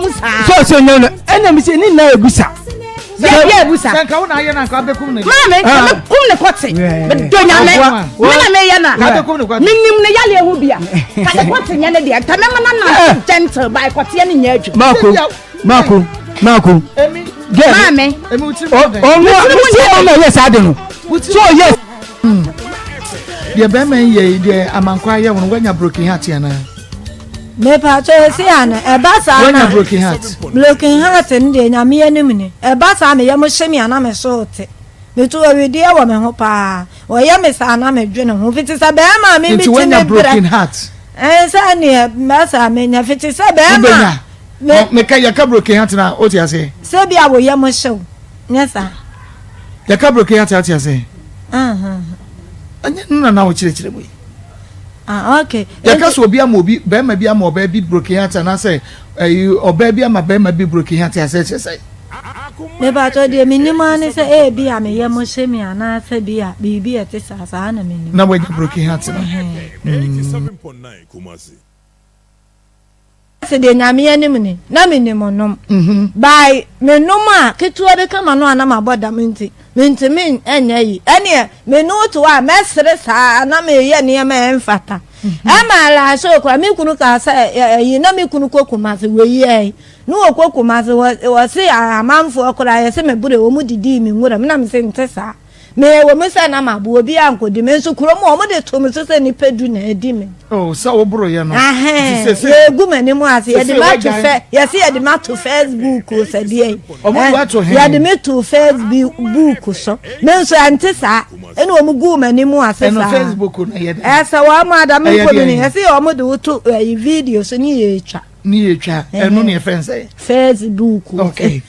musa. So no. Ena mi se ni na ebusa. Ya ebusa. Sanka wo na ye na nka bekum ne. Mama me kum ne kote. Do nyame. Me na ya na. Minim ne yale ehu bia. Ka de kote nya ne de. Ta me na gentle by kote ye ne nya adwu. Marco. Emi. Mama. Emi uti. Oh no, yes I don't know. So yes. The Bemen ye the Amankwa ye when you broken heart yana. Me pa cho si ana e ba sa na. When you broken heart. Broken heart ndi nya me anim ni. E ba sa na ye mo hye me ana me so te. Me to awedi e wo me ho pa. O ye me sa na me dwe ne ho fiti sa be ma me bi ti me broken heart. Sa ni me sa me nya fiti sa be ma. Me ka ya ka broken heart na o ti ase. Se bia wo ye mo hye. Nya sa. Ya ka broken heart ati ase. Anya nna na wo chire mu. Okay. Ya ka so obi ama obi be ma bi ama oba bi broken heart na say oba bi ama be ma bi broken heart ase say. Me ba to de minima ne say bi am ye mo hye me ana say bia bibi ete sa na minima. Na we broken heart na. 87.9 Kumasi. Se de nyame anim ni na minimo nom. By me nom a ketua be kama no ana maboda minti. Minti min enya yi. Ene me no to a mesre sa na me ye ne ma emfata. Ama la so kwa mi kunu ka sa yi na mi kunu kokuma se we yi. No okokuma se wo se amanfo okora ye se me bure wo mu didi mi ngura me na me se ntesa. Me wo me se na mabu obi ankodi me nso kuro mo mo de to me so se ni pedu na edi me. Oh, so wo bro ye no. Ye gu mani mu ase ye de ma to ye se ye de ma to Facebook o se de. Ye de me to Facebook so. Me nso antisa ene wo mu gu mani mu ase sa. No Facebook na ye. Esa wa ma da me ko ni ye se ye wo de to video so ni ye twa. Ni ye twa. Eno ni e friend say. Facebook. Okay.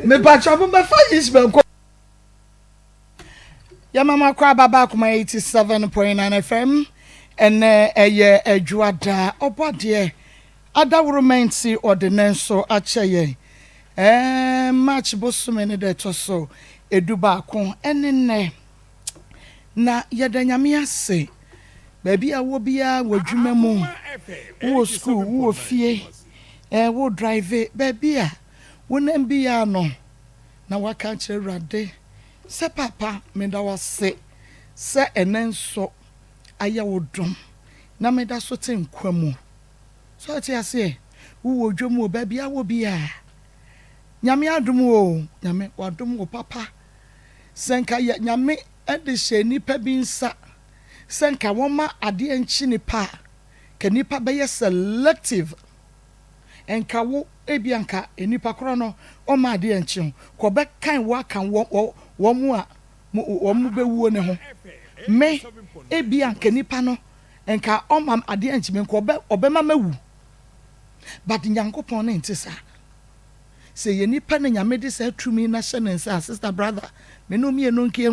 Me pa trouble me fa Ismael ko. Ya mama kwa baba kuma 87.9 FM ene eye adwada obode adawromenti ordinance ache ye match bosume ne de to so eduba ko ene na yedanyame ase baby awo bia wadwuma mu wo school wo fie wo drive baby a wonam bia no na waka cherade se papa me da wase se enenso aya wodom na me da so te nkwamu so ati ase wo dwomu baby awo bia nyame adom o nyame wadom wo papa senka ya nyame ede hye nipa bi nsa senka woma ade enchi nipa ka nipa be ye selective enka wo ebianka enipa kro no o ma ade enchi ko be kan wa kan wo mu a wo mu be wuo ne ho me ebianka nipa no enka o ma ade enchi me ko be obema mawu but nyankopon ne ntisa se ye nipa ne nyame de sa tumi na hye ne nsa sister brother me no mie no nke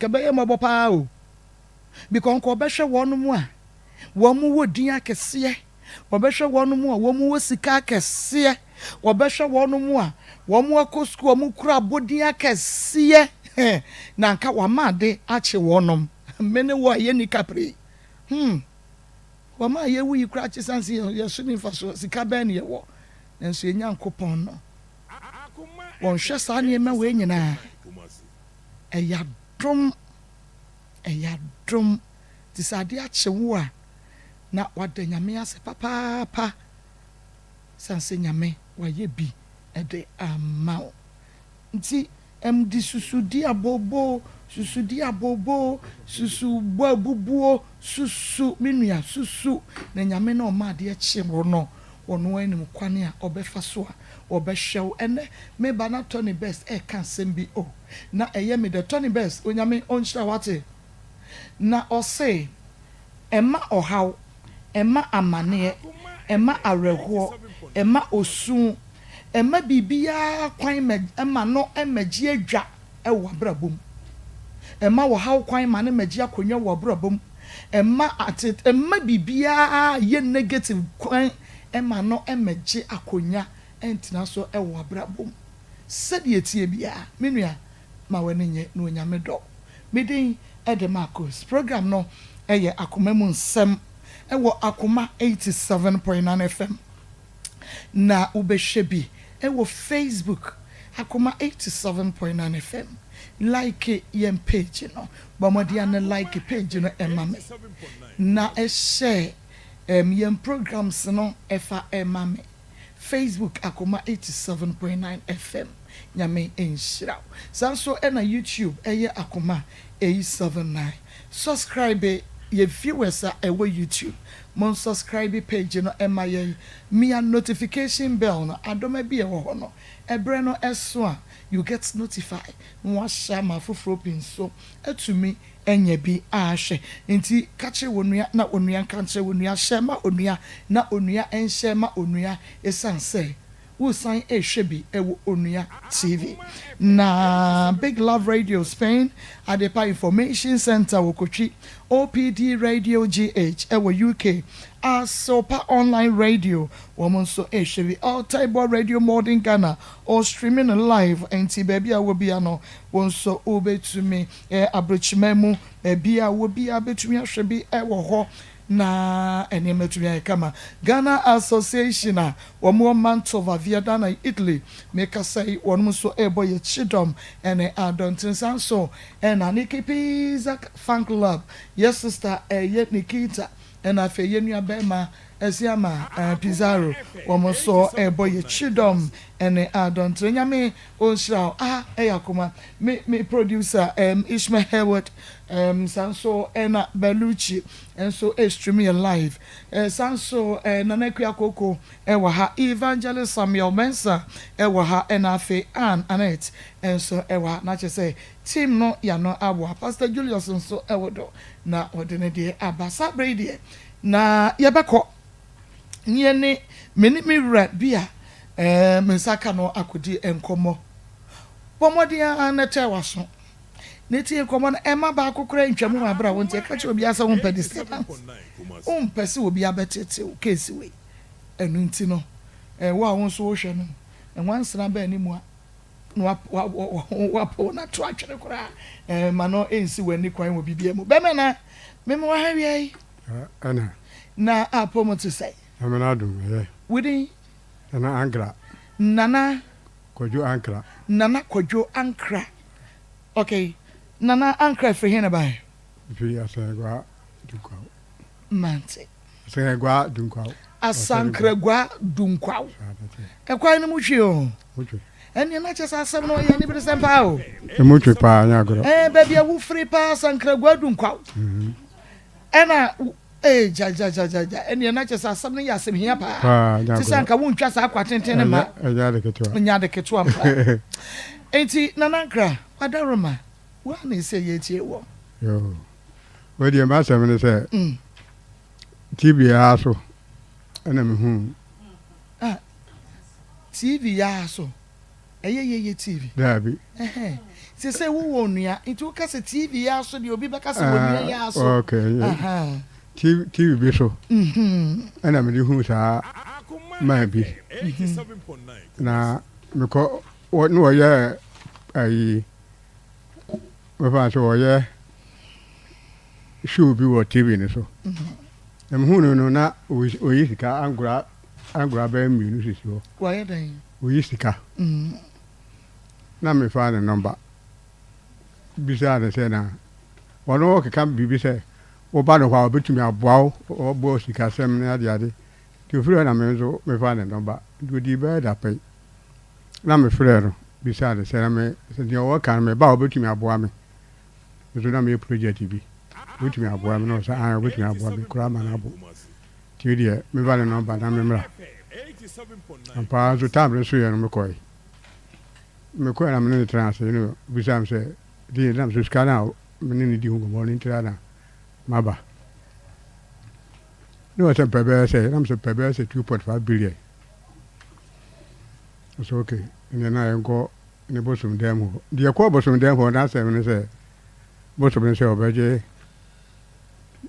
be ye mobopa o because ko be hwe wonu mu a wo mu wodin akese wo be hwe wonu mu a wo mu wo sika akese wo be hwe wonu mu a wo mu akosku wo mu kura bodin akese na nka wa ma de ache wonom me ne wo ye ni kapre wo ma ye wi kura ache sanse ye so ni faso sika ba ne ye wo nso enyankopon no won hwe sa ne ma we nyina eyadom tisade ache wo a na wada nyame ase papa sanse nyame wa ye bi ede amao nti di susudi abobo susu bubuo susu minua susu na nyame na o ma de ache wo no wono anim kwane a obefa so a obehwew ene me ba na Tony Best kan sembi o na eye me the Tony Best onyame onhira wate na o say ema ohaw ema amane ema areho ema osun ema bibia kwan ema no emagi adwa ewo abrabom ema wo haw kwan ma ne magi akonwa wo abrabom ema atit ema bibia ye negative kwan ema no emagi akonwa entina so ewo abrabom sede etie bia menua ma wenenye no nyame do medin ede Marcos program no eye akomemu nsem ɛwɔ akoma 87.9 FM na ubehwe bi ɛwɔ Facebook akoma 87.9 FM like yɛn page no bɔmɔden na like page no ɛma me na ɛhyɛ yɛn programs no ɛfa ɛma me Facebook akoma 87.9 FM nyame enhyira sanso ɛna YouTube ɛyɛ akoma 879 subscribe ye viewers a ɛwɔ YouTube mon subscribe page no ɛma yɛn mia notification bell no adoma bi ɛwɔ hɔ no ɛbrɛ no ɛso a you get notified wa shama foforo pin so atumi enye bi ahwe nti kache wonua na onua kanche wonua shema onua na onua enshema onua esanse wo sign ehwe bi ewo onua TV na Big Love Radio Spain Adepa Information Center Wokochi OPD Radio GH ewo UK Asopa Online Radio womonso ehwe bi All Type Radio Modern Ghana or streaming live enti baby a wo bia no wonso obetumi abrochimemu baby a wo bia betumi ahwe bi ewo ho na enemetumi kama Ghana Association a womo Mantova Viada na Italy make say wonmo so eboy chidom ene adontin sanso ena Nikipiza fan club yes sister ye Nikita ena fe yenua bema esiama Pizarro womo so eboy chidom ene adontin nyame onshira eyakoma me producer Ishmael Howard sanso ena Belucci enso streaming live sanso nanakua koko ewa ha Evangelist Samuel Mensa ewa ha enafe Annette enso ewa na say team no ya no abo Pastor Julius enso ewodo na odene de abasa brede na yebekọ nyene me wura bia mensaka no akodi enkomo pomodia na tewaso neti enkomo na ema ba akokora ntwamu abra wonte ka che obi asa won pɛ disturbance won pɛ se obi abetete o case we enu nti no wo a won so wo hwɛ no enwansena ba ani mu a wa po na to atwere kora ma no ensi wani kwan wo bibia mu be me na me mo ha wi ana na apomo to say amena dum wudi ana ankra nana kojo ankra okay nana ankra for here by fi asagwa dunkwa mante asagwa dunkwa asankragwa dunkwa ekwan ni muhwe o eni na chesa asem no ye ni bi sempa o muhwe pa nya agro baby awu free pa asankragwa dunkwa ena ja eni na chesa asem no ya asem hia pa ti sanka wo ntwa sa akwatenten ma nya de keto ampa enti nana ankra wadaroma wa na ise ye tie wo yo we di ma asem ne se TV aso ana me hu TV aso ye TV dabi se wo wonua itu ka se TV aso de obi beka se wonua ya aso okay TV bi so ana me di hu sa ma bi na me ko no ye ai we fa so ye show bi wo TV ni so hu no na oyi sika angura be mi sisi ho why then oyi sika na me fa the number bisa de se na wono ke kam bibi se wo ba no kwa obetumi aboa wo bo sika sem na ade ti ofiro na me zo me fa the number do di be da pe na me frere no bisa de se na me se di wo kan me ba obetumi aboa me so na me project bi obetumi aboa me no sa obetumi aboa me kura ma na abo ti di me ba the number na me mra ampa zo tabre so ye no me koy na me ne trans you bisa me se di na so ska na me ne di hu go morning tra na maba no se pebe se na me se pebe se 2.5 billion so okay ni na enko ni bosum dem ho di ko bosum dem ho na se me se bosum ne se obeje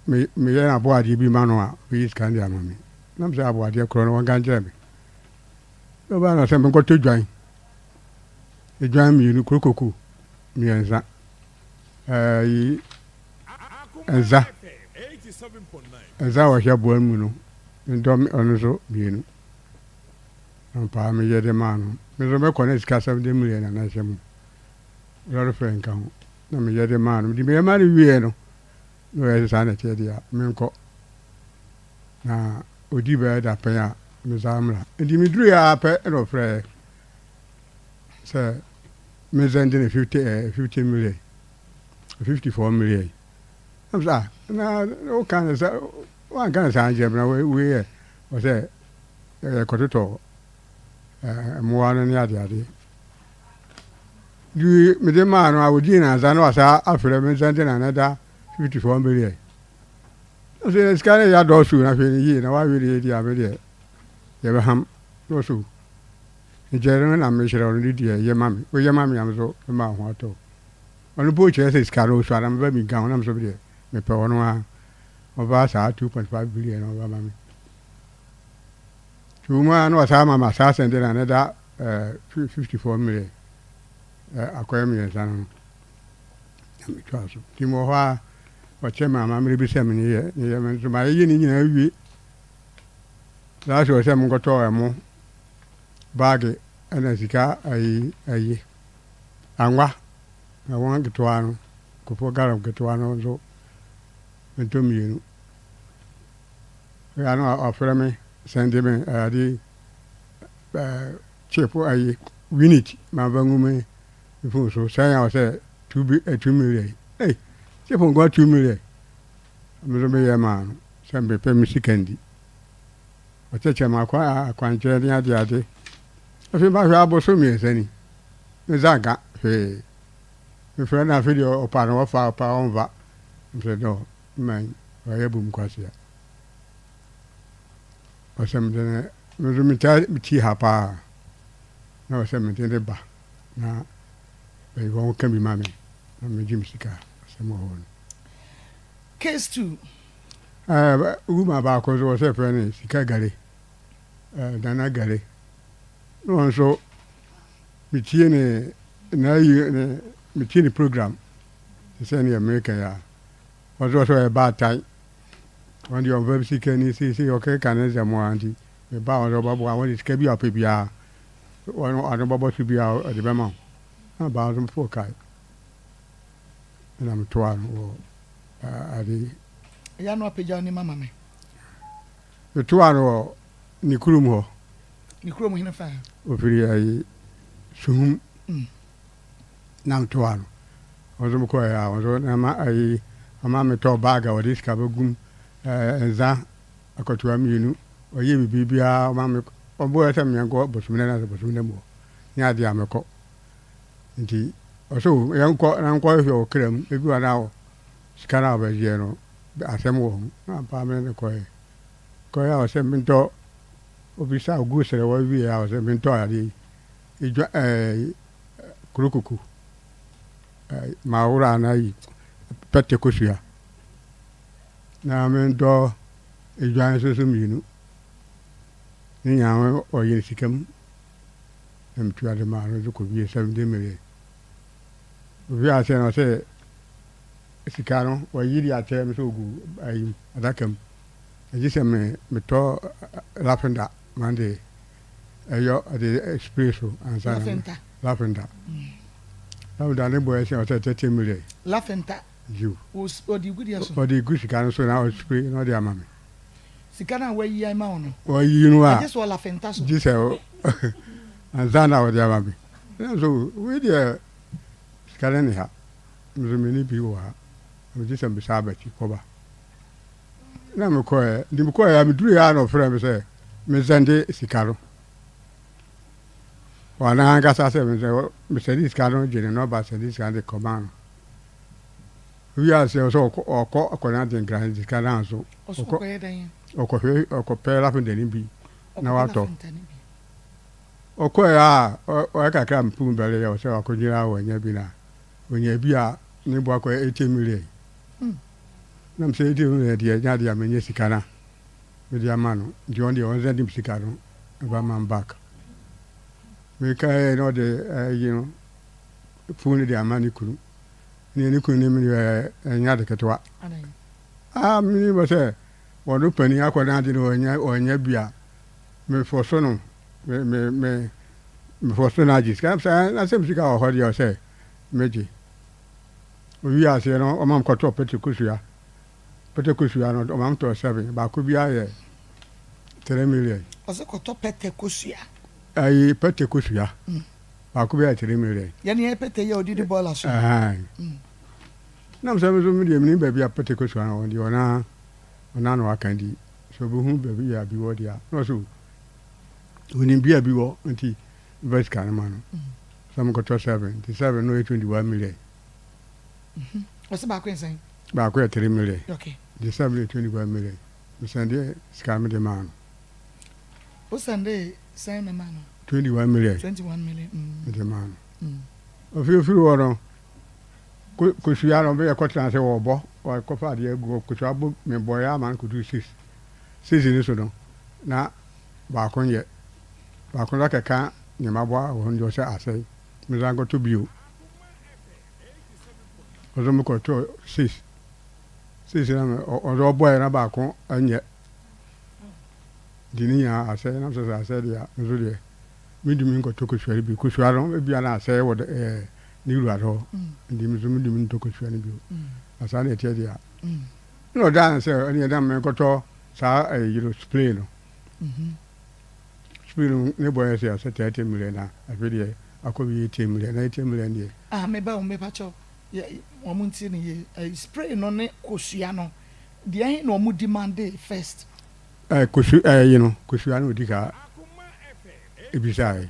me ye na bo adi bi ma no a we ska ndi amami na me se abo adi kro no wan ganje me no ba na se me ko to dwan e dwan mi ni krokoku mi enza yi enza 87.9. As I was your boy, and Dom on so being. And pa me yet a man. Mr. Macon cast of the million and I said, "Lot of friend count. No, me yet a man. The mere man, we know. No, as I said, yeah, Menco. Now, would you bear that pay? Miss Amla. And Dimitri, I pay no prayer. Sir, Miss Anthony 50 million. 54 million. I'm sorry. Now, no kind of one kind of sign, we was a cottato. More than the other. You, me the man, I would dinner as I know as I feel Miss Anthony another 54 million. I say, it's kind of your door soon. I feel ye, now I really the idea. Abraham, no so. In general, I'm measured already, dear, your mammy. Well, your mammy, I'm so, the man, what to. On the boat, yes, it's Carol, so I'm very gown, I'm so dear. Me Pawanoa of us are 2.5 billion over mammy. Two man was our mamma assassin, then another 54 million. Aquarium, and Timoha, or Chema, maybe 7 years, to my yin. Last was some got to more baggy and as he car a angwa. I want to get one, go for Garam get one so. And to me, I know offer me, send him the chip I win it, my bangume. Before so say I was 2 million. Hey, chip on got 2 million. I'm a man, some be pay me candy. I tell you, my quite the other. I feel my rabble so me as any. Miss Aga, hey. If you're not video or part of our pound, I said, no, man, I have boom quasia. Or something, me tea hapa. No, something the bar. Now, they won't come be mammy. I'm a Jim Sika, some more. Case 2. Uma back was a friend, Sika Gary. Dana Gary. No, so, me tea program. The same America was also a bad time. When you're very sick and you see, okay, can I say more auntie? The bound of Babu, I want to skip your PBR. One other Babu to be out at the Bama. About them 4 kite. And I'm 12 or the Yano Pijani Mamma. The 2 or Nikrumo. Nikrum in a fan. Of the soon. Now 12. Was a McCoy, I was a mamma told bag or this cabagum, za, a cotuam, you know, or ye be BBR, mamma, or boy, some young go, but some other was no near the Amaco. Indeed, or so, young court and unquote your cream, if you are now, scan over, you know, as I'm warm, not permanent coy. Coy, I was a mentor, or beside goose, or we are a mentor, the Kuruku. Maura and I petty cusia. Now I'm in door a giant system, you know. In our or yes, he come and to other man who could be 70 million. We are saying, I say, Sicano, or ye are telling me so good. I attack him. I just am me to laughing that Monday. You're the espresso and laughing that. Now, the boy said 30 million. Laughing that you was or the good years. Or the good can so now spray, no dear mammy. Sicana, where ye are mountain. Or you know, I just want laughing tassel. This and Zana with dear mammy. So, we dear Scarani ha. Many people are. I'm just a besabati cover. Now, McCoy, the McCoy, I'm 3 hours of friends, say, Miss Andy Sicaro. Well, I got a 7, Mr. Cardinal, General, but this kind of command. We are so or call a Canadian grand Caranzo or compare up in the Nimby. Now, I talk. Or quite or I can put belly or so I could get out when you be a neighbor 18 million. I'm saying to you, dear Nadia Menisicana with your man, John the Ozandim Sicaro, about man back. We can know the, you know, fully the money couldn't. Ni couldn't name you another catwa. me was a one opening up on your beer. Me for son, me for son, I just can't say, I simply got what you say, Meji. We are saying, oh, Mam got up Petty Cusia, not amount to 7, but could be a 3 million. Was a cotopete cusia. I Petty Cusia, but could be a 3 million. Yanni Pete, you did the ball as Now, some medium baby a Petty Cusia on the honor, none of candy. So, whom baby I be what you are. No, so. When in beer be what, until Vice Canaman. Some got to 7, no 21 million. What's the back saying? Back where 3 million. Okay. The 21 million. The Sunday scam the man. What's Sunday? Same man. 21 million. 21 million. The man. A few water. Could you have a quarter and say, oh, bo, or a copper, the go, could you have me boy, a man could do 6 in this one. Now, back on yet. Back on like a car, near my boy, when you say, I say, Miss I go to view. Was a got to 6. 6 or boy and a back on, and yet. Dinia, I say, and I said, yeah, really. We do mean go to Kushari because I don't be an say what new at all. And the Museum to Kushari view. As I tell you. No, Dan say, any of them got to saw a little spleen. Spleen, no boy says 30 million. I really, I could be 18 million, 18 million. Maybe on me patch. Yeah, 1 month in a spray on it, Cosiano. The ain't no more demand first. Kushano Dica. Ibisai.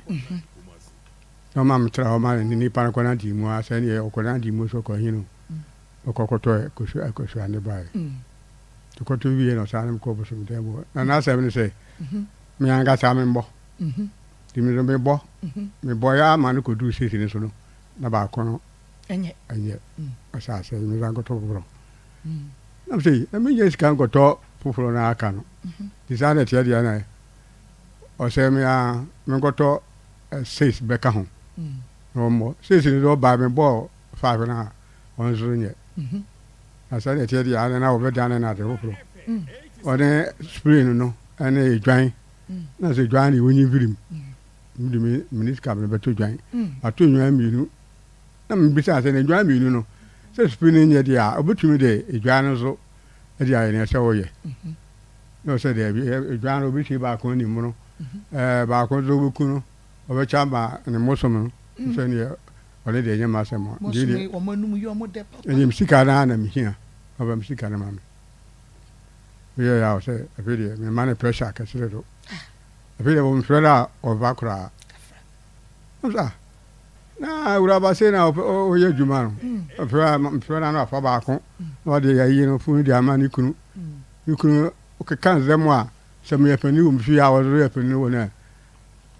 No, Mamma Trauma and Nippon Conanti, Moas, and or Conanti Muso Cohino, or Cocotoy, Kushan by. To go to Vienna or Salem Cobus from them. And as I say, me and got Salmon Bo. The Mizzle Bo, me boy, man could do 6 in this one, Nabacono, and yet, as I say, me got to grow. I'm saying, I mean, just can't go talk for an arcano. Decided the other or say me, me got to 6 back home. No more. 6 is all by me ball 5 and a half. 1 zone yet. I said, I tell you, I don't know over down another overflow. Or then spring, no, and a drying. That's a drying when you film. The minutes come about to drying. I told you, I'm besides a dry me, you know. So spinning yet, yeah, a bit to me, a drying so, a dry in a show ye. No, said there be a drying of which back on him, mono, back on the Wukuno, of a chamba and a Muslim, send you already a young master. And him sick around him here, of him sick around mammy. Yeah, I'll say a video, my money pressure, Cassero. A video of Freda or Vacra. Nah, I would have said now, oh, yeah, Juman. A friend of Fabaco, or the year food, their money couldn't. You couldn't, okay, can't them one. Some year for new 3 hours reaping no one there.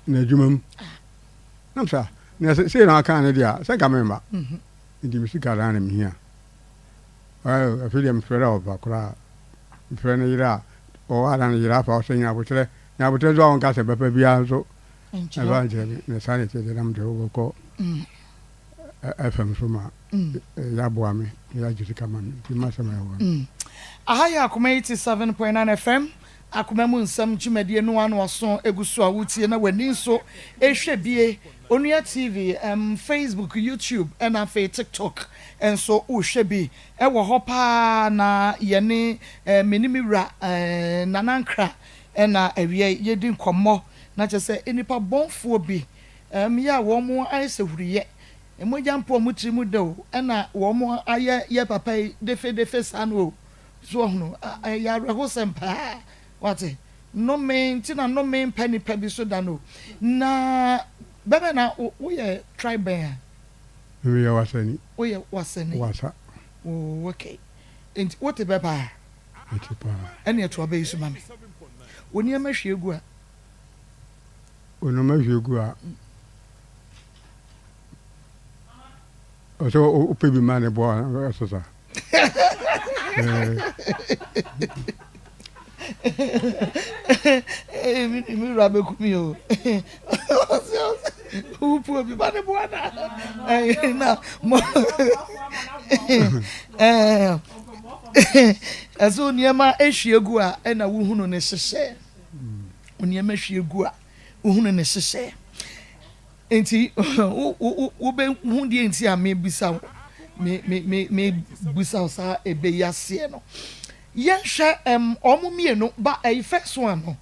Nejumum. No, sir. Say, I can't, dear. Say, I remember. In the music around him here. Well, I feel him Freda or Vacra. Friend, or I don't know if I was saying I would say, now, but there's one got a baby also. Evangelist, the sanity that I'm to go. FM Suma, Yabuami, Yajikaman, the Massama. I have 87.9 FM. Akumamu nsam jimedie no anu aso egusu awutie na wani so ehwebie Onua TV Facebook YouTube and afa TikTok enso uhwebi ewo ho pa na yene menimira nanankra na awie yedi nkomo na chese enipa bonfo bi ya wo mo aisehuriye emojam po mutri mu do na wo mo aye ye papa defe sanu so hono ya rehosempa what no main tina no main penny pebi so dano na bebe na we tribe we are wasani wasa oh okay and what the beba any to obey so mami oni amahwe egu a ono mahwe egu a so o pebi mane bo asosa mi rabe kumi o upo bi bane boana na Ezo niema ehwiegu a na wuhunu ne hyehye. Oniema hwiegu a wuhunu ne hyehye. Enti wo be hu die enti a me bisa me bisa sa ebe yase no. Yen hwe omo mienu ba first one no.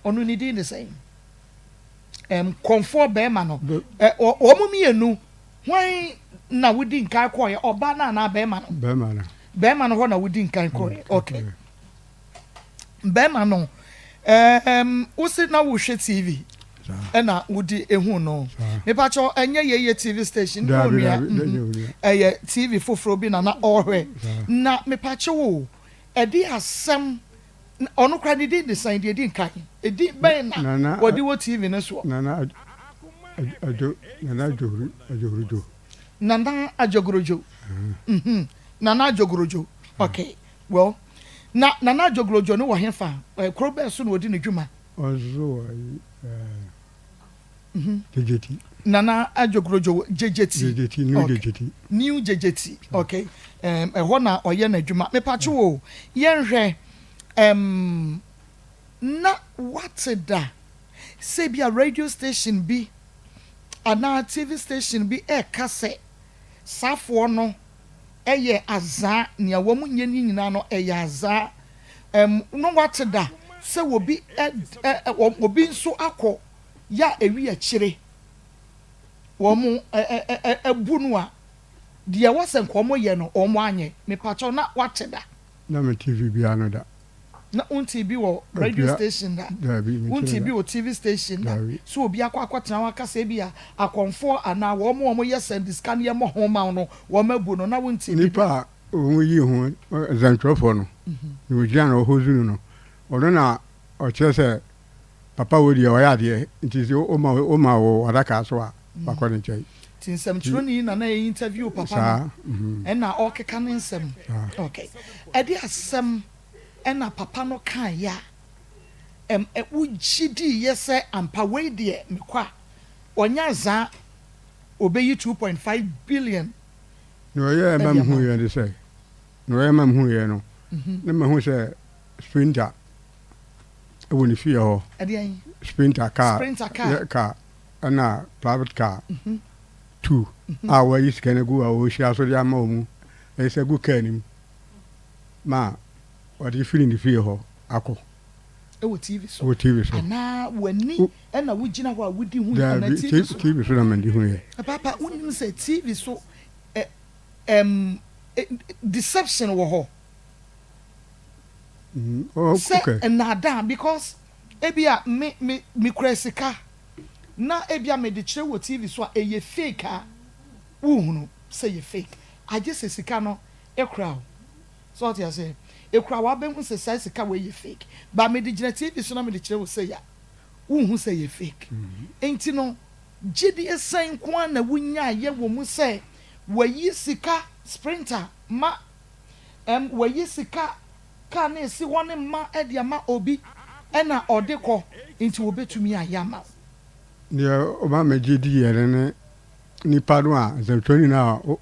Onu ni din the same. Comfort be ma no. Omo mienu hwan na wodi nkai koye oba na be ma no. Be ma no ho na wodi nkai koye. Okay. Be ma no usi na wo hwe TV. Ena wodi ehu no. Me pa cho enye ye TV station no nua. TV foforo bi na ohwe. Na me pa cho wo edi asem onu kra ni dey design dey di nkan edi ben na wodi wo TV na so nana ajogorojo nana ajogorojo okay well nana ajogorojo no wo hefa krobe so no wodi ne dwuma ozo JJT nana ajogorojo JJT new JJT okay ho na oye na dwuma me pa cho wo yenhwe na what's da say be a radio station bi ana TV station bi kase safo no eye aza nia wo mu nye ni nyina no eye aza no what's da say wo bi obi nso akọ ya ewi akire wo mu ebunu a de wose nkomo ye no omo anye me pacho na what's da na me TV bi anoda na unti bi wo radio station da unti bi wo TV station da so obi akwatena wakasa bi a akonfo ana wo mo ye send scan ye mo homa no wo mabu no na unti bi nipa o yi hu zantrofo no ni wo jana o hozuru no ono na o chese papa wo di o ya de nti se o ma wo adaka so a bakọ ne chai tinsem chironi na interview papa no na o keka ne nsem okay edi asem ena papa no kan ya ugidi yese ampa we de mekwa onya za obeyi 2.5 billion no ye mam hu ye de say no ye mam hu ye no ne ma hu se sprinter e woni fi ho ade an sprinter car ana private car 2 awa yi skene gu awo shia so dia ma omu e se gu kanim ma what you feeling the fear ho ako wo TV so ana wani na wugina ho a wudi hu na TV so na mandi hu ye papa unim say TV so deception wo ho okay na da because ebia me kresika na ebia me de kire wo TV so a eye fake a wo hunu say ye fake I just sika no e crowd so what you say ekura wa be hu se size ka we ye fake ba me di gina TV so na me di kire wo say ya wo hu say ye fake enti no gidi esan kwa na wunya ye wo mu say we yi sika sprinter ma we yi sika ka na esi woni ma e dia ma obi e na odeko enti wo betumi ayama ne o ma me gidi ye ne ni padu a zemtoni na o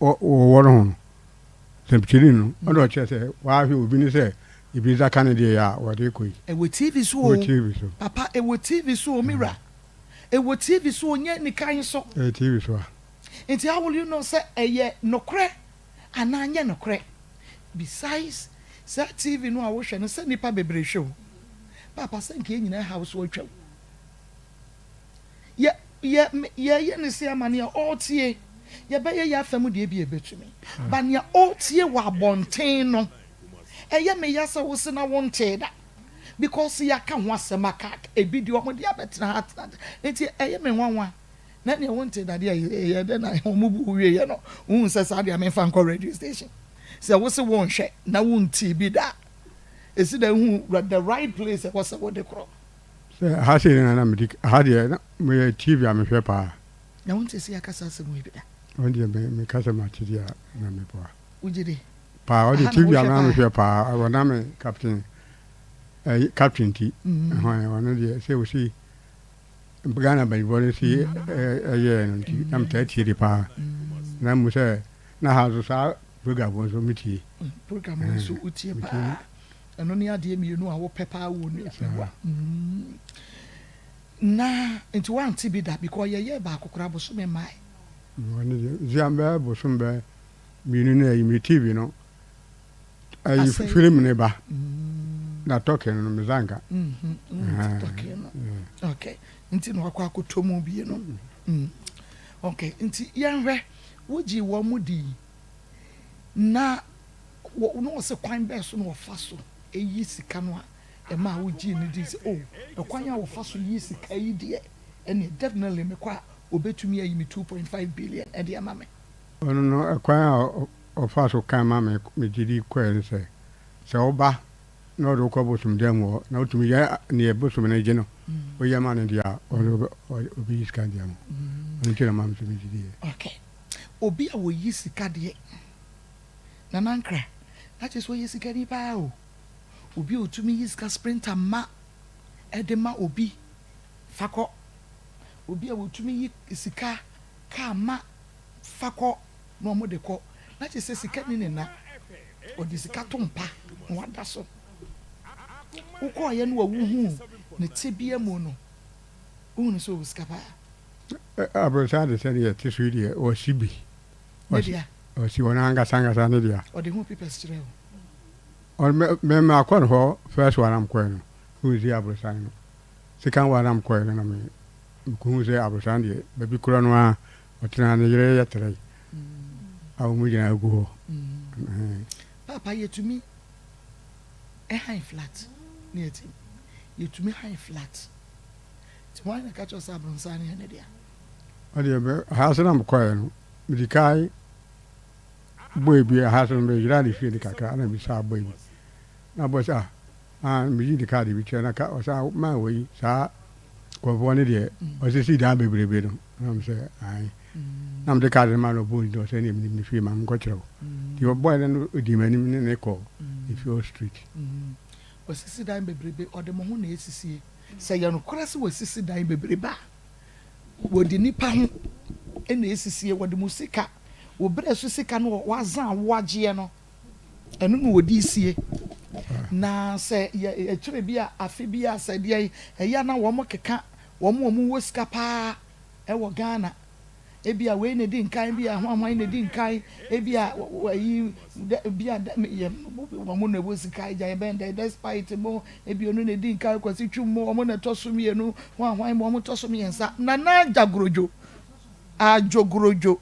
woro tempchiri no odo chese wa hwe obi ni se ibi za kan de ya wo de koi e wo TV so papa e wo TV so mira e wo TV so nya ni kan so e TV so enti how will you know say eye nokre ana anya nokre besides say TV no a wo hwe no say nipa bebre hwe papa say nke nyina house wo twa ye ni se amane o tie ye be ye afam de bi ebetumi ba ne o tie wa bonten no eye me ya se wo se na wonte da because ya ka ho asemaka ebi di o de abetena hat enti eye me nwanwa na ne wonte da de ye de na ho mu bu wie ye no hu se sa de me fa nko radio station se wo se won hwe na wonti bi da esi da hu the right place e wo se wo de kro ha se na medik ha de na me TV am hwe pa na wonte se ya kasa se mu bi da on de me kasa ma ti dia na me pa ujide pa o de TV am me hwe pa wona me captain captain ti ho wona de se wo si Ghana by body see ye no ti am ta ti di pa na mu se na ha so sa program was so meaty. Program was so uti pa. And only idea me, you know, our pepper would na into one TB that because ye back crab so me my. Zamba was some bear, meaning a TV, no. I film neighbor. Not talking on Mizanga. Okay. Until Wakaku Tomu be, you know. Okay. Until young, would you want moody? Na what was a quine person or fasso, a yeasy canoa, a ma would gene this. Oh, a quine of fasso yeasy cadia, and it definitely require obey to me a 2.5 billion, and dear mammy. Oh, no, a quire of fasso can mammy, me did query say. So, ba. No, the couple from them or now to me near Busham and Ageno, or Yaman and Dia, or Obese Candiam. Until a month to me. Okay. Obia will use the cardiac. Nanankra, that is where you see Candy Pow. Obi to me is Sprinter Ma Edema Obi Fako. Obia will to me is a car ma Fako no more de co. That is a second in that or this carton pa. What that's so. Uko ya no wu ne tebia mu no unu so skapa Abroad said ya tisudi or shibi media or si wonanga sanga sanedia or the who people strel or me ma kwon ho first one am kwon who is the abroad second one am kwon na me ku say abroad de baby kura no a otina ne yere ya tere awu mu gina go papa ye to me a high flat near it. You to me high flat. To why I catch us up on Sunny and India. Oh, dear, Hassan, quiet. The guy, baby, hasn't been ready for the caca and be sa baby. Now, but and me the cardi which I cut was out my way, sir. Or one idiot, or the see that baby, I'm saying, I'm the cardinal man of Bulls, or any in the film, I'm got you. Your boy and demon in an echo if you're street. Was sissy dime baby or the Mohun ACC. Say, you know, cross was sissy dime baby ba. Would the Nippon and the ACC what the Musica would breast Sican was Wagiano and no would DC. Now say, a tribia, a fibia said, yea, a yana wamaka, one more was capa, a wagana. Ebia we ne din kan bia hwan ne din kan ebia yi bia mo na wo sika ja ben despite mo ebia no ne din kan kwasi twum mo na toso mienu hwan mo toso miensa na jagrojo a jogrojo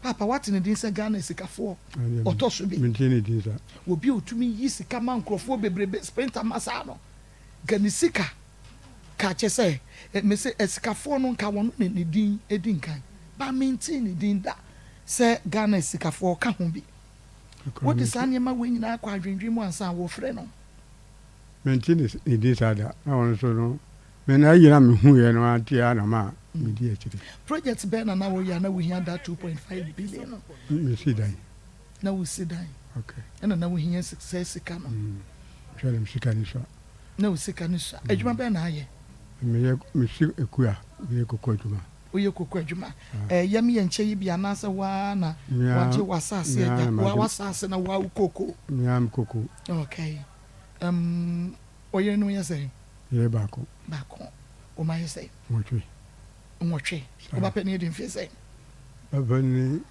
papa what ne din se Ghana sikafo otoso bi maintain din sa obi otumi yi sika man krofo bebrebe sprinter masa no Ghana sika ka chese me se sikafo no nka won ne din edin kan ba maintain din da say Ghana sikafo ka ho bi what is anyama we nyina kwa adwendwe mu ansa wo frɛ no maintain din sa da na won so no me na yira me hu ye no atia na ma me di akiri project ben na wo ya na we hia that 2.5 billion me see dai na we see dai okay na we hia success sika no share me sika ni so na we sika ni so adwuma ben na aye me si ekua me kokko adwuma oye kokko adwuma yam ye nche yi bia na se wa na waje wasase ja wa wasase na wa kokko me am kokko okay oye no ye say ye bako o ma ye say nwotwe o ba pe ni din fi say abani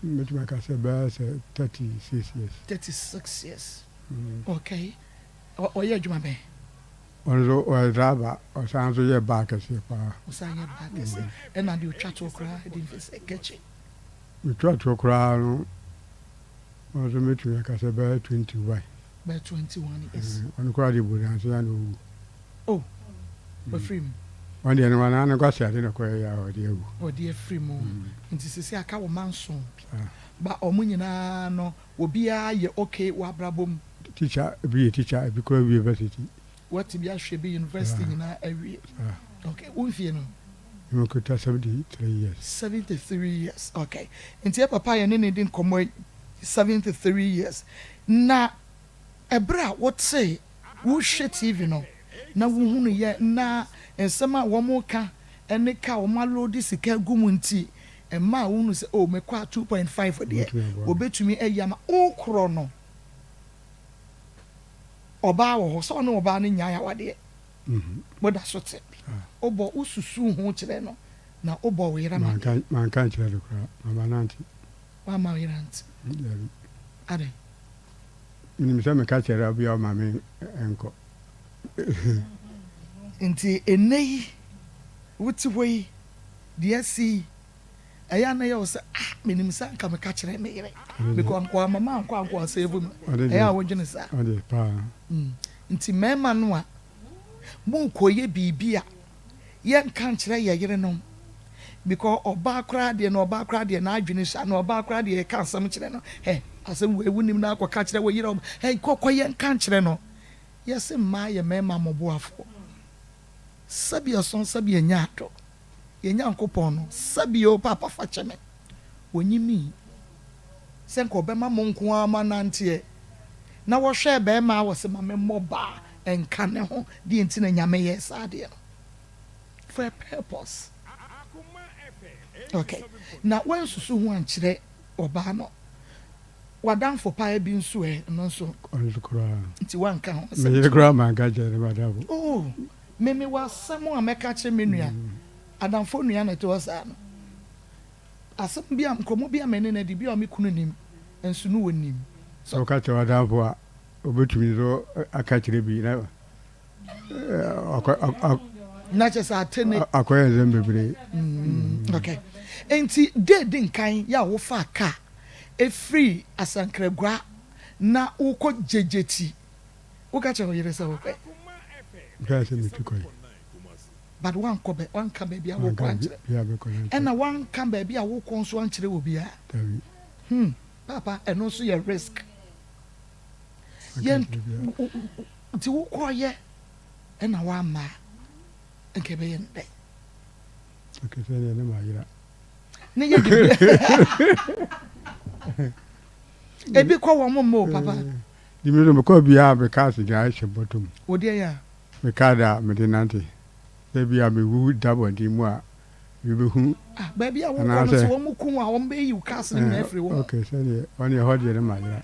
me ka se ba se 36 years okay oye adwuma ben onzo o raba o sanzo ye back se pa o san ye back se e na di o twa to kra din fi say kechi me twa to kra no onzo me tu ka se ba 21 by 21 years on kra di bu dan se ya no oh but free on the one na kwa sia de no kwa ya o de ewu o de free mo nti sisi aka wo manso ba omunyina no obi a ye okay wa brabom teacher be because university what be a be university na area okay unfie no you could tell 73 years okay nti papa ye ne din komo 73 years na ebra what say wo hwe TV no na wo hunu ye na ensema wo mo ka ene ka wo malo di sika gumu nti and ma unu say oh me kwa 2.5 for there obetumi eyama okro no oba wo so no oba no nya ya wade boda so te obo ususu ho kire no na obo we yira man kan kire do kra mama nanti wa ma yira nti ade ni me ka kire abi o ma me enko nti enei wuti hoi de si aya na yo say menim sa nka me ka kire me yire because kwa mama kwa save me aya wo dwene sa ade pa nti mema no a mo koye bibia ye nka kire ye yire no because oba kra de na adwene sha na oba kra de ka asam kire no asem we wunim na akwa ka kire wo yire kokoye nka kire no yes ma ye mema moboafo sabia son sabia nyato ye nyankopon no sabia papa fa cheme onyimi senko be ma monko ama nante na wo hwe be ma wo se ma me moba enka ne ho di enti na nyame ye sade no for a purpose. Okay, na when susu ho ankire oba no wadan for pa bi nso no so nti wanka ho me yire kra man ka jere badabo oh me wasamo ameka che menua adamfo nua na to sa no asem bia nkomo bia mene na di bia me kunu nim enso no wonim so ka che wadamfo a obetumi zo aka kire bi na na che sa tene akoye zembebre okay enti de din kan ya wo fa ka e free asankragwa na uko jejeti uka che yire sa wo Grazie mi tukoi. But one come baby a walk one. And a one come baby a walk on so anchire will be a papa and also your risk. Yen to walk quiet and a one ma and Cabayan day. Okay, say the name. A big call one more, papa. You may not be a because the ice bottom. Oh, dear. Mekada medinante baby abi wu double di mu a you be baby I want to so mu kun a won be you castle in every one okay so the one you hold your man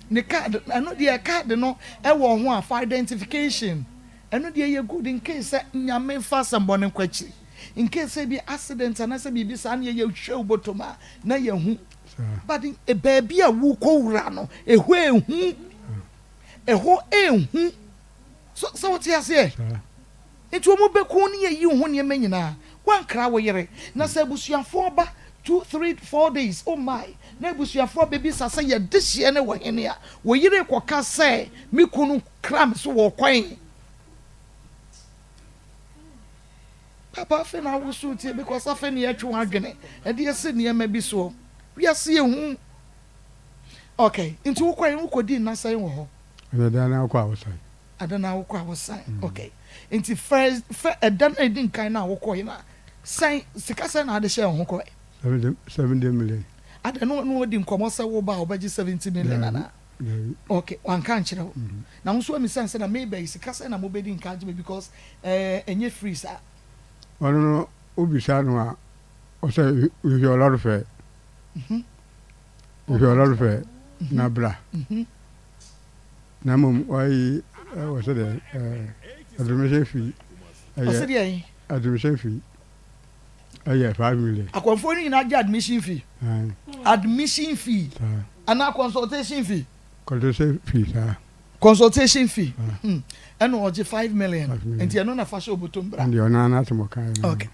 ne card I know the card no e wo ho a for identification I know the good in case nyame fa sambon kwachi in case be accident and say be sa na ye hwe botoma na ye hu but e baby a wu ko wura no e ho ehu so what you say it will be cool near you when you mean one cry where na say busuafo ba 2 3 4 days oh my na busuafo babies say ya this year na wo hene a wo yire koka say me kunu kram so wo kwan papa fe na wo so tie because afa ne atwe adwene e de se ne ma bi so wi ase ehu okay into wo kwan wo kodi na say wo ho adana kwa wosai adana wo kwa wosai okay into first adana edin kan na wo ko na sai sika sai na ade share ho ko 70 million adana no di nkomo sai wo ba obaji 70 million na okay wan kan kire na nso mi sense na maybe sika sai na mo bedi nkan jime because enye free sa ono no obi sa no a o say we hear a lot of it we hear a lot of it na bra na mum why was it admission fee admission fee 5 million akonfo ni na admission fee and consultation fee consultation fee and o 5 million enti eno na fashion obotom bra and you na na to mokan okay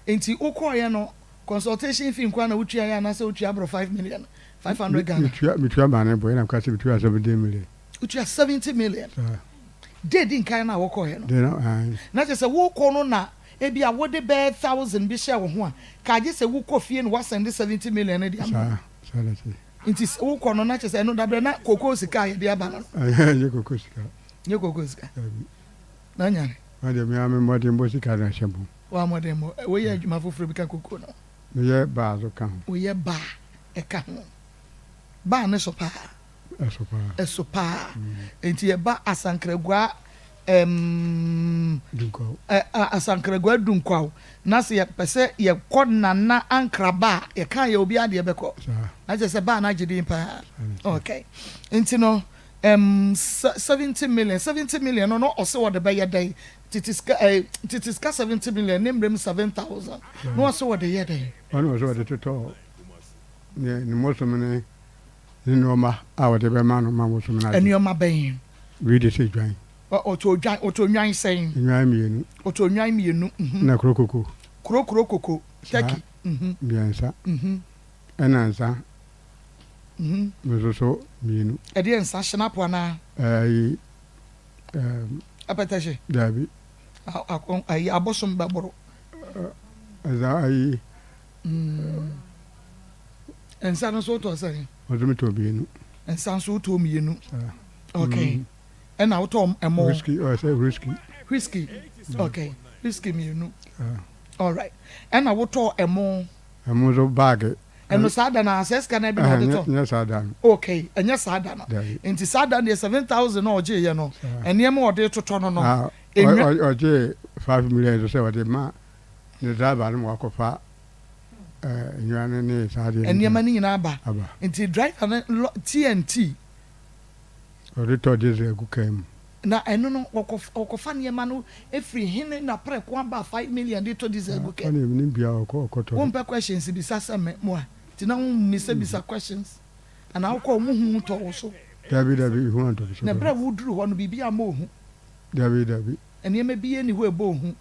enti ukoye no consultation fee nkwa na utua ya na se utua bro 5 million 500 Ghana mitua ba na boy na kwase mitua 70 million utua 70 million de din kan na wokoye no de na je se wo ko no na ebi a wo de be 1000 bi share wo ho a ka je se wo ko fie no wa send 70 million de am inti wo ko no na je se no da bre na koko sika ye de aba no ye koko sika na nyare wa de mi am modern bo sika na shebu wa modern mo wo ye adwuma foforo bi ka koko no me ye ba zo kan wo ye ba e ka ho ba ne so pa esopa enti ye ba asankragua asankragwa dunkwa na se ye pese ye kɔ nana ankraba ye kan ye obi ade bɛkɔ na je se ba na gidi pa okay nti no 70 million no ɔse wɔ de bɛyɛ dai titiska 70 million nembrem 7,000 no ɔse wɔ de yɛ dai ɔno ɔse wɔ de totɔ ne mosomene ni noma a de be ma no ma wo so na enioma ben we de se dwan oto nwan sen nwan mienu oto nwan mienu na krokoko taki biansa enansa mezo mienu e de ensa shinapo na ai apetaje dabi akon ai abosom baboro za ai ensa no so to say ozumi to bienu ensa so to mienu okay and out of a more whiskey or say whiskey okay whiskey mienu all right and I would talk a more so bag and no sada na says can I be the yes sada okay and yes sada into sada near 7,000 or j you know and near more day to turn on or j 5 million to say what the ma the driver and walk of you and your money in Abba into drive TNT or the thought is a good came na eno no okofa ne ma no efri hene na pre ko aba 5 million de to this a good came ni bia okoto one per questions bi sasa me mo a ti na me say bisa questions and how ko mu hu to so dabi hu anto so na bra wo duru ho no bibia mo hu dabi ene me bi eni ho ebo hu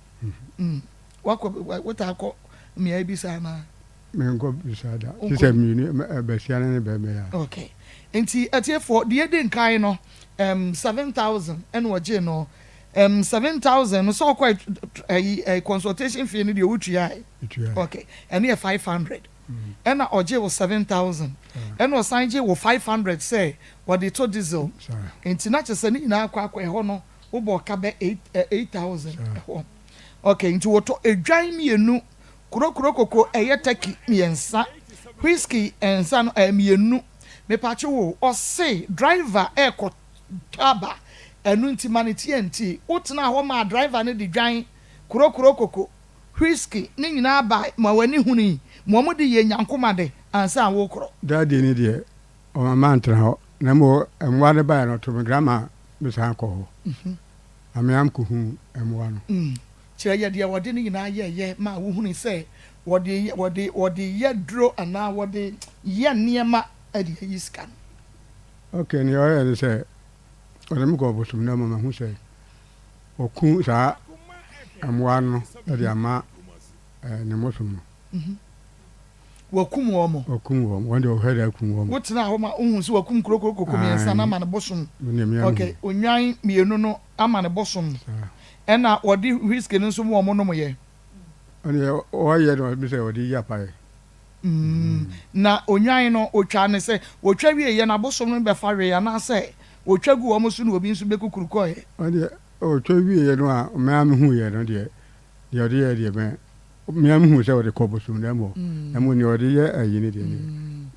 wako wota ko me ai bisa na me ngo bisa da ti se mi ni be sia ne be me ya okay enti atiefo de eden kan no 7,000 and waje no 7,000 so quite a consultation fee ni de wutua okay and here 500 and oje was 7,000 and was sanje wo 500 say what they told diesel enti na chese ni na akwa ho no wo bo ka be 8,000 okay enti wo to edwan mienu kurokoko eye taki miensa whiskey ensa no mienu me pache wo o say driver airport taba enu nti maniti enti utna ho ma driver ne di dwan kurokoko whiskey ne nyina ba ma wani huni mo de ye nyankoma de ansa wo kro daddy ni de o ma ntra ho na mo emwade ba no to me grandma be san ko ho amiam ko hu emwa no kire ye de wode ne nyina ye ma wo huni say wode ye dro ana wode ye niema adi yiskan okay ni o ye say odem go bosum na mama hu say oku sa amwa no adi ama ne mosum wakum wo mo wonde o heda akum wo mo wotena ho ma ohun so wakum krokoko miensa na ma ne bosum okay onwan mienu no ama ne bosum ena wodi whiskey no so mo no mo ye oni o ye no mi say wodi ya pa na onwan no otwa ne say otwa wie ye na bosum no be fa we ya na say otwa gu wo mo so no obi nso be kukuruko ye oni otwa wie ye no a me am hu ye no de ye be me am hu say wodi ko bosum na mo ni wodi ye ayi ni de ni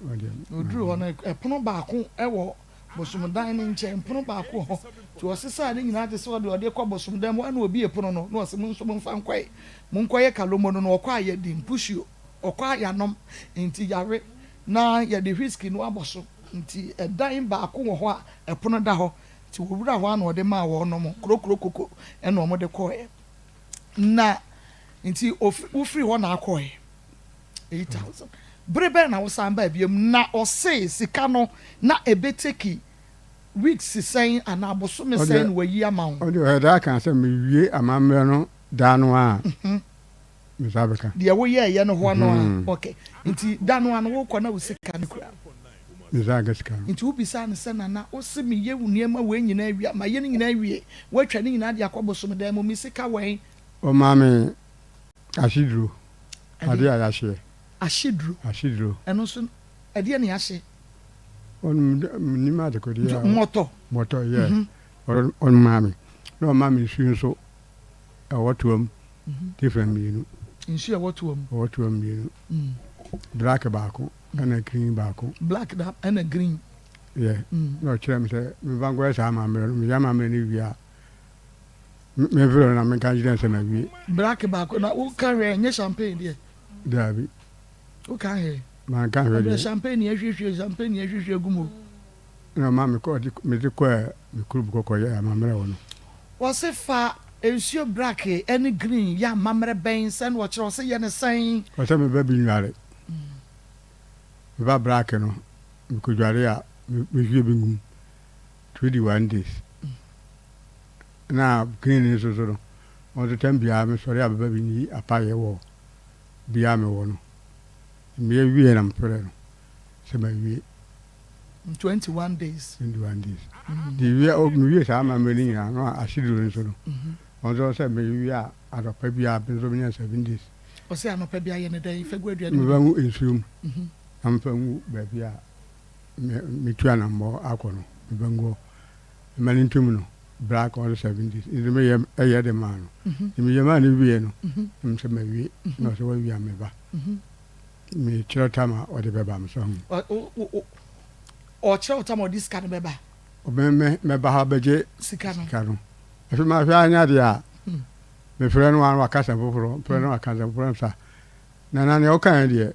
wodi oduru ho na epono baako ewo bosum dan ni nche epono baako ho to osesa ni nyina de se wodi ko bosum dan mo na obi epono no na ose mo mfa nkwai mo nkoye kalomo no okwa ye di mpushio okwa ya nom nti yare na ye de whiskey no aboso nti edan baako wo ho a epono da ho ti wowura ho na ode ma wo no mo krokrokoko ena omo de koye na nti ofri ho na akoye 8,000 brebe na wo samba biem na ose sika no na ebeteki weeks sen ana aboso me sen wayi amount o de da kan se me wie amamre no da no a me sabeka de wo ye no ho no a okay nti da no an wo kɔ na wo sika ne kura me zaga sika nti wo bisa ne se na o se me ye wuniema we nyina awie ma ye nyina awie wo twa ne nyina de akɔboso me da mo mi sika wen o mame ashidro ade ayahye ashidro eno so ade ne yahye on ni ma de ko dia moto ye on mame no mame nsu so e wotuam different mienu nsu e wotuam mienu black baako and green baako black and green yeah no chere me say me vangwa sa mame no me yama me ni wia me vero na me kan jira se na wie black ba ko na wo kan hwe nye champagne de dabi wo kan hwe man kan hwe de champagne ehwehwe gumo na ma me ko me de ko me kuru ko ya ma mera wono wo se fa ensuo black any green ya mamre ben sen wo kire wo se ye ne san wo se me ba bi nware me ba black no me ko dware a me hwie bi ngum 21 days na green ni so no on the time bia me sori ababa bi ni apaye wo bia me wo no me wie na mpere no se ma wie 21 days di wie o me wie sa ma me ni na no asidu ni so no on so se me wie a adopa bia be so me 7 days o se anopa bia ye ne dai fe gwadua me ba mu ensuom am fa mu ba bia me tua na mo akono me ba ngo me ni ntum no black all 70s is me ye the man me ye man wie no se ma wie no so wie me ba me chiro tama o de beba me so o chiro tama o dis kan beba o me ba ha beje sikano afi ma fi anya de a me frɛ no an wakasa foforo frɛ no wakasa foforo sa na ne o kan de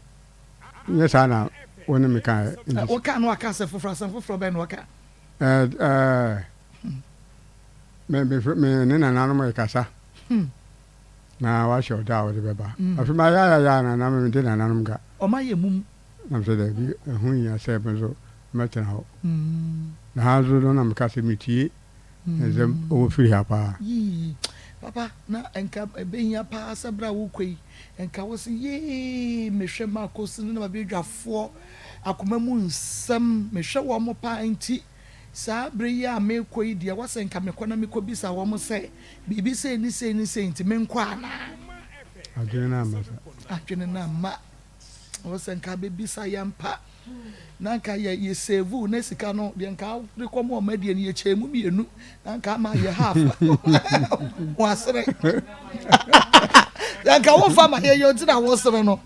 nye sa na woni me kan o kan no wakasa foforo san foforo be no waka me ne na no mo kasa na wa show da o de beba afi ma ya na me de na nanom ga o ma ye mum na so da bi hu ya se be so meten ho na ha zo no na me kasa mitie ezem o firi ha pa papa na enka ebenya pa sabra wo kwei enka wo se ye mehwe makosi na ba bedwafo akoma mu nsam mehwe wo mo pa nti sa bre ya me kwei dia wase enka me kona me ko bisa wo mo se bibi se ni nti me nkwa ana adwene na ma wase enka be bisa yampa nanka ye save na sika no de nka rekomo o madie ne ye chemu mienu nanka ma ye half wasere nanka wo fa ma ye yo tina wo sere no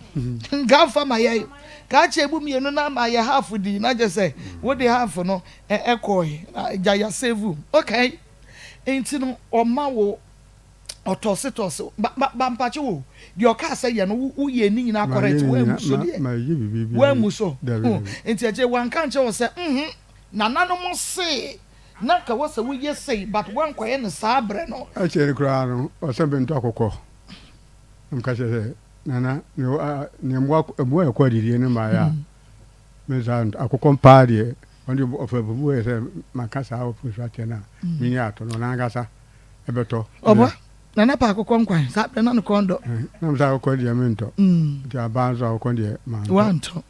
nka fa ma ye ka chemu mienu na ma ye half di na je say wo de half no ekoi ja ya save okay enti no o ma wo otose ba mpache wo di o ka say ye no wo ye ni nyina correct wo muso de wo muso enti eje wan kan che wo say na nanom se na ka wo say wo ye say but wan kwaye ne sabre no a chere kra no o se bento akokko ka che nana ne mwa e kwa di ne ma ya me za akokko pa de on di ofa bu e se makasa o fu swate na mini ato no na ngasa ebeto obo na pa akokko nkwan sa pe na no kondo na mza akokko di amento ti abanzo akokko di ma wanto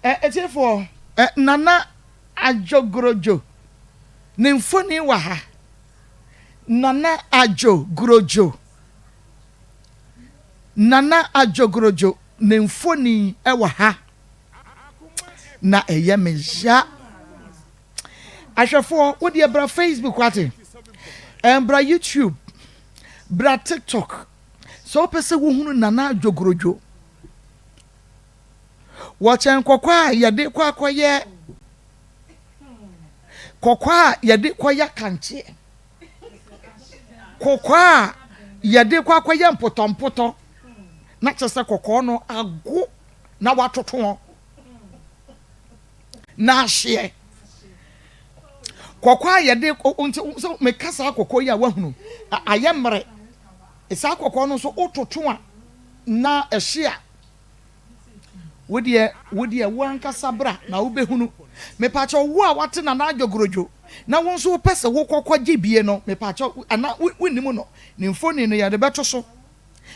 etifo nana ajogorojo ne mfoni wa ha nana ajogorojo ne mfoni e wa ha na eye meja ahwefo wo de bra Facebook ate bra YouTube bra TikTok so pese wo hunu nana ajogorojo wachen kokwa yade kwakoye kanche kokwa yade kwakoye mpotompoto na chese kokko no ago na watoto na hye kokwa yade so me kasa kokko ya wahunu ayemre isa kokko no so ototo a na ehye wodi wanka sabra na wo behunu me pacho wo a wate na ajogorojo na won so pese wo kokwaje bie no me pacho ana wonimu no ne mfoni no ya de beto so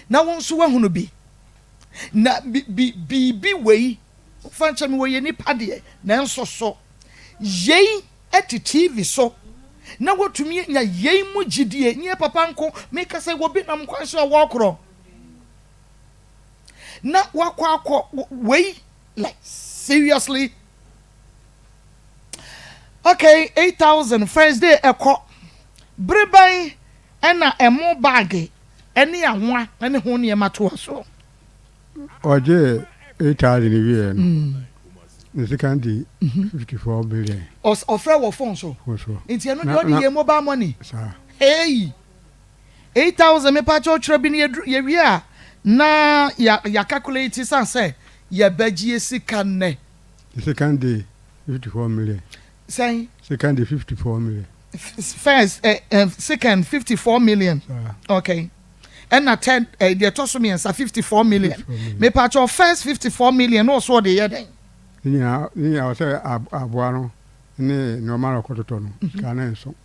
na won so wahunu bi na bi wei fancha me wo ye ni pade na enso so yei eti TV so na wotumi nya yei mu gidie nye papa nko me kase wo bi na mkwanso wo okro na wakwa way like seriously okay 8,000 first day eko breban ena emo bag eni anwa eni ho ne mato so oje 8,000 wie no second 54 billion offer wo phone so nti eno de odi ye mobile money hey 8,000 me pa cho chro bi ne ye wi a na ya calculate san say ye bagie sika ne the second day 54 million say second day 54 million first second 54 million okay and na 10 the toss me 54 million me pa cho first 54 million no so de ye den ni I say aboa no ni normal okototo no kana enso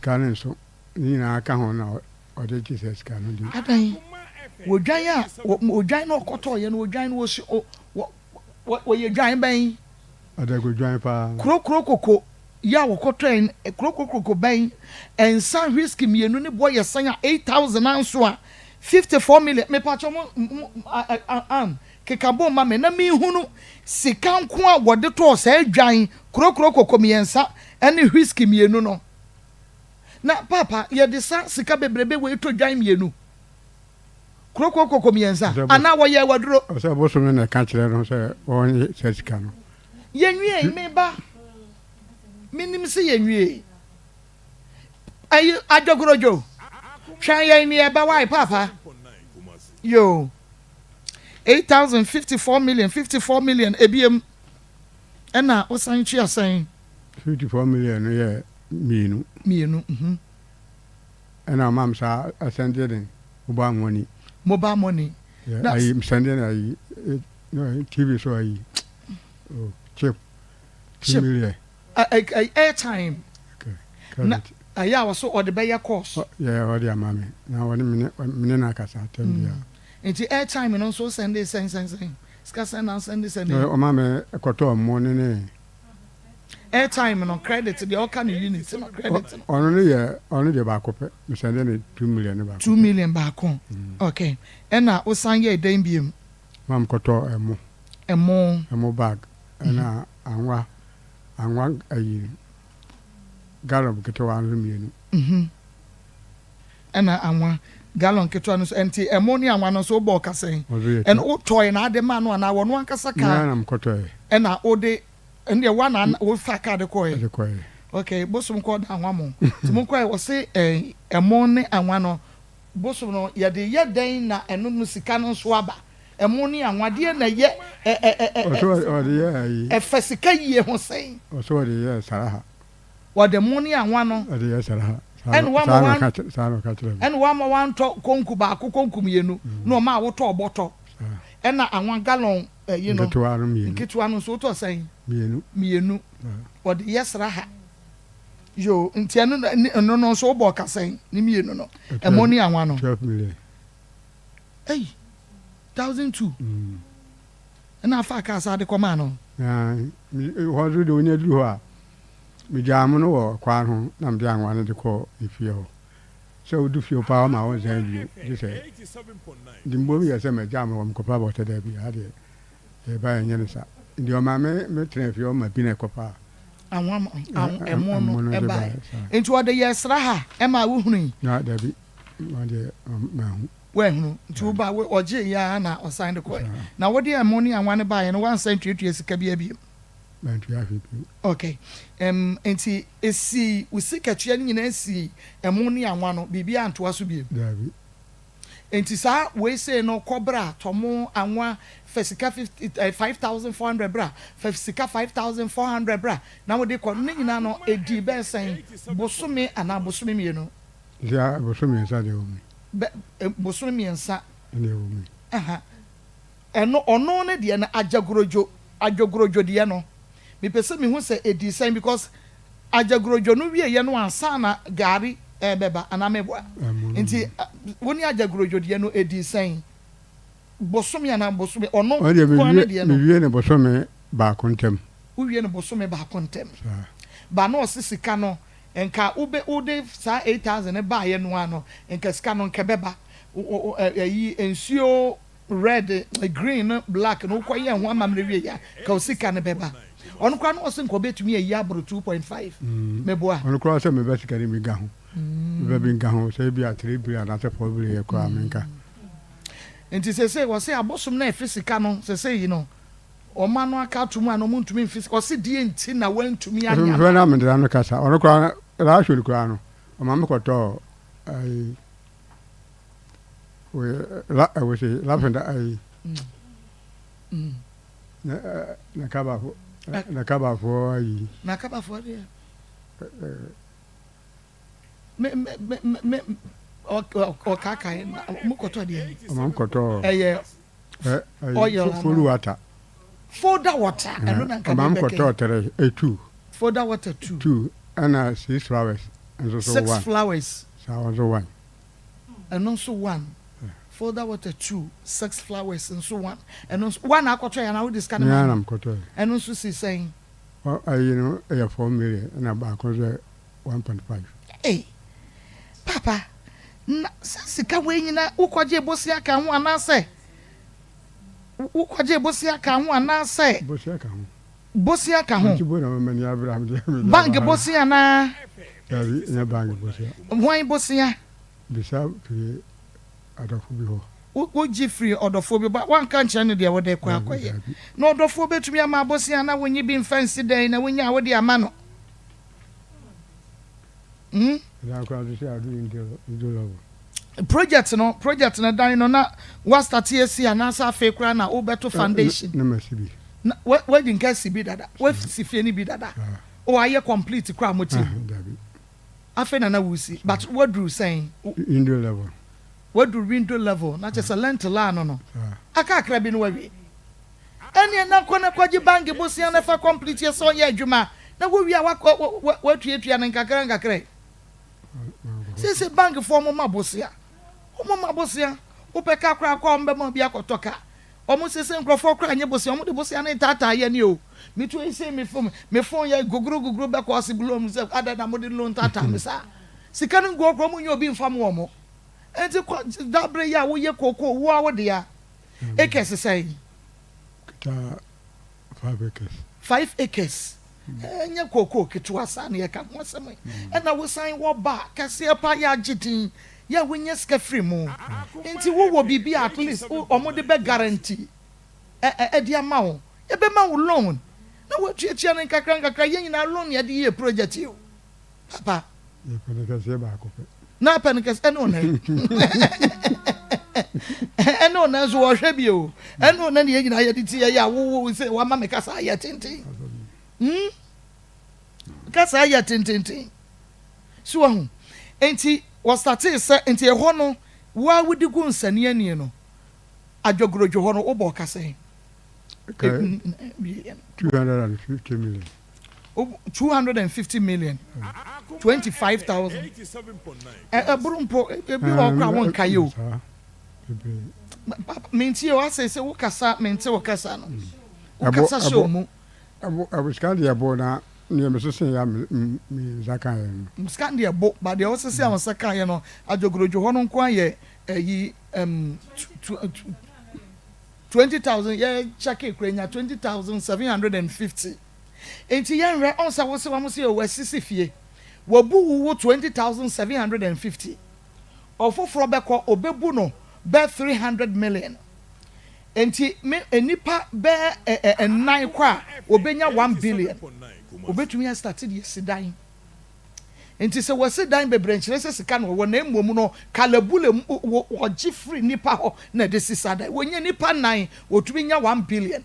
kana enso ni na aka ho na ode Jesus kana di adan wodwan no okoto ye no wodwan no wo ye dwan ban adago dwan pa kro koko ya wokoto en kro ban en san risky mienu ne boy san 8,000 anso a 54 million me pa cho mo kekabo ma me na mi hunu sika nko a wode to sa adwan kro koko miensa ene risky mienu no na papa ye de sa sika bebrebe we to dwan mienu kro koko miensa ana wo ye waduro so bo so na ka kire no se won se sika no ye nwie me ba minim se ye nwie ayi adogorojo twa ye ni e ba wai papa yo 8,054 million 54 million ebiem ena osan chi asan 54 million ye mienu ena mam sa ascended mobile money I am sending TV so chip 2 million airtime na aya was so or the buyer course yeah or the amame na woni mine na kasa tem dia enti airtime no so send ska send o mame ekoto mo ne airtime no credit the all kind unit no credit ono de ba kope me send ne 2 million ba 2 million ba kon okay ena o san ye den biem mam koto emo bag ena anwa ayi gallon ketewa no mienu ena anwa gallon ketewa no enti emo ni anwa no so bo kasen en o toy na ade ma no na wono ankasa ka na mkoto ena ode ende wana o fa ka de koy okay bosum ko da anwa mo timo koy wo se emo ni anwa no bosum no ye de ye den na eno no sika no so aba emo ni anwa de na ye o de ye efesika yie ho sen o de ye saraha wa de mo ni anwa no o de ye saraha en wa ma wan to konku ba konku mienu no ma wo to oboto en na anwa gallon you know nketwa no so to sen mienu o de ye saraha yo ntia no so bo ka sen ni mienu no e mo ni anwa no 12 million 1,002 na fa ka sa de koma no ho do de onya duru ho a mi jamu no wo kwa ho na mde anwa ne de ko ifie ho so du fie pa ma won zan bi de se di mbo mi yese me jamu wo mkopa bo te da bi ade e ba enye ne sa ndi o ma me tren fie o ma bi na kopa anwa emo no e ba enti wo de yesra ha e ma wo hunu na da bi ma de ma hu we hunu nti wo ba we oje ya na o sign de ko na wo de emo ni anwa ne ba ye no wan san tuetue sika bi abi okay enti esi usikatua ni nyina esi emo ni anwa no bibia antoa so bi enti sa we say no kobra tomo anwa fesika 5,400 bra fesika 5,400 bra na wo de ko ni nyina no edi be sen bosome ana bosome mi no ya bosome nsa de o mi bosome mi nsa ne o mi eno ono ne de na ajagorojo de no me pese me hu se edi sen because ajagorojo no wie ye no ansa na gari beba anamebo nti woni ajagorojo de no edi sen bosome ana bosome ono ko ne de no wie ne bosome ba kontem wie ne bosome ba kontem ba no sisika no enka ube sa 8,000 ba ye no ano enka sika no nka beba yi ensio red green black no kwa ye ho amamre wie ya ka osika ne beba onu kwa no osinko betumi ayi abro 2.5 meboa onu kwa se me betika ni mi ga ho be bi ga ho se bi a 3 bi na se 4 bi ye kwa menka enti se wo se abosom na fisika no se yi no o ma no aka tumu ano muntumi fisika o se die enti na wantumi anya na me dra no kasa onu kwa ra hweli kwa no Mama koto I was a lavender na kaba for me o kaka mukoto de Mama koto oil full water. Foda water and no kan Mama koto 2 foda water 2 and 6 flowers and so 6 one flowers so one and also one foda water 2 6 flowers and so one and also one akoto ya na we this kind of yeah I'm koto and also see saying you know 4 million and about 1.5 hey papa na sika we nyina ukwaje bosia ka ho anase ukwaje bosia ka ho anase bosia ka ho bank bosia na ya bank bosia why bosia bisa free adofo bi ho wo ji free odofo bi ba wan kan kire ne de wo de kwa akoye na odofo betumi ama bosia na wonyi bi mfansi den na wonya wo de ama no project no dan no na wa start esi anasa fe kra na obeto foundation na masibi na we din ka sibi dada we sifie ni bi dada o aye complete kra moti afe na wusi but what do saying window level what do window level na just a lent la no aka kra bi no wawie ene na kona kwaji bank bosia na fa complete so ye adwuma na wo wi a wa tuatua na nkakra sisi bank form ma bosia o peka kra kwa mbe mo bia kotoka omo sisi nkrofo kra anye bosia omo de bosia na tata ye ni o mi tu ese mi phone ya gogoro be ko asibulo mu se ada na mo de loan tata mi sa sika no go kro mo nyo bi mfam wo mo enti dabre ya wo ye koko wo a wo de ya acres say ta 5 acres 5 acres enya koko ketwa sa na ye ka mo asem na wo san wo ba kase pa ya gidin ya wonya ska free mu enti wo bibi at least omo de be guarantee dia ma wo ye be ma wo loan na wo tuatua na nkakra ye nyina loan ye de ye project yo papa ye pene kase ba ko pe na pene kase eno na eno na zo wo hwe bi o eno na ne ye nyina ye de tie ya wo se wa ma me kasa ye tenten kasa ya tintintin so ahu enti was started say enti eho no wa wudi gu nsane ani no adwogrojo ho no obo kasa 250 million 250 million 25,000 burumpo ebi okra won kayo menti o ase wo kasa menti wo kasa no wo kasa show mu abuskandi abo na ni me so ya mi zakan ye mskandi abo ba de o se am sakan ye no adwogrojo ho no nko aye yi 20,000 ye chake krenya 20,750 enti ye nre on sa wo se wa mo se o wasisi fie wo bu wo 20,750 ofoforo beko obebu no be 300 million enti me enipa be nine kwa obenya 1 billion obetumi ya started yesidan enti se wesidan bebrenchire se sika no wo na emom no kalabule wo free nipa ho na de sisada wonya nipa 9 wotumi nya 1 billion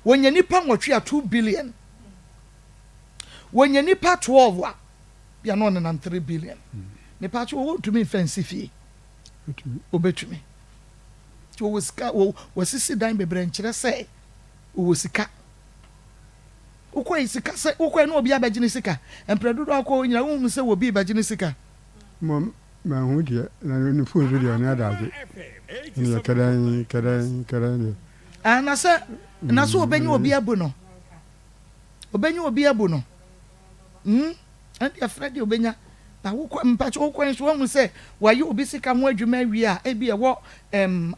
wonya nipa nwotwe 2 billion wonya nipa 12 a bia no na 3 billion nipa cho wo tumi fancy fee obetumi to wo sisi dan bebrenchire se wo sika ukwa sika se ukwa na obi abagine sika empredu do akọ nyina wo se wo bi abagine sika mom ma hu die na ni fu zo die na daje ni kadan na se obenya obi abu no and ya fredi obenya na ukwa mpacho ukwa nso wo se waye obi sika ho adwuma wi a e bi e wo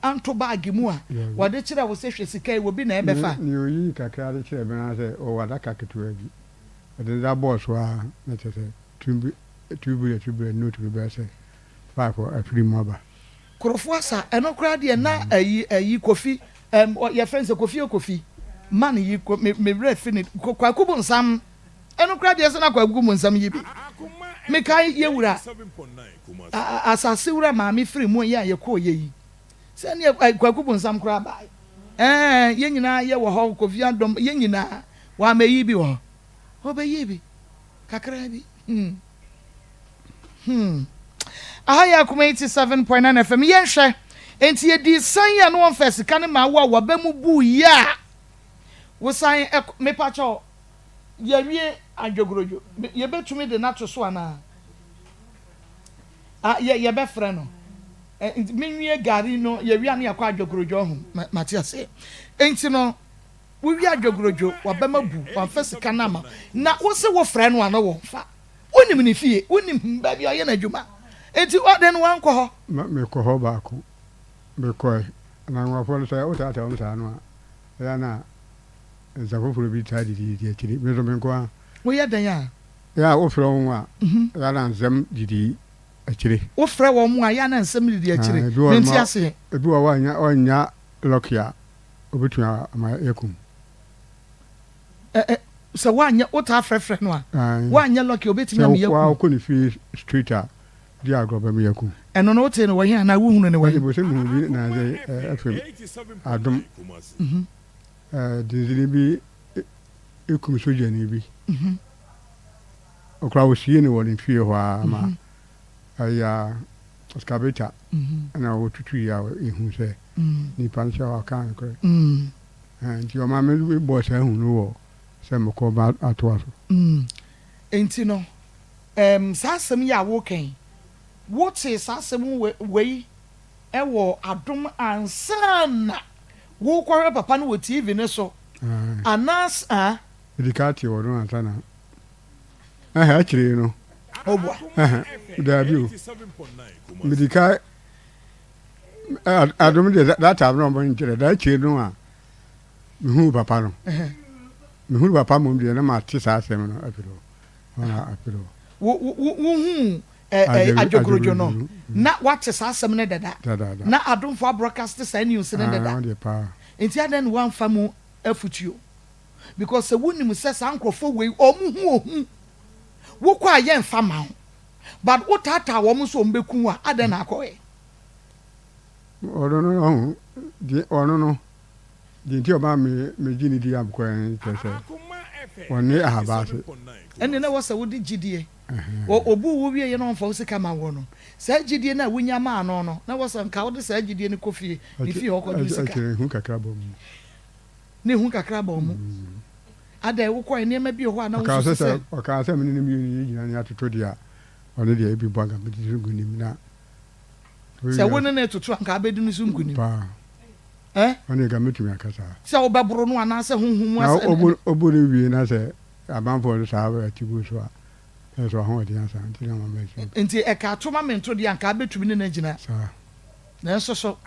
anto bag mu a wade kire wo se hwe sika e wo bi na e befa ni oyi kakra de kire be na se o wada kaketu agi de da boss wa na tete tubu no to be say 5 for a free mobile krofo asa eno kra de na ayi kofi your friends kofi man yi me refi ni kwakubu nsam eno kra de se na kwakubu nsam yi bi mekai yewura asase wura maame firi mu ya ye ko ye yi se ne kwaku bonsam kura ba ye nyina ye wo ho kofi adom ye nyina wa meyi bi wo obeyi bi kakra bi ahaya kuma 87.9 FM ye hwe enti ye di san ya no on first kan ma wa ba mu bu ya wo san me pa cho ye wie adwogorojo ye betumi de nato so ana ye be frɛ no menwie gari no ye wi ana yakwa adwogorojo ho Matias enti no wo wi adwogorojo wa ba mabu wa first kan na ma na wo se wo frɛ no ana wo fa onim ni fie onim ba bi oye na dwuma enti o den wan kɔ hɔ me kɔ hɔ ba ko me kɔ na nwa fɔ sɛ o ta o sa no ya na zakofuro bi ta di akiri me so me kɔ wo ye dan ya wo frɛ wo a ya na nsɛm didi akiri wo frɛ wo mu a ya na nsɛm didi akiri menti ase ebi wa anya lokia obetua ama yakum sɛ wanya wo ta frɛfrɛ no a wanya lokia obetumi am yakum wa ko ni fi street a di agroba me yakum ɛno no wote no wɔhia na wo hunu ne wɔhia bo se mu bi na ze afem adom dizili bi ekum soja ni bi okra wo sie ni wo ni fie hɔ ama aya skabeta na wo tutu ya ehu se ni pansha wa kan kre nti o ma me bo se hu no wo se mo ko ba ato aso enti no sasem ya wo kan wote sasem wei ewo adom ansana wo kware papa no wo TV ne so anas edikati wo no ansana akire no obwa da bi o medika adom de that time no bon kire da akire no a mehu papa no mehu papa mo de na ma ti sasem no apiro ona apiro wo hu adwogorojo no na wate sasem ne dada na adomfo broadcast sa news ne dada enti adan wan famu afutuo because se wonim se sankrofo wei omu wo kwa ye mfa ma but wo tata wo mu so mbeku a adan akoe ono no di ti o ba me gini di am ko en tese woni ahabase enne na wo se wo di gidie obu wo wie ye no mfa wo sika ma wo no sa gidie na wonya ma no no na wo se nka wo de sa gidie ne kofie ne fie ho ko di sika hu kakra bom ne hu kakra bom ada wo ko ene ma bi ho ana wo se o ka se me ni mi nyina ni atoto dia one dia bi banga bi di ngunim na se wo ne na toto anka abedi no so ngunim pa one ga metumi akasa se wo bebro no ana se honhum asa obo ne wie na se abanfo sa ba tibu so a so ho dia sa nti na mama shi nti e ka to ma mento dia anka abetumi ne na gina sa na so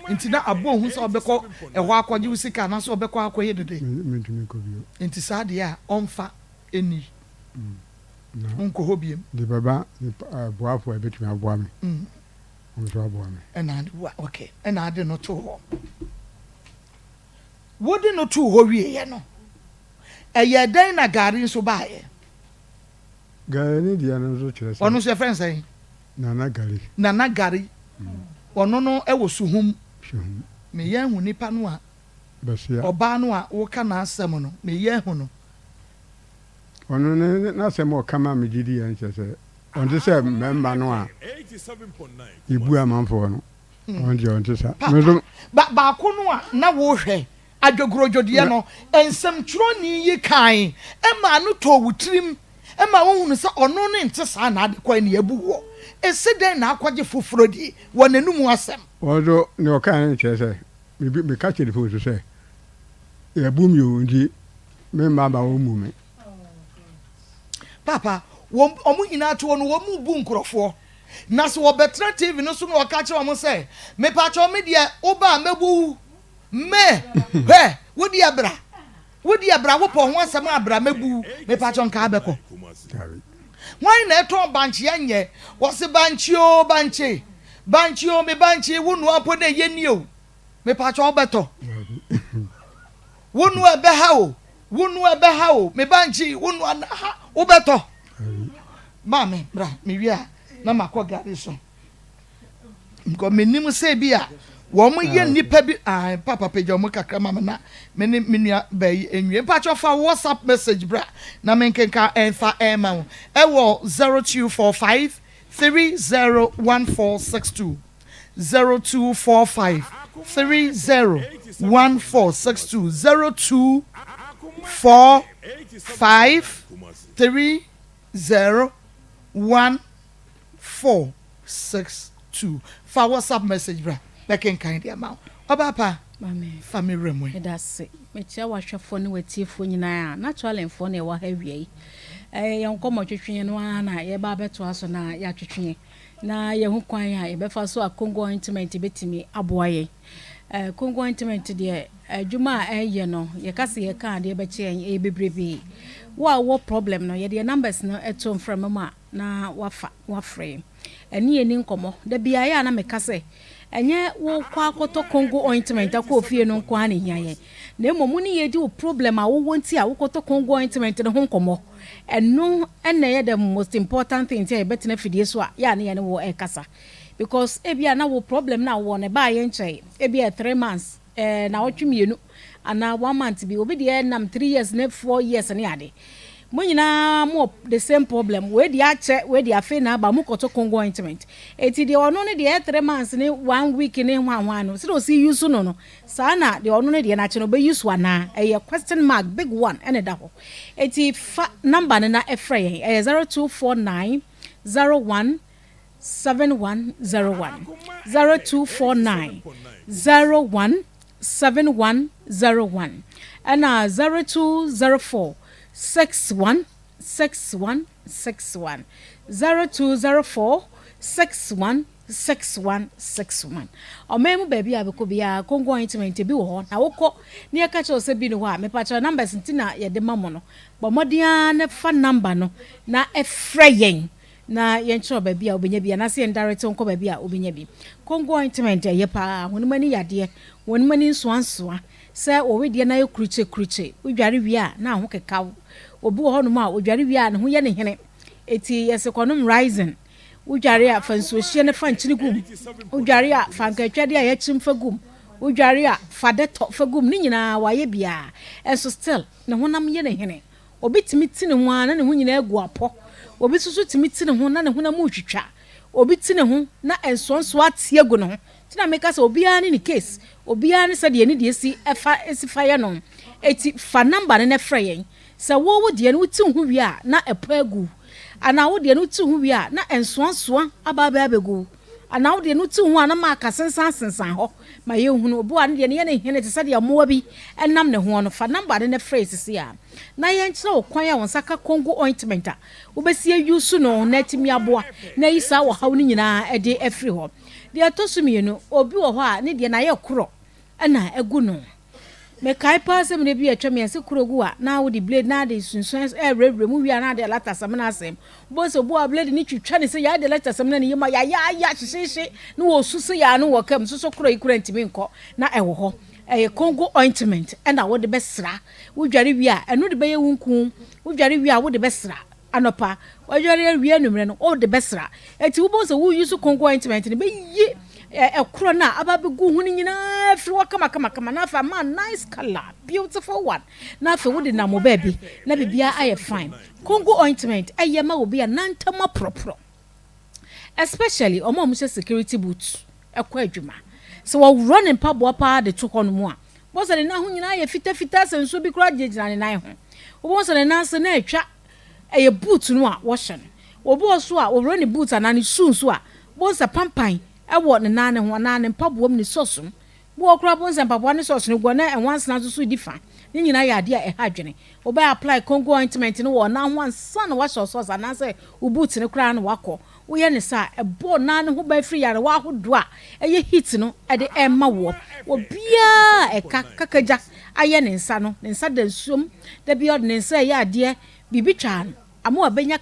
nti na abo hu se obekọ eho akọje usika na so obekọ akọye dede mentumi ko bio nti sa dia onfa eni nko hobiem de baba boafo abetumi aboa me so aboa me ena okay ena ade no to ho wodi no to ho wie ye no eye dan na gari so baaye gari dia no so kire ono so friend say nana gari ono no e wo suhum me ye hu nipa no a basia oba no a wo ka na asem no me ye hu no ono ne na asem o kama me gidi ya nche se onte se memba no a ibu amanfo no onte sa ba ko no a na wo hwe adwogorojo de no ensem twro ni yi kan e ma no to wutrim e ma wo hunu se ono ne nte sa na ade kwa ne abu wo ese den na akwaje foforo di wo nanum asem odo ne o kan nche se me ka chiri fo se e bu mi o ndi me ma ba wo mu me papa wo omu nyina to no wo mu bu nkrofo na so wo betra TV no so no o ka che wo mo se me pa cho me de oba mebu me he wodi abra wo po ho asem abra mebu me pa cho nka abeko why na eto banchi anye wo se banchi o me banchi wonu apo na yeni o me pa cho obeto wonu ebe ha o me banchi wonu ha obeto Mame, bra, me wia na makọ gari so. Nko menim say bia wo mo ye nipa bi papa peja mo kakra mama na me nua bayi enwie pacho fa WhatsApp message bra na me nkenka enfa ema e wo 0245 301462 0245 301462 0245301462 for WhatsApp message bra make kind the amount obapa mame family remwe that's it me tia wa hwefo ne watiefo nyina natural enfo ne wa hawie yonkomo twetwe no na ye ba beto aso na ya twetwe na ye hu kwan ha ye befa so akongo ointment betimi aboaye kongo ointment de adwuma eye no ye kase ye kan de be che e bebrebe wo problem no ye de numbers no eto from ma na wa frame eni eni nkomo da bia ya na me kase enye wo kwa akoto kongo ointment akọ ofie no nko ana hiaye na emomu ni ye di wo problem a wo wonti a wo koto kongo ointment no ho nkomo eno ena ye the most important thing tie betina fidie so a ya na ye ne wo ekasa because ebia na wo problem na wo ne ba ye nche ebia 3 months na wotwemienu ana 1 month bi obi de nam 3 years na 4 years ne ade mo nyina mo the same problem we di ache we di afi na ba mo koto kongo ointment eti de ono ne de 3 months ne 1 week ne hwanhwan no so see use no sa na de ono ne de na ache no be use wana a question mark big one ene da ho eti number ne na efra yen 0249 01 7101 0249 01 7101 and 0204 616161 0204 616161 omemu baby abeko bia kongo ointment bi wo ho na wokọ ne ya kacha ose bi no ho a me pacha numbers ntina ye de mamo no bo modia ne fa number no na efra yen na yencho baby a obenya bia na se direct nko baby a obenya bi kongo ointment ye pa honumani yade wonumani nsoansoa se owedie na ye kruche udware wi a na ho keka obi wo hono ma odware wi a ne ho ye ne hene eti yesekonom rising udware a fanso hie ne fa nchini gum udware a fankatwade a ye chimfa gum udware a fadeto fa gum ni nyina waye bia enso still ne honam ye ne hene obi timi ti ne ho ana ne ho nyina agu apo obi susu timi ti ne ho na ne honam utwitwa obi ti ne ho na ensonso atie agu ne ho tina make us obi ani ni case obi ani se de ni de si efa esifa ye no eti fa number ne frɛ yen se wo de ne wuti hu wi a na epa agu ana wo de ne wuti hu wi a na ensoansoa aba abegu ana wo de ne wuti hu ana ma kasensan ho ma ye hu no obi ani de ne ye ne hene te se de amoa bi enam ne ho no fa number ne phrase si a na ye nkyere okwan a wonsaka kongo ointment a wo besie use no na timi aboa na isa wo haw ni nyina e de afri ho de atosumienu obi wo ho a ne de na ye koro na egu no me kai passe me bi atwa me ase kurogu a na wo di blade na de sunsun rewre mu wi na de lata sam na asem bo so bo a blade ni twitwa ne se ya de lata sam na ne yema ya hyehyehye no wo susu ya no wo kam so kuro ikura ntimi nko na ewo ho Congo ointment na wo de besra wo dware wi a eno de beye wunku wo dware wi a wo de besra anopa wo dware wi anumre no wo de besra eti wo bo so wo use Congo ointment ne be yi ekro na ababegu hu ni nyina firi wakama na fa ma nice color beautiful one na fa wudi na mo baby na bibia aye fine Congo ointment ayema obi a nantama propro especially omo mo security boots ekwa adwuma so wo running pabo pa de to kono mu a bo se na hu nyina aye fita senso bi kura jejina ne nan ho wo se na se na atwa aye boot no a wo hye no wo bo so a wo running boot anani shoes a bo se pampan ewo ne nane ho nane mpaboam ne sosum bo okra bo nse mpaboa ne soso ne gwo na enwanse na so difa ni nyina ya de a hadwene oba apply Congo ointment no wo na ho ansa na wa soso na say ubuti ne kra na wakọ wo ye ne sa ebo nane ho ba free yare wa hodo a eye heat no e de emma wo obia kakaja aye ne nsa no ne nsa da nsuom da bi od ne nsa ya de bibi twa no amo abenya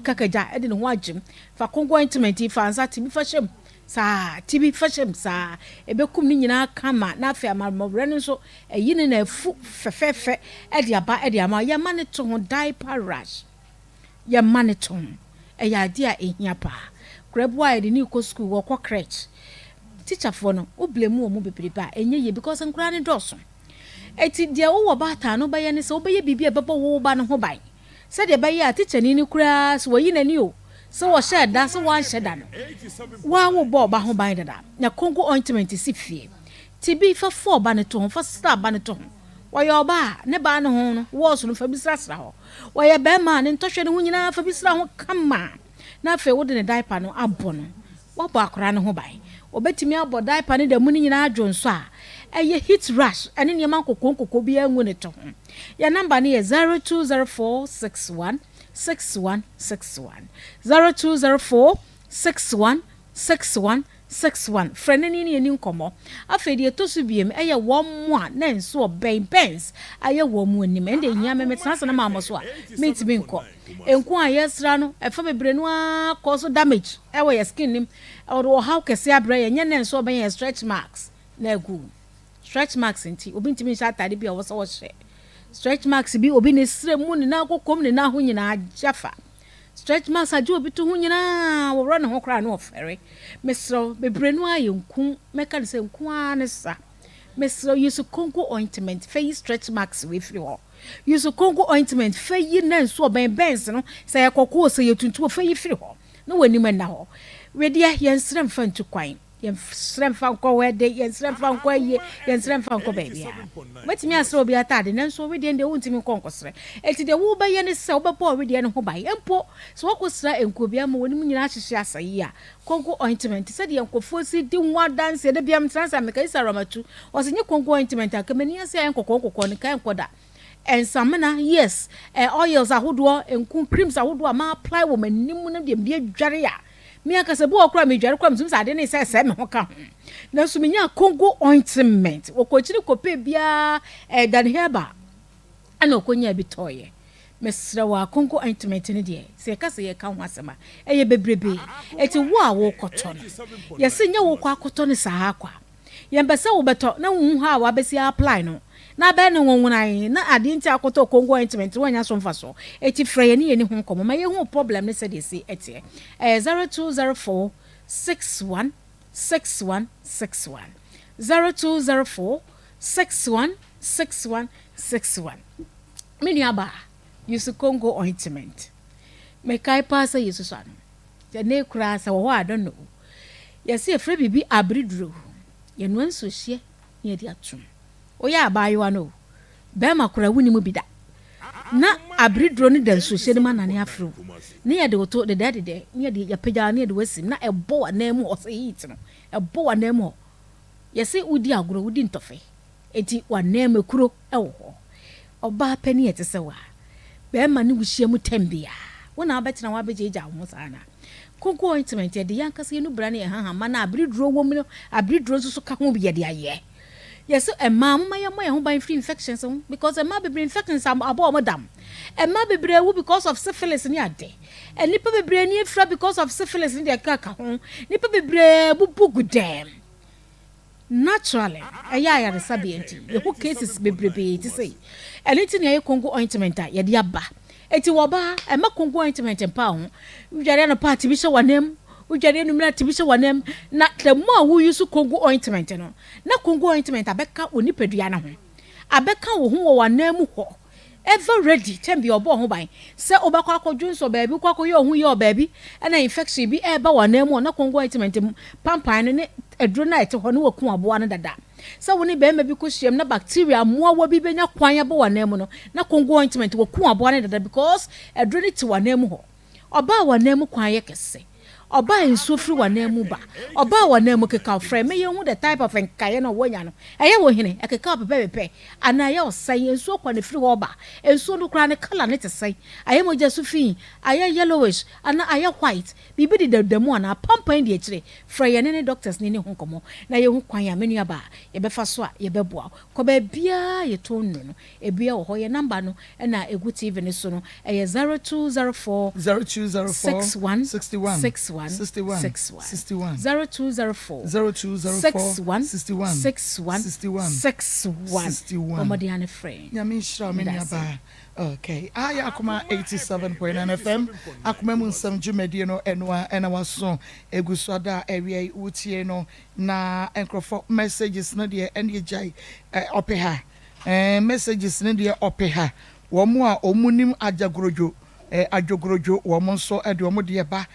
kakaja e de ne ho agim fa Congo ointment fa ansa ti bi fa hyem sa tibi fashem sa ebekum ni nyina kama na afa amamore ne so eyine na afu fefefe e de ama ya mane to ho diaper rash ya mane to ɛyɛ ade a ehia pa krabua yɛ de ne ko school wɔ kɔ crèche teacher for no o blame wo mu bebrebe a enye ye because nkura ne dɔso eti dia wo wɔ baata no bɛyɛ ne sɛ wo bɛyɛ bibi a bɛbɔ wo ba no ho ban sɛ de bɛyɛ a teacher ni kura so yi nani o sɛ wo hyɛ da sɛ wan hyɛ da no wa wo bɔ ba ho ban dada na kongo ointment si fie ti bi fa 4 ba ne to ho fa star ba ne to ho wɔyɛ ɔba ne ba ne ho no wo so no fa bi srasra ho wɔyɛ bɛma ne ntɔhwɛ ne ho nyinaa fa bi sra ho kama na afei wo de ne diaper no abɔ no wɔbɔ akora ne ho ban obetimi abɔ diaper ne da mu ne nyinaa adwo nso a ɛyɛ heat rash ɛne nneɛma nkokɔ bi angu ne to ho ya number ne yɛ 0204616161 0204616161 frɛne ne ne nkɔmɔ afei de to so biem ɛyɛ wɔn mo a na nso ɔbɛn pens ayɛ wɔn mu anim ɛnde nyia me tena sɛ na maamo so a metimi nkɔ enku a yɛsra no ɛfa bebre no a kɔ so damage ɛwɔ yɛ skin nim ɛwɔ how kɛse abrɛ yɛ nyɛ na nso ɔbɛn stretch marks na egu stretch marks nti obi ntimi nhyɛ atade bi a wɔsɔ wɔhyɛ stretch marks bi obi ne srɛ mu ne na kokom ne na ho nyinaa jafa stretch marks agye obi to ho nyinaa wɔwrɔ ne ho kra na ɔfɛre mesrɛ bebre no ayɛ nku mɛka ne sɛ nku a ne sa mesrɛ use Congo ointment fɛ stretch marks we firi hɔ use Congo ointment fɛ yi na nso ɔbɛn bɛns no sɛ yɛ kɔkɔɔ sɛ yɛ tuntum fɛ yi firi hɔ na w'anim na hɔ wedia yɛn srɛ mfa ntu kwan yɛn srɛ mfa nkɔ wɛde yɛn srɛ mfa nkɔ yie yɛn srɛ mfa nkɔ baabi a wetimi asrɛ obi atade nanso wedia nde wontimi nkɔ nkɔsrɛ eti de wo bɛyɛ ne sɛ wobɛbɔ wedia ne ho ban empo so wakɔsrɛ enko bia ma wɔnim nyina ahyehyɛ asayi a Congo ointment sɛ de nkɔfo si di ho dance de bia mtransa meka isa ramatu ɔsɛ nye Congo ointment a kamani ase ayɛ nkɔkɔ ne kan nkɔda ensamena yes oils ahodoɔ enku creams ahodoɔ ma apply wɔ manim no de bia dware a me akase bo okura me dware kwa msum sade ne sɛ me ho ka na so me nya Congo ointment okochiri kope bia dan heba ana okonya bi toye mesra wa Congo ointment ne de sɛ kase ye ka ho asema eye bebrebe eti wo a wo kɔtɔ no ye se nya wo kɔ akɔtɔ ne saa akwa ye mbese wo beto na hu ha wa besi apply no na be ne wonwunan na ade nti akɔtɔ Congo ointment wonya so mfa so eti frɛ ye ne ho komo ma ye hu problem ne sɛ de si etie 0204616161 0204616161 mini aba use Congo ointment me kai pa sɛ yesu so ano je ne kura sɛ wo I don't know yesi efre bibi abridro ye no nso hye ye di atum oya abayewa no bema kura wuni mu bida na abridro ne dan so hye ne manane afro ne ye de woto de ne ye de ya pagya ne ye de wasim na ebo wa na mu ose hit no ebo wa na mu yesi udi agoro udi ntofe enti wa na mu kuro ewo ho oba pani ete se wa bema ne wuhie mu tembia wona abetena wa bejeja ho sana Congo ointment ye de yankase no bra ne ye hanhama na abridro wo mu no abridro so ka ho bi ye de aye yes emma mama ye ho ban free infections because emma bebre infections am abo madam emma bebre wu because of syphilis ni ade enipa bebre ni efra because of syphilis ni de kaka ho nipa bebre bubugu dem naturally eya ya resabi enti the whole cases bebre be ti say anything ye Congo ointment ye de aba eti wo ba emma Congo ointment empa ho udware na party bi hye wanem ujare no mra tibishe wanem na the more we use Congo ointment no na Congo ointment abeka onipadua na ho abeka wo ho wanem ho ever ready tembi obo ho ban se obakọ akọdwunso baabi kwakọ ye ho ye baabi na infection bi eba wanem na Congo ointment pampan no ne eduro na ete ho no waku aboa no dada se woni be ma bi ko hyiam na bacteria moawa bi benya kwan aba wanem no na Congo ointment waku aboa no dada because eduro ne ti wanem ho oba wanem kwan ye kese oba enso firi wanamu ba oba wanamu keka frame ye hu the type of enkaye no wonya no eye wo hene ekeka pepepe ana ye osai enso kwa ne firi ho ba enso no kra ne color ne tesai aye moja so fi aye yellowish ana aye white bibi di dadamu ana pampan di ekire fra ye ne doctors ne hu komo na ye hu kwan ya menu aba ye befa so a ye beboa ko ba bia ye to nu no ebia wo ho ye number no na egu tv ne so no eye 0204 61 61 61 61 61 0204 0204 61 61 61 Omodi ane frame. Nyame shira me niaba. Okay. Aya akoma 87.9 FM. Akoma mu nsam dwumadi no enwa ena waso eguswada area wutie no na enkrofo messages no de ene jai opeha. Messages no de opeha. Womo a omunim ajagorojo adwogorojo womo nso de womo de ba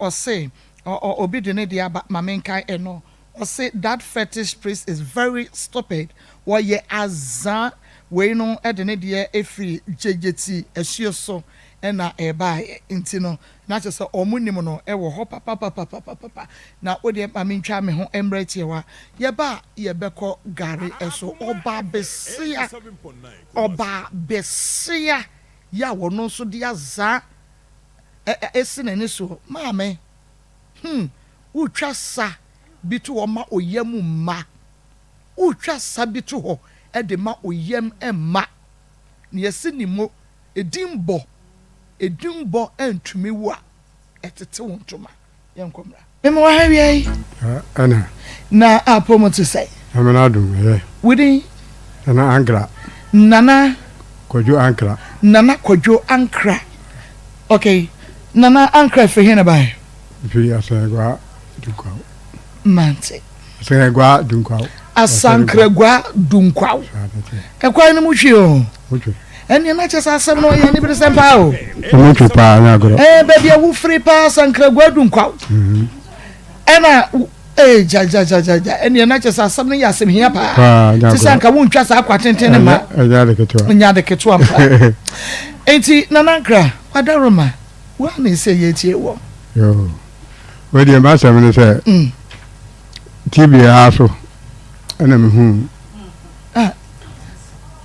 ose obi de ne de aba mamenkai eno ose that fetish priest is very stupid wo ye azan we no de ne de efri jejeti ehio so na eba intino na che so omunim no wo ho papa na wo de mamentwa me ho embrete wa ye ba ye beko gare eso oba besia ya wono so dia za esine ni so maame utwa sa bitu wo ma oyam ma utwa sa bitu ho e de ma oyam emma ne yesini mo edimbo antumi wa etete wontoma yenkomra emo wa hawie ana na apomo to say amana dum wudi ana angra nana Kojo Ankra. Okay. Nana Ankra for hina by. Fi asangwa dunkwao. Mante. Asangwa dunkwao. Asankregwa dunkwao. Ekwa ni muhwi o. Muhwi. Eni na chesa asem no ye ni bi sempa o. Muhwi pa na agoro. Baby a wo free pa asankregwa dunkwao. Ena ja eni na chesa asem no ya asem hia pa. Ti sanka wo ntwa sa kwatenten ne ma. Nya de keto ampa. Enti Nanankra kwadaroma wa na ese ye tie wo. Yo. We dey ma asem ne say. TV ya so. Ana me hu.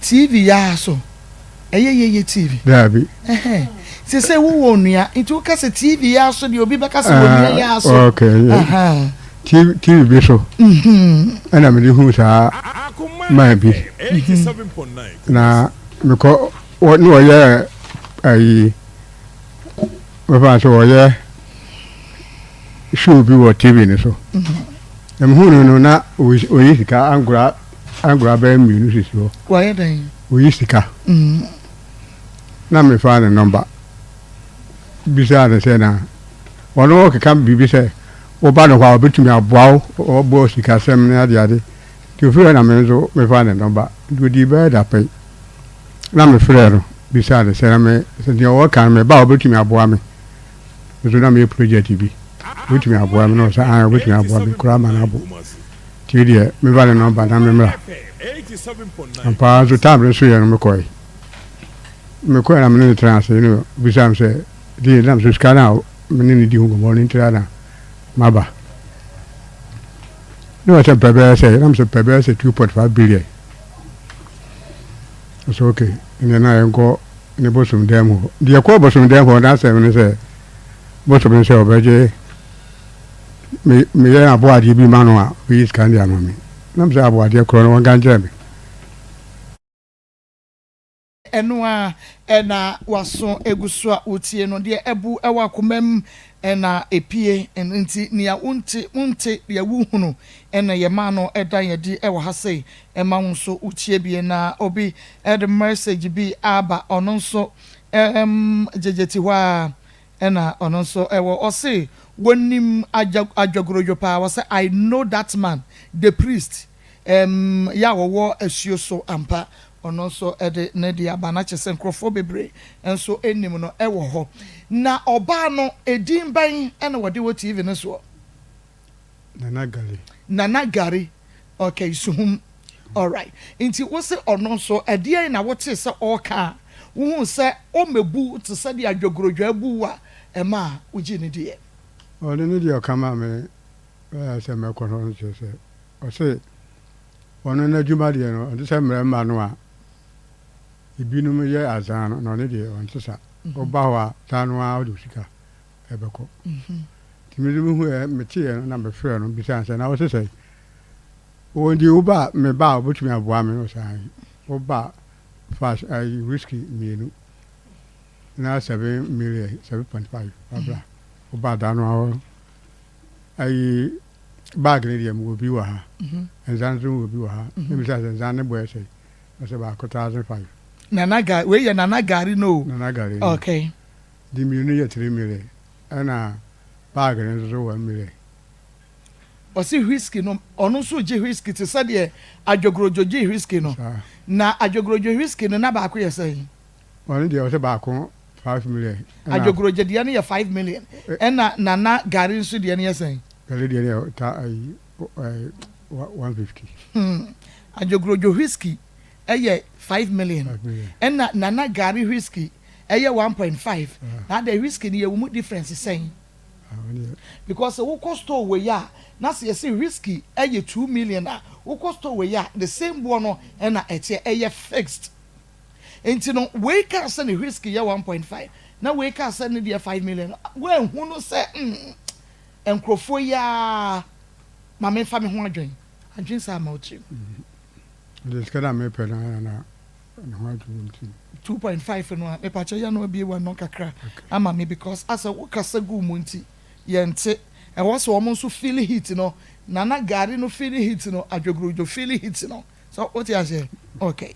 TV ya so. Ye TV. Dabi. Se se wo nua, nti wo ka se TV ya so de obi beka se wo nua ya so. Okay. TV bi so. Ana me hu sa ma bi. 87.9. Na me ko ni o ye ayi me fa so o ye show bi wo TV ni so. Em hu no na o yi sika angura ba mi nu sisi ho. Wa ye dan. O yi sika. Na me fa ne number. Bisa na se na wono ke kam bibi se o ba no kwa obetumi aboa o bo sika sem na ade ti ofre na me zo me fa ne number do di ba da pe na me frɛ no bisa na se na me se di o kan me ba obetumi aboa me zo na me project bi obetumi aboa me no sa an obetumi aboa me kura ma na bo ti di me ba ne number na me mra 87.9. ampa zo tam re so ye no me koi na me ne transfer no bisa me se di na so ska na me ni di hu go ni tra na maba no I said prepare say I'm so prepare say 2.5 billion. It's okay. And then I go in the bottom demo. The call bottom demo that 7 say bottom say obeje me ya abo adi bi manua we scan dia no me. I'm say abo adi kro no wan ganje me. Enwa ena waso egusu a otie no de ebu ewa komam ena epie enti nia unte ya wuhunu ena ye ma no eda ye di ewa ha sei ema nso utie bie na obi ed message bi aba ono nso jejeti wa ena ono nso ewo ose wonim ajagorojo pa wa say I know that man the priest ya wo asuo so ampa ono so ede ne dia bana chese nkrofo bebre enso enim no ewo ho na oba no edin ban ene wode wo TV ne so Nana Gari okay suhum all right inti wo se ono so ede na wo te se oka wo se o mebu te se dia adwogorodwa abu wa ema uji ne die o ne dia kama me se me ko no chese o se ono na juma die no de se mre ma no a ibinum ye azan no ne de on tsa oba wa tanwa o sika ebeko timidu hu e meti na me frɛ no bisa se na wo se o ndi uba me ba obutumi aboa me no sai oba fast risky mienu na 7 million 7.5 abra oba da no awo ayi bag ni dem wo bi wa ha nzan so wo bi wa ha mi sa nzan ne boy say say ba ko 1005 we ye nana gari no okay di mi no ye 3 million ana bag ni so 1 million o si whiskey no onu so je whiskey te say de adwogrojo je whiskey no na adwogrojo whiskey no na ba ko ye say oni de o say ba ko 5 million adwogrojo de ye 5 million ena nana gari nso de ye say gari de ye ta 150 adwogrojo whiskey eye 5 million ena nana gari whiskey eye 1.5 na the whiskey ni ye wo difference saying because we cost we ya na say whiskey eye 2 million we cost we ya the same one no na eye fixed enti no we can say the whiskey ye 1.5 na we can say the 5 million we hu no say enkrofo ya ma me fa me ho adwen sa ma ochi the skada me pe na 2.5 no me pa che ya no bi one no kakra ama me because as a kasa gu mu nti yente e was wo mo so feel heat no nana gari no feel heat no adwogrojo feel heat no so what you say okay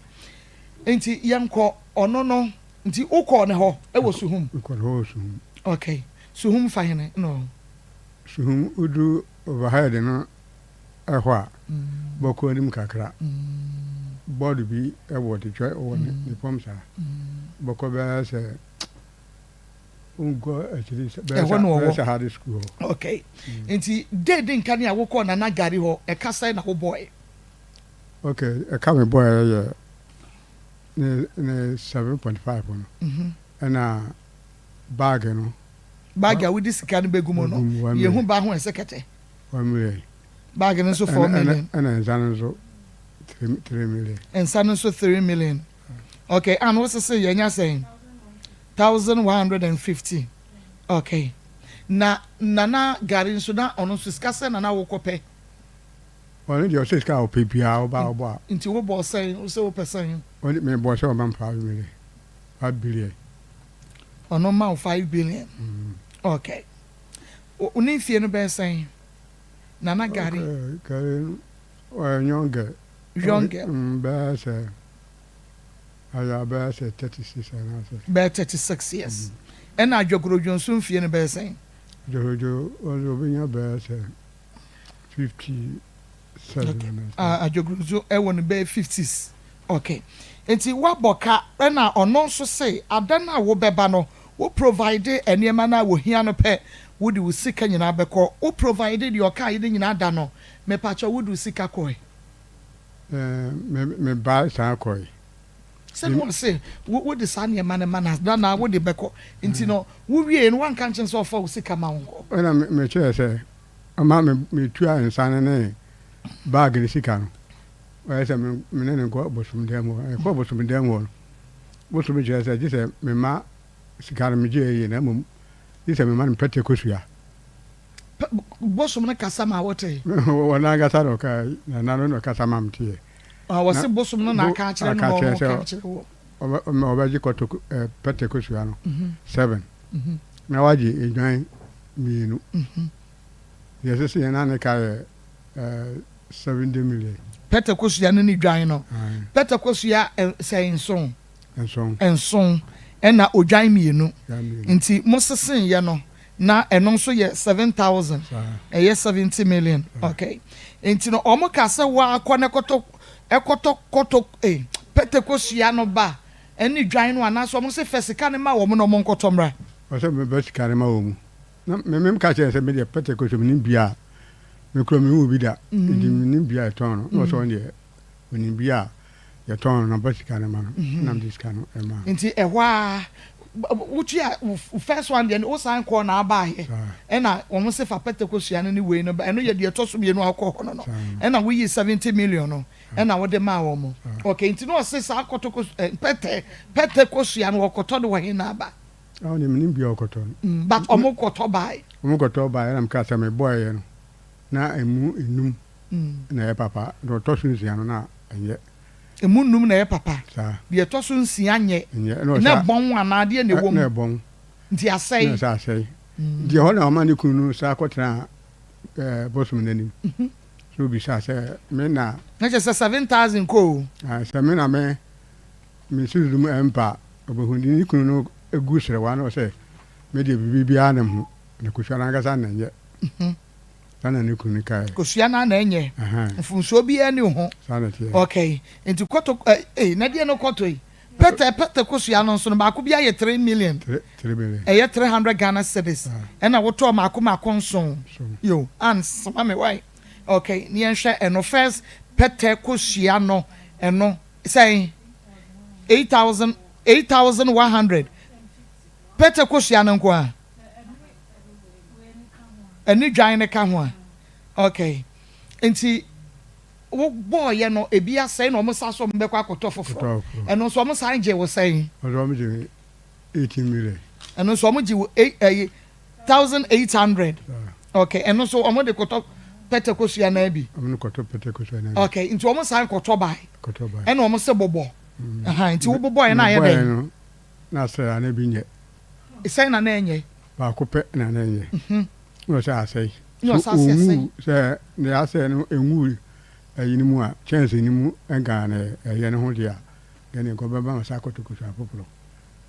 enti yanko ono no nti ukọ ne ho e wo suhum okay suhum fahene no suhum udu overhead no ehwa boko nim kakra body bi e wo de twa wo ni pomsa boko be se ungo actually be se hard school okay enti dey nkan ya wokọ na na gari ho e kasa na ho boy okay e ka me boy ye ne 7.5 no and bag no bag ya wudi sika no begumo no ye hu ba ho esekete 1 million bag no so 4 million and nzan so 3 million and san so 3 million okay and what's say yenya saying 1150 okay na nana gari so na ono so sika se na wokope oni de o se sika o pepia o ba nti wo bo say o se wo person oni me bo se o man 5 million 5 billion ono ma 5 billion okay oni fie no be say nana gari younger be say aya be say 36 and be 36 years and adwogrojo so fie no be say jojo o be nya be say 57 adwogrojo e won be 50s okay enti waboka na ono so say adana wo beba no wo provide eniema na wo hia no pe wo di wo sika nyina beko wo provide the okai de nyina da no me pacho wo di sika koi me ba sa koi se mo say wo di sa niema na na wo di beko enti no wo wie no wan kan chen so fa wo sika ma wo na me che say ama me tu ansan ne bag ni sika no wa say me ne ko bosum dem ko bosum dem wo bosum je say je say me ma sika me je yi na mum je say me ma pete kosua bosum na kasama wote wona gata no ka na no kasama mtie wasi bosum no na ka kire no ka kire wo obaji ko to pete kosua no 7 na waji edwan mienu yes say na ne ka 70 million pete kosua no ni dwan no pete kosua say enson ena odwan mienu nti mosesen ye no na eno so ye 7,000 ye 70 million okay nti no omo ka se wa akone koto pete kosua no ba eni dwan no ana so omo se fesika ne ma wo mo no mo nkoto mra o se me besika ne ma wo mu na me ka che se me de pete kosua ni bia me kro me hu bi da ndi ni bia ton no so ndi oni bia ya ton na besika ne ma no na mdisika no e ma nti ehwa wuti a first one dey o san call na aba he e na omo se fa pete kosua no ni we no eno ye de to so bienu akọ no e na we yi 70 million no e na wo de ma wo mo okay nti no se sa akoto pete kosua no okoto de wo he na aba oni mnim bia okoto but omo koto bai na mka se me boy no na emu enum na e papa do to so nsia no na enye emu num na ye papa de to so nsia anye na bon ana de na wo na bon nti asai na asai deɛ hɔ na ɔma ne kunu no saa kɔtena bosom n'anim so bisa sɛ me na kyɛ sɛ 7,000 ko sɛ me na mesusudum ɛmpa ɔbɛhu ne kunu no ɛgu serewa no sɛ mede biribibiara ne ho ne kosua no ankasa na nyɛ sana ne kunu kae kosua no ana ɛnyɛ mfomsoɔ biara ne wo ho sana tiɛ okay nti kɔtɔ na deɛ no kɔtɔ yi pɛtɛ kosua no nso no baako bi ayɛ 3 million 3 million ɛyɛ 300 Ghana cedis ɛna wotɔɔ maako nson yo ansoma me wai okay ne yɛnhwɛ ɛno first pɛtɛ kosua no ɛno sɛn 8,100 pɛtɛ kosua no nko a ɛne dwan ne ka ho a okay nti wo bɔɔyɛ no ebi asɛn na ɔmo sa so ɔmo bɛkɔ akɔtɔ foforɔ ɛno nso ɔmo san gye wo sɛn ɔmo gye 18 million ɛno nso ɔmo gye wo 1,800 okay ɛno nso ɔmo de kɔtɔ pɛtɛ kosua na bi ɔmo kɔtɔ pɛtɛ kosua na bi okay nti ɔmo san kɔtɔ bae ɛna ɔmo se bɔbɔ nti wo bɔbɔɔyɛ na ayɛ dɛ na asɛ ana bi nyɛ sɛn na ɛnyɛ baako pɛ na ɛnyɛ no sɛ asɛe ɔmu sɛ ne asɛ no ɛnwu ayi no mu a kyɛnse no mu ɛnka ne ɛyɛ no ho deɛ a ɛne nkɔbɛba ma sa akɔtɔ kosua foforɔ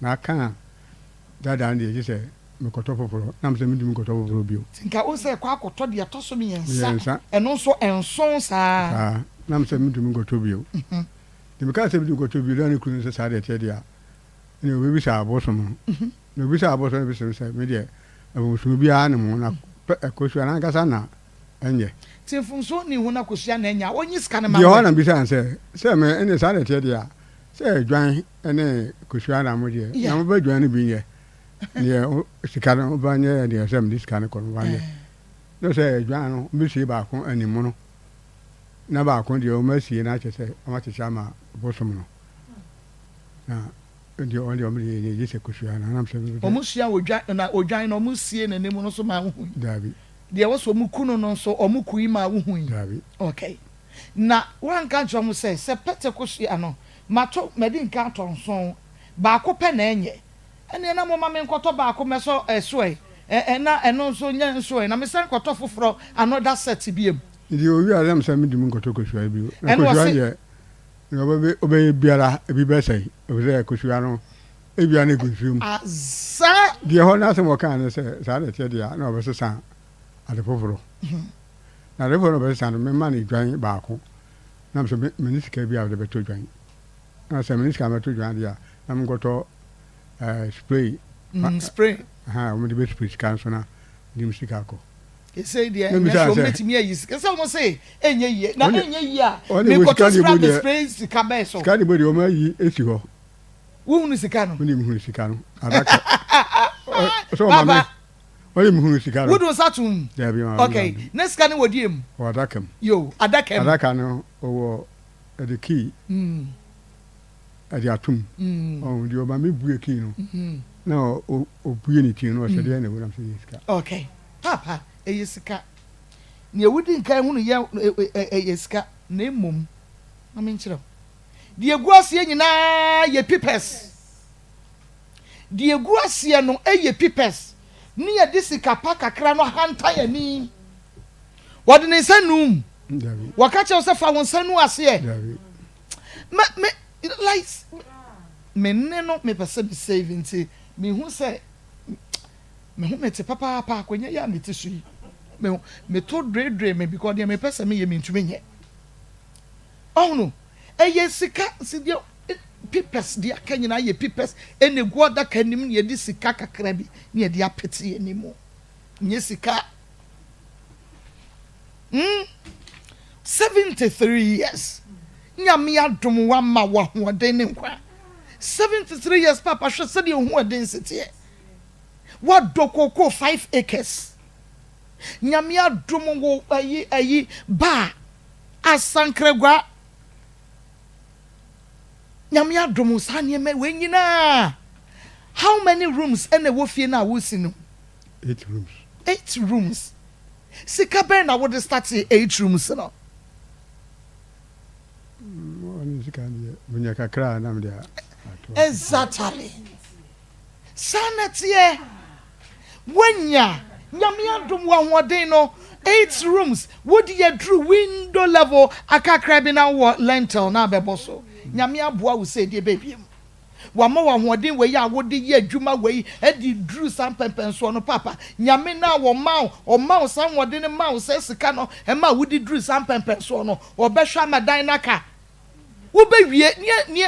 na aka a dadaa no deɛ gye sɛ mekɔtɔ foforɔ na mesɛ medumi kɔtɔ foforɔ bio nka wo sɛ kɔ akɔtɔ deɛ ɛtɔ so mmiɛnsa ɛno nso ɛnson saa na mesɛ medumi kɔtɔ bio de meka sɛ medumi kɔtɔ bio na ne kunu sɛ saa deɛ ɛteɛ deɛ a ɛne obɛbisa abosom no na obisa abosom no bɛsɛm sɛ medeɛ abosom biara ne mu na kosua no ankasa na ɛnyɛ nti mfomso ne hu na kosua na ɛnya ɔnyi sika no ma deɛ hɔ na bisa sɛ me ɛne saa deɛ ɛteɛ deɛ a sɛ dwan ne kosua na mo deɛ na mobɛ dwan no bi nyɛ neɛ sika no woba nyɛ deɛ sɛ mede sika no kɔ no woba nyɛ ne sɛ dwan no mbɛsie baako animu no na baako deɛ ɔmasie no akyɛ sɛ ɔmakyekyɛ ama bosom no na deɛ ɔde ɔmde yɛgye sɛ kosua no anam sɛ ɔmo sua na odwan no ɔmo sie n'anim no so ma wohu daabi deɛ wɔ so ɔmo ku no nso ɔmo ku yi ma wohu yi daabi okay na wanka kyerɛ mo sɛ pɛtɛ kosua no mato mɛdi nka atɔ nson baako pɛ na ɛnyɛ ɛne na mo ma me nkɔtɔ baako mɛsɔ ɛsoɛ ɛna ɛno nso nyɛ nsoɛ na mesan kɔtɔ foforɔ another set bi mu deɛ owi a nam sɛ mede mu nkɔtɔ kosua bi na kosua deɛ ɔbɛyɛ biara ebi bɛsɛe ɛfisɛ kosua no ebia ne gu nsuom asa deɛ hɔ no asɛm wɔkaa ne sɛ saa deɛ teɛ deɛ a na ɔbɛsesa ade foforɔ na ade foforɔ no ɔbɛsesa no mema ne dwan baako nam sɛ mene sika bi a wode bɛtɔ dwan na sɛ mene sika mɛtɔ dwan deɛ a na menkɔtɔ spray wɔmde bɛspray sika nso na dim sika kɔ ɛsɛ deɛ ɛnyɛ so mɛtumi ayi sika sɛ ɔmo sɛ ɛnyɛ yie na ɛnyɛ yie a menkɔtɔ spray sika bɛɛ so sika de bɔ deɛ ɔma ayi ɛsi hɔ wohunu sika no wone mehunu sika no adaka sɛ ɔma wọ́n mu hunu sika no wúdùn sátún ok ne sika ni wò di emu wọ adaka mu yo adaka mu adaka no wọ ɛde kii ɛde atum ɔn di ɔba mi bue kii no na obue ne tii no ɔsɛ deɛ na ewura so yɛ sika ok papa ɛyɛ sika nea ewudi nkan hunu yɛ ɛyɛ sika na emom na mi nkyerɛw deɛ egu aseɛ nyinaa yɛ pipɛs deɛ egu aseɛ no ɛyɛ pipɛs ni yɛ de sika pa kakra no hanta yɛ ni wɔde ne nsa num wɔka kyerɛw sɛ fa wɔn nsa nu aseɛ me like me ne no me pɛ sɛ me save nti me hu sɛ me hu me te papaapa akɔnya yɛ a me te so yi me to dredre me because deɛ me pɛ sɛ me yɛ me ntumi nyɛ ɔhono ɛyɛ sika si deɛ pipers deɛ aka nyinaa yɛ pipers ɛna egu adaka nim na yɛde sika kakra bi na yɛde apete yɛ nim nyɛ sika 73 years nyame adom wa ma wa hoɔden ne nkwa 73 years papa hwɛ sɛdeɛ hoɔden siteɛ wadɔ koko 5 acres nyame adom wo ayi ba asankregwa nyame adom saa nneɛma wei nyinaa how many rooms ɛna ɛwɔ fie na wosi no 8 rooms 8 rooms sika bɛn na wode start 8 rooms no ɔne sika deɛ bunya kakra nam deɛ exactly saa na teɛ wanya nyame adom wa hoden no 8 rooms would ye drew window level akakra bi na wo lentil na bebo so nyame aboa wo say de baby wama wa hoden we ya wo de ye adwuma we e di drew sam pempen so no papa nyame na wo ma o ma sam hoden ma wo say sika no e ma wo di drew sam pempen so no obehwa madan naka wo be wie ne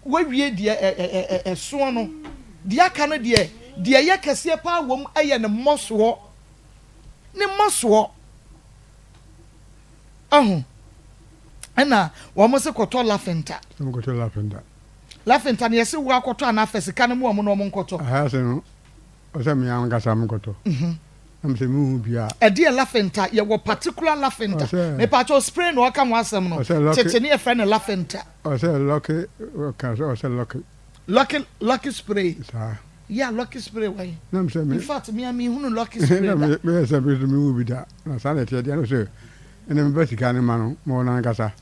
we wie de so no de aka no de ye kese pa wom aye ne moso ne moso ana wo mo se koto lafenta lafenta ne yesi wo akoto ana afese kan mo mo no mo nkoto aha se no o se me an gasa mo koto am se mu bia e de lafenta ye wo particular lafenta me pa cho spray no aka mo asem no cheche ne e friend lafenta o se lucky o se lucky spray sa yeah lucky spray why nam se me in fact me hunu lucky spray me se be mu bi da na sa le tie dia no se ene me basika ne ma no mo na gasa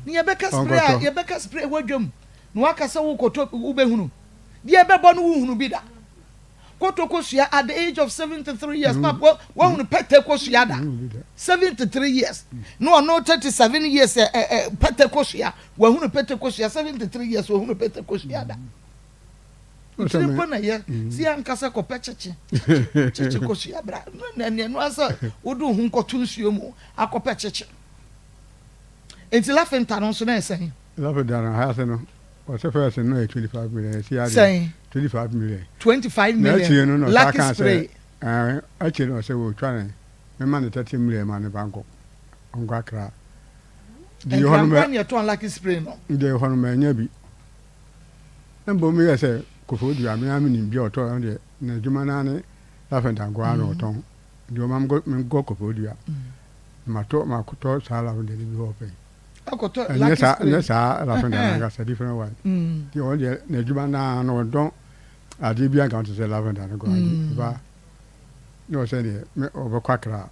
ni ye beka spray wadwom no aka se wo koto wo be hunu dia be bo no wo hunu bi da koto kosua at the age of 73 years papa wo hunu pete kosua da 73 years no 37 years pete kosua wo hunu pete kosua 73 years wo hunu pete kosua da Tiri pona ye si ankasa ko pecheche cheche kosua bra no asa wodu hu nkoto nsuo mu akopɛ cheche enti lafenta no so na esen lafenta na ha se no o se first no 25 million si ade 25 million 25 million lucky spray achi no se wo twane me man 30 million man banko onga kra di hono me to lucky spray no de hono me nya bi embo mi yese kofo di ami ni bi oto de na juma na ne lafenta go ano oton di o mam go kofo di ma kuto sala de bi ho pe akoto lucky spray ne sa lafenta na ga different one di o de na juma na no don ade bi account se lafenta na go ba no se de me obakra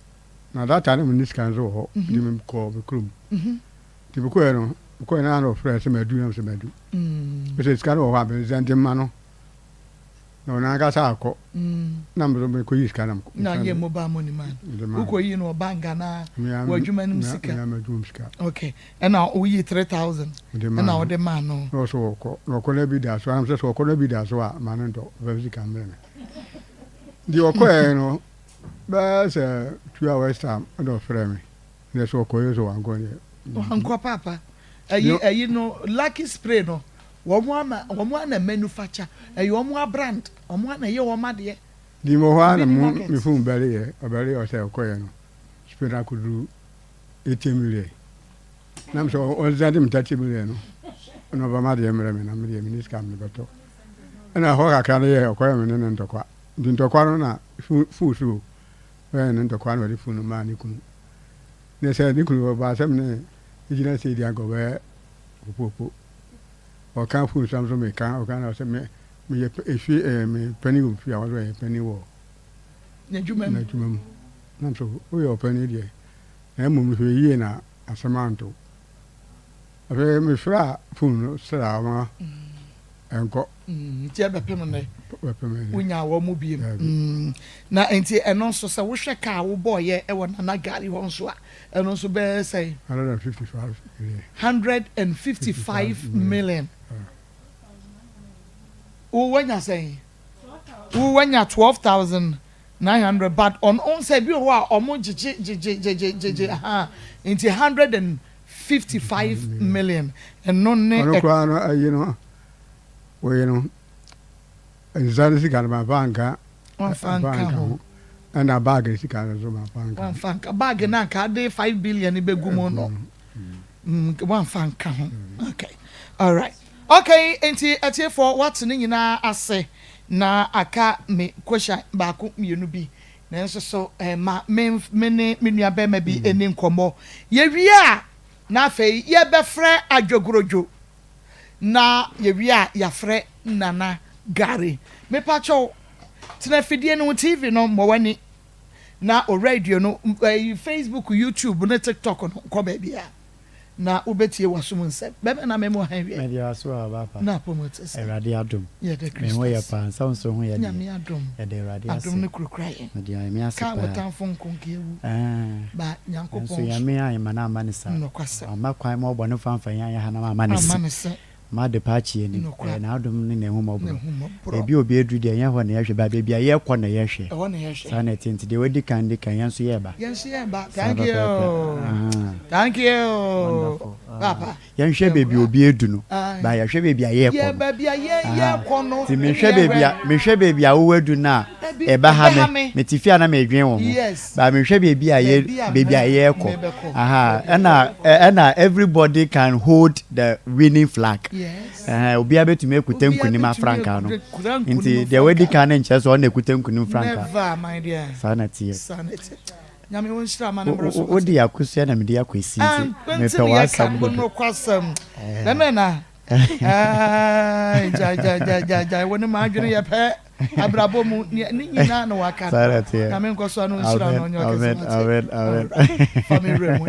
na that time ni scan zo ho di me ko be krum di be ko no ko na no fresh me du se me du be scan ho ha be zande ma no no na ga sa ko na mbo me ko yi scan am na ye mobile money man uko yi no banga na wadwuma nim sika ya me du sika okay and now we 3000 and now the man no so ko no ko na bi da so am se so ko na bi da so a man ndo be sika mre di o ko no ba se 2 hours time ndo frame me ne so ko yo so an ko ne anko papa ayi no lucky spray no womo na manufacture ayi womo brand womo na ye womo de di mo ha na mi fun bele ye obele o se ko ye no spray na kudu 80 million nam so o zade mi 30 million no ba ma de mre me na me de minister me beto na ho ka kan ye ko ye me ne ntokwa di ntokwa no na fu su we ne ntokwa no di fu no ma ni kunu ne se ni kunu ba se me ijina se di ago be popo o kan fu samso me kan o kan o se me ye efi me pani u fi awo ye pani wo na juma na so o yo pani die na mo mi fe yi na asamanto abe me fra fu no sra ma enko ti ebe pe no ne unya wo mu biem na enti eno so se wo hwe ka wo boy e wo na gari ho so a eno so be say 155 million wo wanya say wo wanya 12,900 but on say bi wo a omo jeje enti 155 million eno ne ono kwa no ayi no we no ezari sika na banka and a bag sika na zo ma banka one fanka bag na ka dey 5 billion be gumo no one fanka ho okay all right okay enti atie for what ni nyina ase na aka me question ba ko mienu bi na nso so ma me nua be ma bi eni nkomo ye wi a na afei ye be frɛ adwogrojo na ye wi a ya frɛ nana gari me pacho tina fidie no TV no mo wani na o radio no Facebook YouTube no TikTok no ko ba bia na ubetie wasum nsem bebe na memo han wi media so abapa na promote erade adom ye de me ho ye pa nsa nso ho ye de nyame adom ye de erade ase adom ne kurukura ye media me ase ka pa wotan fon konkewu ba nyankopon so ya me ai mana amane sa no kwasa ama kwan mo bɔ ne fanfa ya ha na amane sa ma de pa chi ni na adom ne ne ho mo bro ebi obi edu de yan ho na yehwe ba bia ye kɔ na yehwe sa na tinti de wadi kan de kan yan so ye ba thank you papa yan hwe bebi obi edu no ba ye hwe bebi aye kɔ ti me hwe bebi a wo edu na e ba ha me ti fia na me dwen wo ba me hwe bebi aye bebi aye kɔ and everybody can hold the winning flag. Obi abetumi ekuta nkunim afranka no nti the wedi kan nche so na ekuta nkunim franka never my dear sanity nyame won shira ma na bro so odi akosia na medi akwesi nti me pe wasam no kwasam na ja woni ma adwene ye pe abrabo mu ni nyina na waka nyame nkoso no shira no nyo amen family mu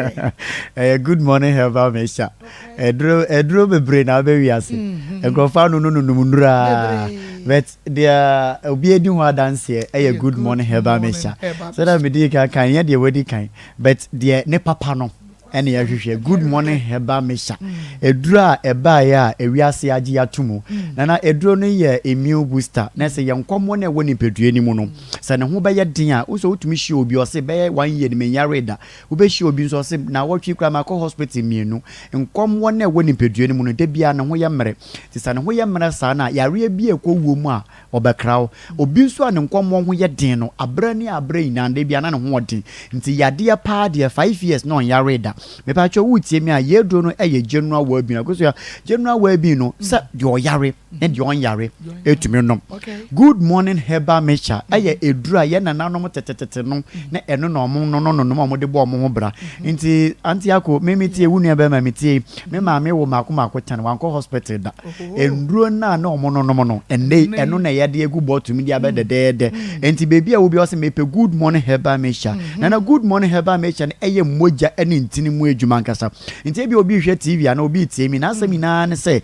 good morning Herbal Mesha edro bebre na be wiase engrofa no nura but there obi edi ho dance e good morning Herbal Mesha so that me dey kan ye dey wedi kan but there ne papa no ene ya hwehwe good morning Herbal Mesha edura eba ya ewiase agi atomu na eduro no ye immune booster na se ye nkomo na woni pedue ni mu no se ne ho be ye din a wo so utumi hye obi o se be 1 year ni menyare da wo be hye obi so se na wotwi kra ma ko hospital mienu nkomo na woni pedue ni mu no de bia ne ho ye mmere ti se ne ho ye mmere sa na yare bi ekwo mu a obekrawo obi so a ne nkomo ho ye din no abra ni abra ina de bia na ne ho odin nti yade pa de 5 years no yare da me pa cho wutie mi a yedro no eye general wa bi na ko so ya general wa bi no sa de oyare na de on yare etumi no good morning Herbal Mesha eye edura ye na nanom tetetete no na eno no mo mo de bo mo ho bra nti anti akọ memiti ewu nua be ma miti me ma me wo mako tan wanko hospital da enduro na omo no eno na ye de egu botumi dia be de nti baby a wo bi o se me pe good morning Herbal Mesha na good morning Herbal Mesha eye moja ene ntini mu ejuma nkasa nti bi obi hwe TV ana obi tie mi na asemi na ne se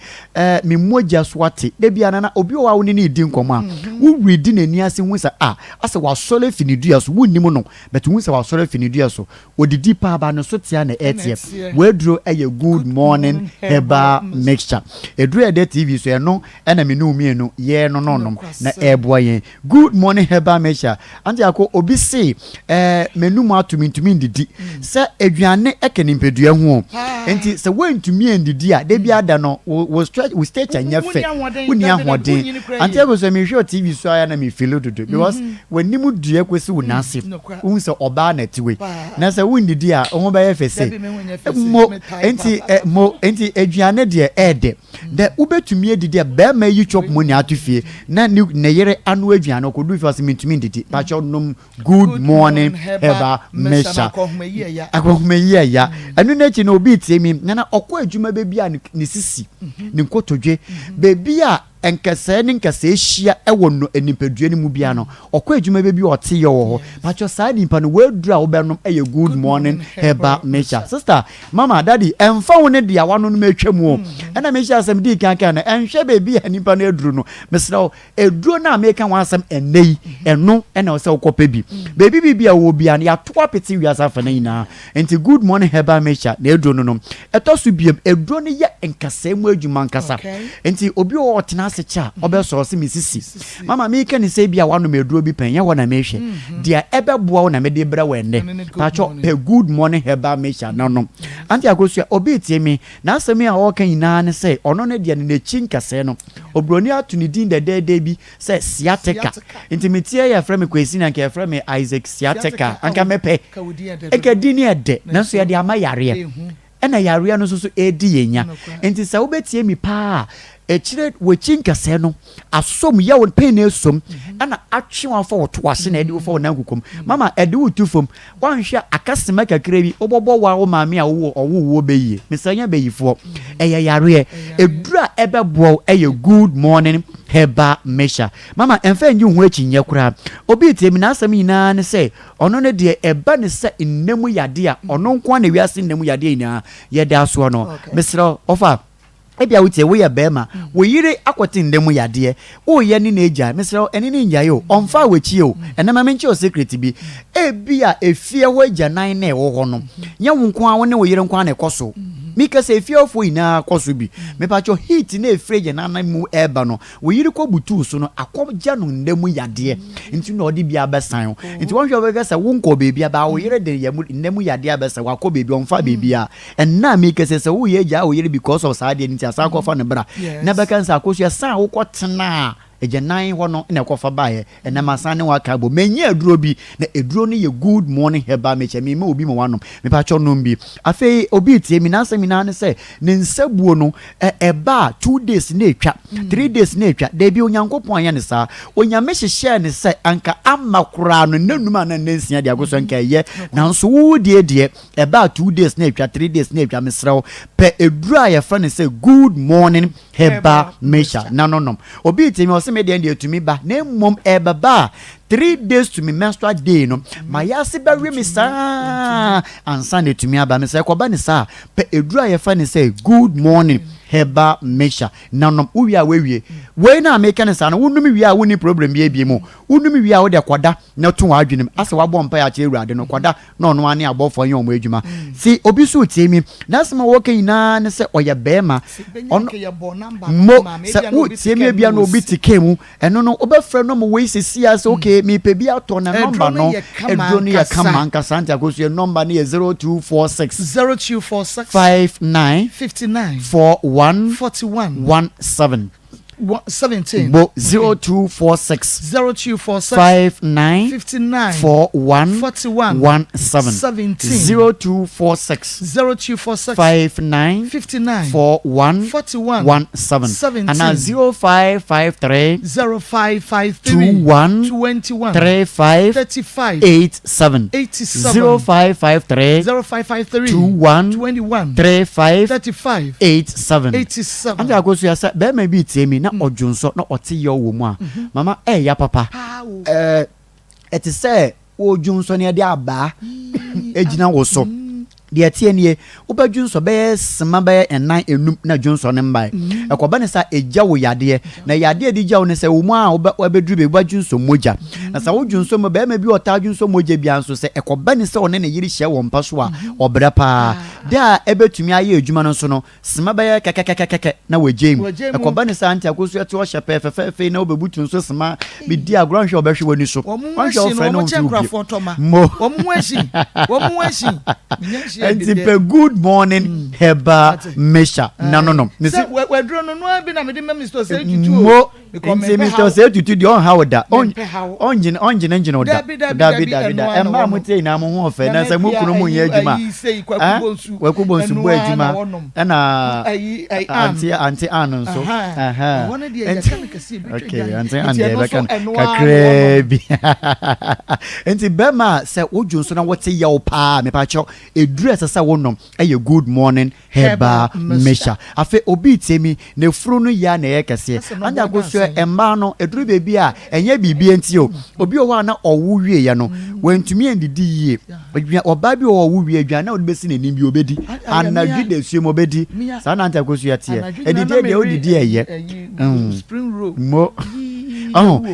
me moja swati de bia na obi o wa wo ni di nkomo a wo readi na ni ase hu sa ase wa sole finidua so wo nim no but hu sa wa sole finidua so odidi pa ba no so tia na ETF we duro eye good morning Herbal Mesha eduro e de TV so eno na me no mi enu ye no na ebo yen good morning Herbal Mesha anti akọ obi se menu mu atumi ndidi se aduane ekeni mpedua hu enti se wentumi ndidi a de bia da no we stretch anya fe woni ahoden anti ego so me hwe TV so aya na me feel dodo because when nimu dua kwesi wonase hu se oba na tiwe na se wondidi a ho ba ye fe se enti aduane de ede de ubetumi edidi a be ma yi chop money atufie na ne yere anu aduane ko du fi mentumi ndidi pa cho nom good morning Herbal Mesha akohmeyi ya anu na chi na obi tie mi na okọ adwuma be bia ne sisi ne nkotodwe be bia enkese ne nkese ehia ewo no enipedue ne mu bia no okọ adwuma be bia ote ye wo ho pacho saa nimpa no wadura wo be no eye good morning Herbal Mesha sister mama daddy emfa wo ne dia wano no metwam o na Mesha asem di kan na enhwe be bia nimpa no eduru no mesra eduro na American wan asem enei eno na o se okopa bi bebi bia wo bia na ya to apeti wiasa fa na ina enti good morning Herbal Mesha na eduro no etosu bia eduro ne ye enkase mu adwuma nkasa enti obi o tena secha obeso se misisi mama me kan se bia wano meduro bi pen ye wona mehwe dia ebeboa wona mede bra wende pacho pe good morning Herbal Mesha no anti akosu obi tie mi na asemi a wo kan ina ne se ono ne dia ne chinkase no obroni atuni din de bi se sciatica intimate ya frame kwesi na nke frame Isaac sciatica anka mepe ekadini ede na so ya de ama yare ena yare no so edi yenya enti se wo betie mi pa echire wechin kase no asom ya won pain esom ana atwe wafo woto ase na edi wo fo na nkukom mama edi wo tufom wanhwe akasema kakra bi obobo wa wo maame a wo beyie mesanya beyifo eye yare edura ebebo eye good morning heba mesha mama emfa nyi hu achi nye kura obi tie mi na asem nyina ne se ono ne de eba ne se nnemu yade a ono nko na wiase nnemu yade ina yede aso no mesro ofa ebia wutie wo ye bema wo yire akwoti ndemu yade wo ye ni na eja mesro eni ni nyaye o onfa wachi o enema menchi o secret bi ebia efie ho eja nan na ewo ho no nya wo nko a wo ne wo yire nko a na ekoso mika se efie ofo ina koso bi me pa cho heat na efreje na nan mu eba no wo yire ko butu so no akobja no ndemu yade nti na odi bia besan nti won hwe obega se wo nko bebi aba wo yire de yemu ndemu yade abesa wa ko bebi onfa bebi a enna mika se wo ye ja wo yire because of saade nti asa ko fa ne bra na beka nsa akosu asa wo ko tena ejenan ho no na kofa bae na masane wa kabo menye aduro bi na eduro no ye good morning heba meche me obi mo wanom me pa cho nom bi afi obi tie mi na semina ne se ne nsabuo no eba 2 days na etwa 3 days na etwa da bi onyankopon anya ne sa onyame hyehye ne se anka amakura no nanum ana nansia de agoso nka ye nanso wo die eba 2 days na etwa 3 days na etwa mesrew pe eduro a ye fa ne se good morning heba mecha no obi tie mi me de to me ba na mom baba 3 days to me menstrual day no my yase ba we me sa ansa to me aba me say ko ba ni sa pe edura ye fa ni say good morning heba mesha nanom uwi a wewie we na make ne sa no wonumi wi a woni problem bi ebie mu wonumi wi a wo de kwada na to adwenem ase wa bompa ya che ewurade no kwada na ono ane abofo yen omo adwuma si obi so tie mi na sema wo kan ina ne se oye bema ono mo se wo tie mi bia no obi tike mu eno no obefre no mo we sisi ase okay mi pe bia to na number no edro no ye kama nka santa akosu number no ye 0246 59 41 17 Bo 0246 59 41 17 0246 59 41 17 and 0553 21 35 87 0553 21 35 87 and I go to your side be maybe temi na odwunso na ote ye wo mu a mama ya papa eti say odwunso ne de aba ejina wo so de tie ne obadwunso be sema be enan enum na dwunso ne mbae ekoba ne sa eja wo yade na yade di ja wo ne se wo mu a obedru be badwunso moja na sa wo dwunso mo be ma bi ota dwunso moja bi anso se ekoba ne se one ne yiri hye wo mpa so a obra pa da ebetumi aye adwuma no so no sema be kekekekeke na wajem ekoba ne sa anti akosu ete wo hye pefe na obebutu nso sema bi di agranhwe obehwe woni so wanhwe ofre no mo enti pe good morning heba mesha no nisi we dro no bi na me de Mr. say tutu mo enti Mr. say tutu di on how da onjin oda David emma mutai na mo ho ofe na say mukunu mu ye adwuma kwakubonsu bo adwuma na anti anu so wona de ya kan kasi bi okay anti ande be kan kakrebi enti bema say odwunso na wote ye opa me pa cho edure sasa wonom eye good morning heba mesha afi obi temi ne furu no ya na ye kese anda go so emba no edure bebi a enye bibi enti o obi o wa na owu wie ye no wentumi endidi yie oba bi o owu wie adwa na odibesi na nim bi obedi anadwi de suem obedi sa na anta go so ya tie edidi de odidi eye spring roll mo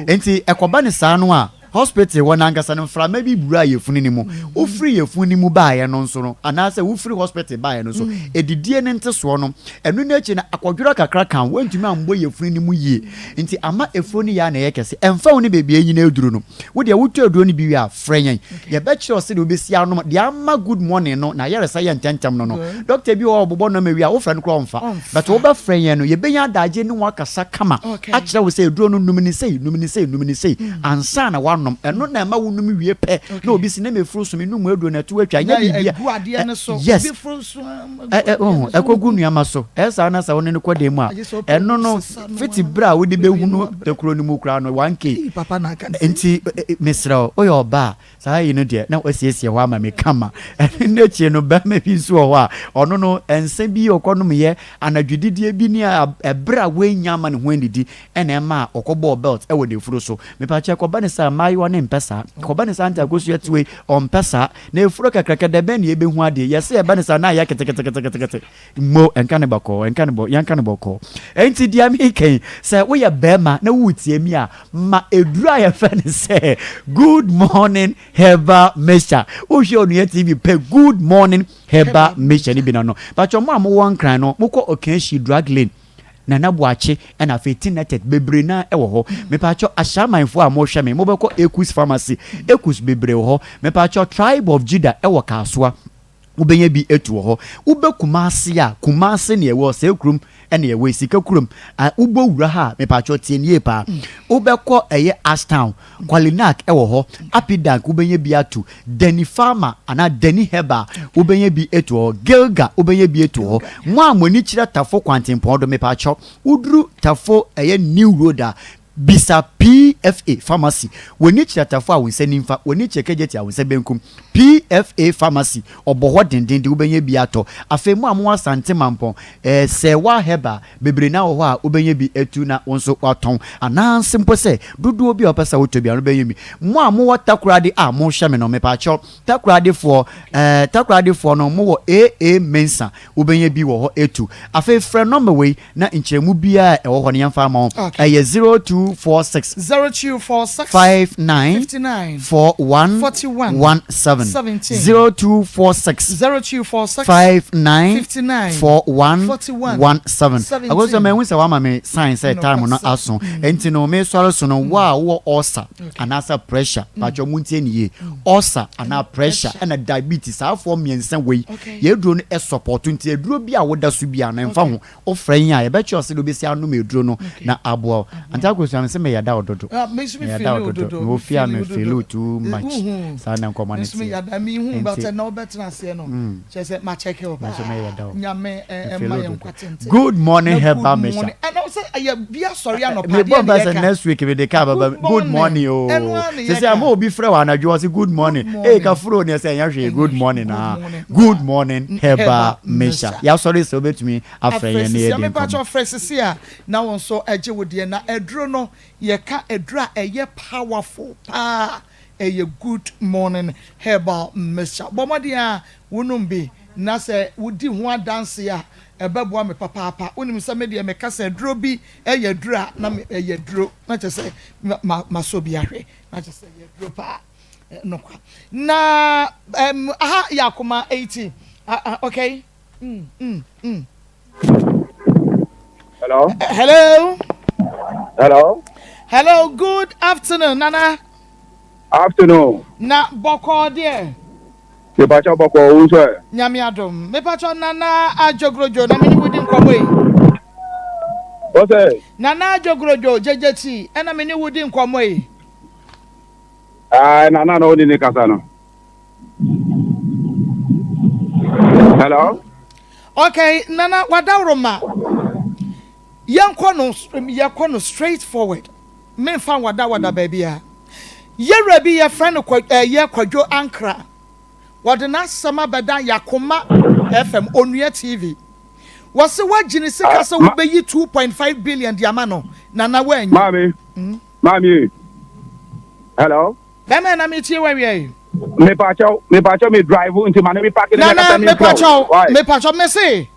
enti ekoba ne sa no a hospital wona angasa no fra maybe bura yefuni ni mu o free yefuni mu ba ye no nso no anase wo free hospital ba ye no so edidie ne nteso no enu na echi na akwadwura kakra kan wantumi ambo yefuni ni mu yie nti ama efuni ya na ye kese emfa woni bebi enyi na eduru no wo de wotu eduru ni bi wi a frenyan ye be kire o se de obesi ano de ama good morning no na ye resa ye ntentem no doctor bi o bobo no mawi a wo fra no kro omfa but wo ba frenyan no ye benya daje ni wakasa kama a kire wo se eduru no numini sei ansa na wa wanom eno na ma wonum wie pe na obi si na me furu so me num aduro na to atwa nya bibia yes ekogu nuama so esa na sa woni ne kode mu a eno no fiti bra wo de behunu tekuro ni mu kra no 1k papa na kan enti mesra o yo ba sa yi no de na wasiesie ho ama me kama ne chie no ba me bi so ho a ono no ense bi okonom ye anadwididie bi ni ebra we nyama ne ho ndidi ena ema okobo belt e wo de furu so me pa che ko ba ne sa mai wo ne mpesa ko ba ne sa anta gosu yetwe on pesa na efuro kakraka de ben ye be hu ade ye se ba ne sa na ya kete mo enka ne bako enti dia mi ken se wo ye bema na wutie mi a ma edura ye fe ne se good morning Heba Mesha o show no TV pe good morning Heba Mesha ni bi no but yo mo am won kran no mo ko okanshi drug lane na nabuache and a 15 netted bebre na ewo ho me pa cho ashamanfo a mo hwe me mo be ko Ekus pharmacy Ekus bebre ho me pa cho tribe of Judah ewo kasoa ubenya bi etu ho ube kumase a kumase ne ewo se krum ene ewo sika krum ubo wura ha me pa cho tie nie pa ube ko eye Ashtown Kwalinak ewo ho Apidank ubenya bi atu Deni Farmer ana Deni Heba ubenya bi etu ho Gilga ubenya bi etu ho mo amoni kira tafo kwantempo do me pa cho udru tafo eye New Road bisa PFA pharmacy woni chiatafo a wonse nimfa woni chekejeti a wonse benkum PFA pharmacy oboho denden de ubenye bi ato afemu amu asante mampon sewa heba bebre na ho a ubenye bi etu na wonso waton ananse mpo se dudu obi opesa wotobi anu benye mi mo amu watakurade a mo hye me no me pa cho takurade for no mo wo AA mensa ubenye bi wo ho etu afi frɛ number we na nkyeremu bia e wo ho ne yamfa ma 0246 59 41 17 0246 59 41 17 agoso me wunsa wa ma me sign say time no aso enti no me swaro so no wa wo ulcer anasa pressure pacho muntie niye ulcer ana pressure and diabetes afo miensa we ye duro no e support nti eduro bi a woda so bi ana mfa ho ofran ya ye be cho se do be si anu me eduro no na abo anta agoso me se me yada ododo me feel ododo no fear me feel too much sana community me yada mi hu but na obetra se no che se ma check up nyame ma yenkwatente good morning Heba Mesha and I say I bia sorry no me bomba say next week we dey cover good morning oh say am obi frɛ wa anadwo say good morning ka furo ne say yahwe good morning good morning Heba Mesha ya sorry say obetumi afrɛ ye ne ye dey me pa cho frɛsisi a na won so agye wodie na eduro no ye ka edura eye powerful eye good morning Heba Mesha bomodia wonum bi na se wodi ho adanse a ebeboa me papa wonim se me de me ka se duro bi eye dura na me eye duro na che se maso bi ahwe na che se eye duro pa no kwa na aha yakoma 80 okay hello good afternoon nana afternoon na boko there me pacha boko unso nyame adom me pacha nana ajogrojo na me ni wudi nkomo yi what's it nana ajogrojo jejeti na me ni wudi nkomo yi nana no ni kasa no hello okay nana wadawroma yankono straight forward me fan wada baby a yere bi ye friend ye kwadwo ankra wode na sama beda yakoma FM onua TV wase wagini sika se wo beyi 2.5 billion diamano nana wanyi mami hello bema na me tie wawie me pacho me drive into man me park na me pacho me say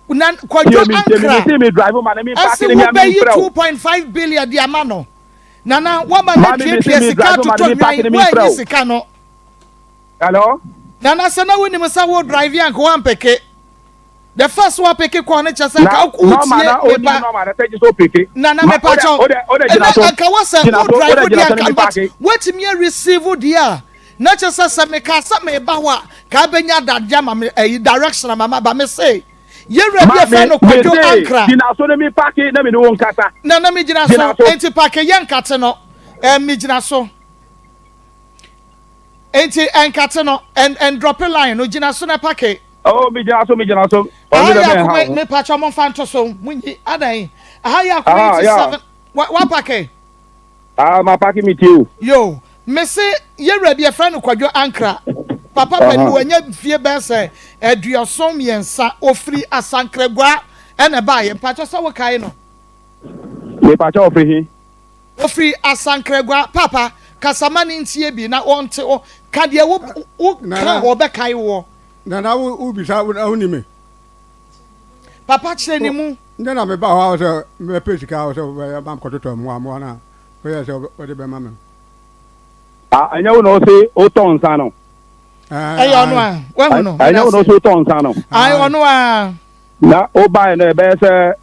una kwadwo ankra me drive man me park in me 2.5 billion diamano nana wama na tue sika to nwan sika no hello nana sana woni me sa wo drive yank wan peke the first one peke ko na chasa ka utie e ba nana me pacho ka wasa wo drive dia kan but what me receive dia na chasa sa me ka sa me ba wa ka benya dadja ma direction mama ba me say ye ready fa no kwadwo ankra dina so me park na me no nkata na me gina so enti park ye nkate no me gina so enti enkate no and drop a line no gina so na pake Oh, me just so. Me pacho mo fan to so munyi adan aha ya ko 87 wa pake My packing me too. yo me say ye ready a friend kwadwo ankra papa pẹ̀lú wanya fie be say eduosom yensa ofri asankregwa ena ba ye pacho so wo kai no Me pacho ofri ofri asankregwa papa kasamani ntie bi na wonte o kade wo kan wo be kai wo na wo bisa wo ni me papa kire ni mu na me ba ho so me pesika ho so ba ko to mu na ko ye so o de be ma me anya wo no say o ton sa no ayo no a wa hu no anya wo no say o ton sa no ayo no a na o ba na be se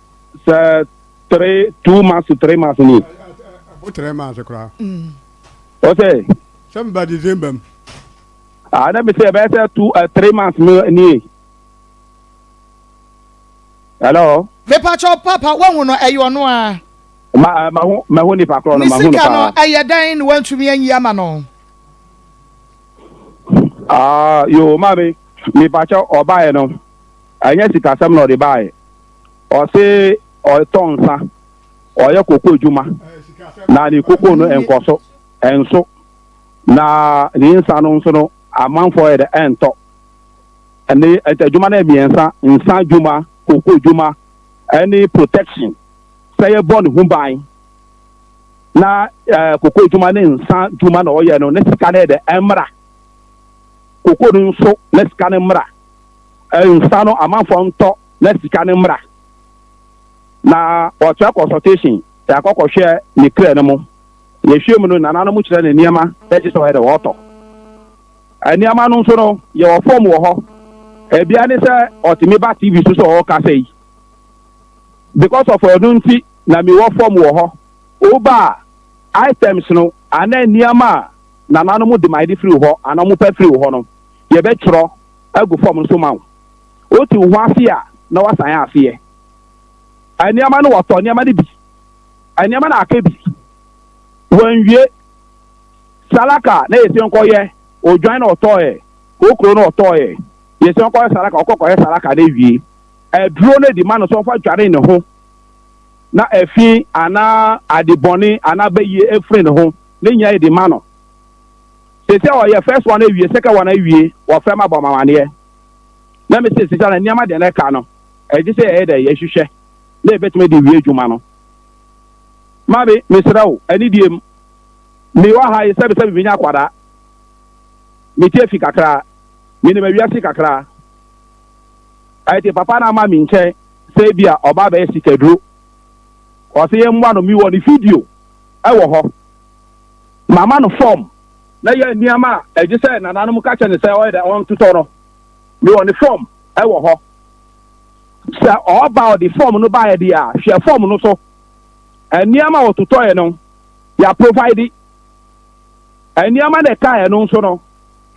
2 months to 3 months ni o 3 months kra o say somebody December na me say be se 3 months ni hello me pacho papa wa hu no ayo no a ma hu ni pa kro no ma hu no nisika pa no ayadan ni wantumi anyi ama no yo mami me pacho obae no anya sika sam no de bae o se o tonsa o ye koko ejuma na ni koko no enkoso enso na ni nsa no nso no amanfo ye de ento ene ejuma na ebiensa nsa juma koko juma any protection say born humbai na koko juma ne nsa juma na oye no ne sika na de emra koko no nso ne sika ne mra nsa no amanfo nto ne sika ne mra na otua consultation ta akọkọhwe ni kra ne mo ye hwe mu no na nanu mu kire ne niema e ji so he de woto niema no nso no ye wo form wo ho ebia ne se otimi ba tv so so ka sei because of odunti na mi wo form wo ho oba items no ana niema na nanu mu de my free ho ana mu pa free ho no ye be tro agu form so ma o ti ho afia na wasan afie aniama no woto aniama de bi aniama na aka bi wanwie salaka na yesi nko ye odwan na oto ye okro na oto ye yesi nko ye salaka okoko ye salaka na wie eduro na di ma no so fa tware ne ho na efi ana adiboni ana bayi efre ne ho na nya ye di ma no sese o ye first one na wie second one na wie wo fa ma bomamane na me sese na aniama de na ka no eji se e de ye hwehwe le betime de wie djuma no mabe mesrawo ani diem me wa ha sebe binya kwada me tie fi kakra me ne mawiase kakra ayete papa na ma mi nche se bia oba ba esikaduro o se ye mwa no mi wo ni video e wo ho mama no form na ye niama eji se na nanu ka che ne se o de on tutoro mi wo ni form e wo ho sa oba the form no buy dia hwe form no so eniama wototoye no ya provide eniama na kai no so no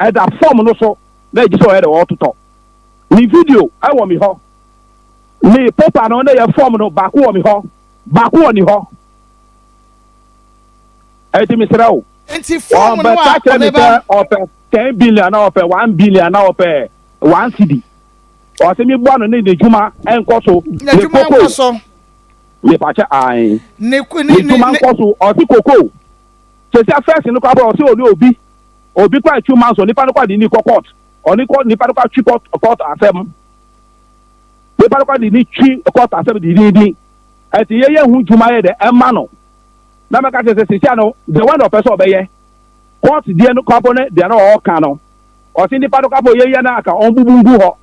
e da form no so na eji so e de wototo ni video e wo mi ho ni paper no na ya form no ba ko wo mi ho ba ko ni ho e ti mi srawo enti form no a ba ope 10 billion na ope 1 billion na ope 1 cedi o se mi gbo no ne djuma enko so na djuma enko so le pacha ai ne djuma enko so o ti koko se se first no kwa bro o se obi kwa 2 months o ni pa no kwa di ni court o ni pa no kwa court asem ni pa no kwa di ni court asem di ati ye hu djuma ye de emma no na me ka se se no the one of person obeye court die no kwa bone de na o kan no o si ni pa no kwa bo ye na aka on bubungu ho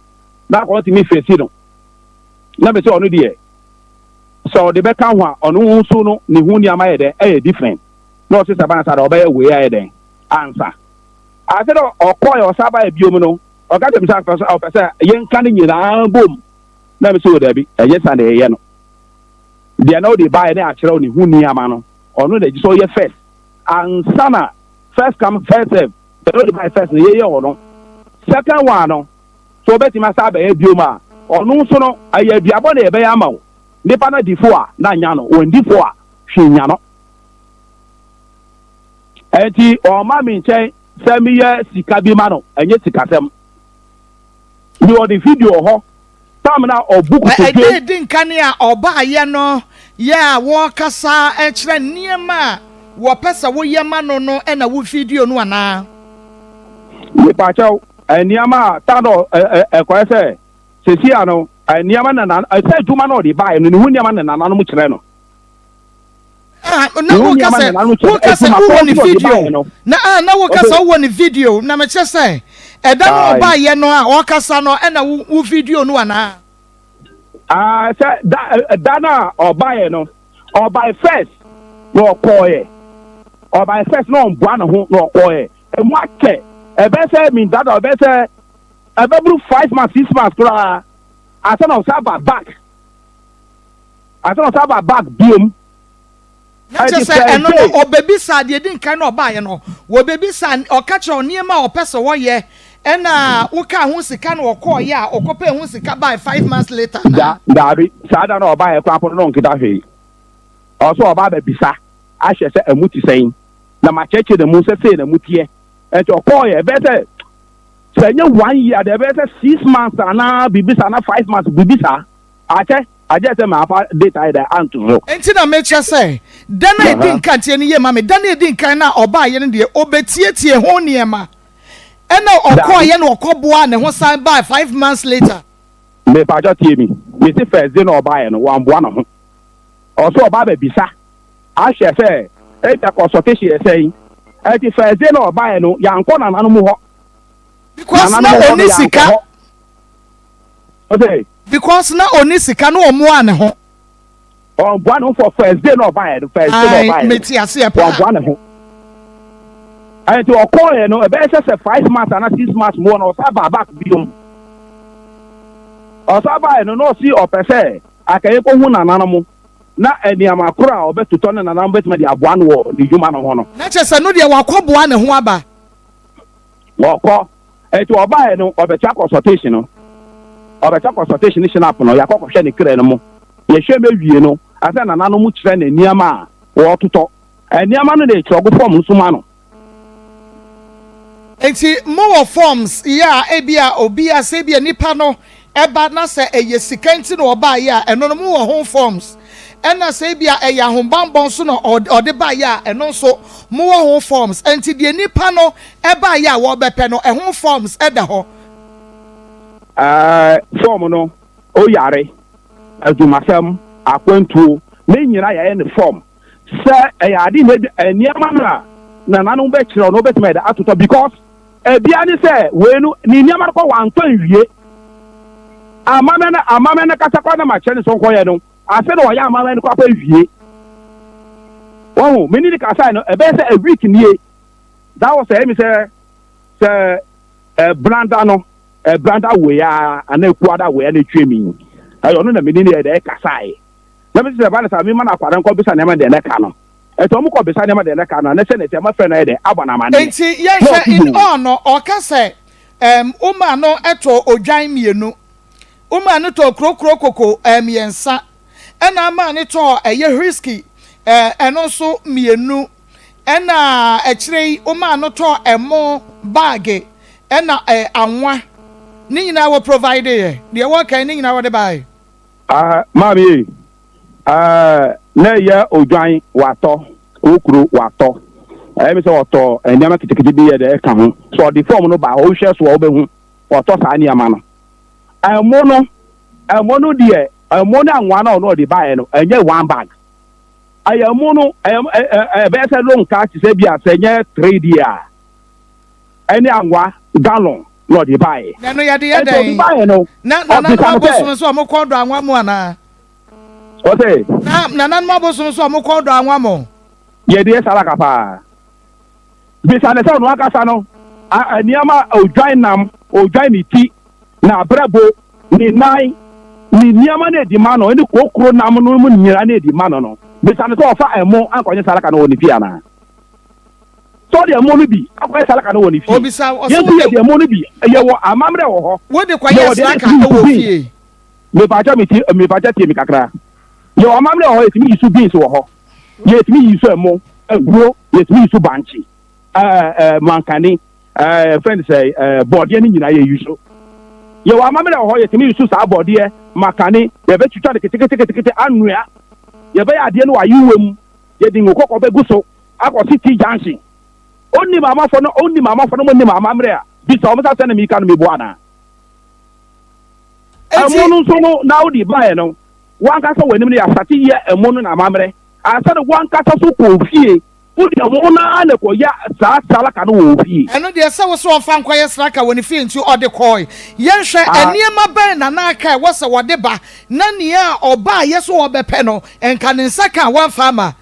na ko ti mi fesi no na be se onu de so de be kan ho onu nso no ni hu ni amaye de e different no se saban sa do be we ya de answer a se do okoy o saba e biom no o ka dem sa o pese yen kan ni na bom na be se o da bi e ye sa na ye no de na o de buy na a kire o ni hu ni ama no onu de so ye first answer na first come first serve de buy first ye o no second one no so beti ma sa ba e bioma onu so no aye biabo na e be ya ma wo nipa na difo a na nya no won difo a hwe nya no enti o ma mi nche semi sika bi ma no enye sika sem ni o the video ho tam na obuku to e din kan ya oba ye no ya wo kasa e kire niema wo pesa wo yema no no e na wo video no ana we pa chaw eniama ta no ko se sesi ano eniama na se juma no di buy no ni hu niama na no mu kire no na wo kasa wo ni video na wo kasa wo ni video na me che say e da no ba ye no a wo kasa no e na wo video no ana se da na oba ye no oba first no koye oba first no mbua na ho no koye e mu ake e be say mi that o be say e be bru 5 months 6 months kura asa no saba back biom na che say eno no obebisa de din kan no ba ye no wo bebisa o ka che oniema o pese wo ye ena wo ka ho sika no okọ ye a okope ho sika by 5 months later dabi sada na oba ye kwa pono no nkita hwe also oba bebisa a hye se amuti sen na ma cheche de mu se se na mutie enti okọ ye better say 1 year de better 6 months ana bibisa na 5 months bibisa ache aje se ma fa data ida antu enti na me che say dan na din kan tie ne ye ma me dan na din kan na oba ye ne de obetietie ho niema ena okoye na okoboa ne ho san by 5 months later me pa jo tie mi me ti first day na oba ye no wan boa na ho also oba be bisa a hye se e ta consultation ye say e ti first day na oba ye no yanko na nanu mu ho because na oni sika okay because na oni sika no omo ane ho on boa no for first day na oba ye no first day na oba ye me ti ase e pa boa na ho and to occur no e be say 5 months and 6 months more no saba back biom o saba no si o pese akaye ko hu nanana mu na eniama kura o betuto na nanana betuma di aboa no wo di juma no ho no na che se no de wakoboa ne ho aba woko e to oba no o be cha consultation no o be cha consultation ni shinap no ya kokko hwe ne kire no mu ye hwe mewie no asa nanana mu kire na eniama wo toto eniama no de chogo form nsuma no enti more forms ya ebia obia se bia nipa no eba na se eye sikanti no oba ya eno no mo ho forms ena se bia eya hombambon so no ode ba ya eno so mo ho forms enti de nipa no eba ya wo bepe no ho forms eda ho form no o yare adumasam akwantuo me nyira ya ne form se eya ade ne eniama na nanu be kire no betime da atoto because bia ni se wenu ni niamar ko wanton wie amame na kasa kwa na ma chene so koye no ase no ya amame ko apa wie wo me ni kasa no e be se a week nie that was say me say blanda no blanda we ya ana ekuada we na twemi ayo no na me ni e kasa e na me se ba na sa me ma na kwada nko bisa na me de na ka no eto mu ko bisa na me de na ka no na se ne te ma fe na e de abana ma ne enti ye hwe in on no o ka se uma no eto odwan mienu uma no to krokro koko yensa ena ma ne to eye risky eno so mienu ena ekire uma no to emo bag ena anwa ni nyina wo provide ye de wo kan ni nyina wo de bai mami na ya odwan wato okuro wato me se wato ndiama kitikiti bi ye de ka ho so the form no ba o hwe so wo be hu wato sa niama no emo no de emo na anwa na no de bai no enye one bag ayamo no be se long ka ti se bi asenye 3 dia eni anwa gallon no de bai na no ya de ya den na bosom so mo kodo anwa mu ana o se na bosom so mo kodo anwa mo ye de sala ka pa bisa ne se no aka sa no niama odwan ni ti na brabo ni nai ni niama na di ma no eni kokoro nam no mu nyira na di ma no bisa ne se ofa emo ankonye sala ka no woni fi ana so de emo no bi akwai sala ka no woni fi obisa ye de emo no bi ye wo amamre wo ho wo de kwa ye sala ka no wo fi me ba ja ti mi kakra ye amamre wo ho etimi yisu beans wo ho ye etimi yisu emo aguro ye etimi yisu banchi mankani friend say body ni nyina ye yuso ye wa mamre ho ye timi yuso sa body makani ye be twitwa de kete anua ye be ade no ayiwem ye di ngokoko be guso akọ city junction onni mama fo no mo ni mama mre a bi so mo sa se na mi ka no me bo ana emo no so no na odi bae no wan ka so wanim ne ya sati ye emo no na mamre asa de wan ka so ko fie odi emo na na ko ya sa sala ka no wo fie eno de se wo so onfa nkoye sraka woni fie nti odi koy ye hwe eniema ben na na aka wo se wode ba na ne a oba ye so obepe no enka ne nsaka wan fama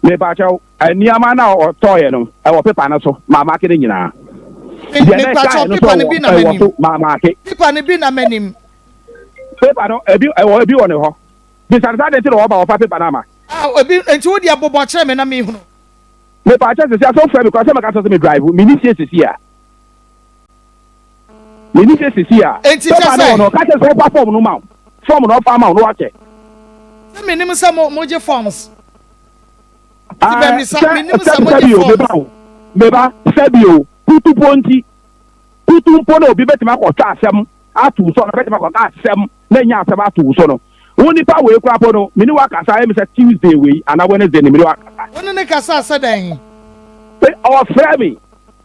me ba chaw eniama na otoye no e wo pepa na so mama ke nyina me pa chaw pepa ne bi na manim mama ke pepa ne bi na manim pepa no ebi won ho bi sarza de ti ro ba wo pa pepa na ma ebi enti wo di abobo kire me na me hunu me pa chaw se so frame because me ka so me drive me ni sie sia enti che no ka se so pa form no ma form no pa ma no wa che se me nim se mo je forms meba Fabio tutu ponti no obi betima ko twa asem atu so no betima ko asem na nya asem atu so no woni pa we kura po no mini wa kasa e me say Tuesday we ana Wednesday ni mini wa kasa woni ne kasa sadan o frame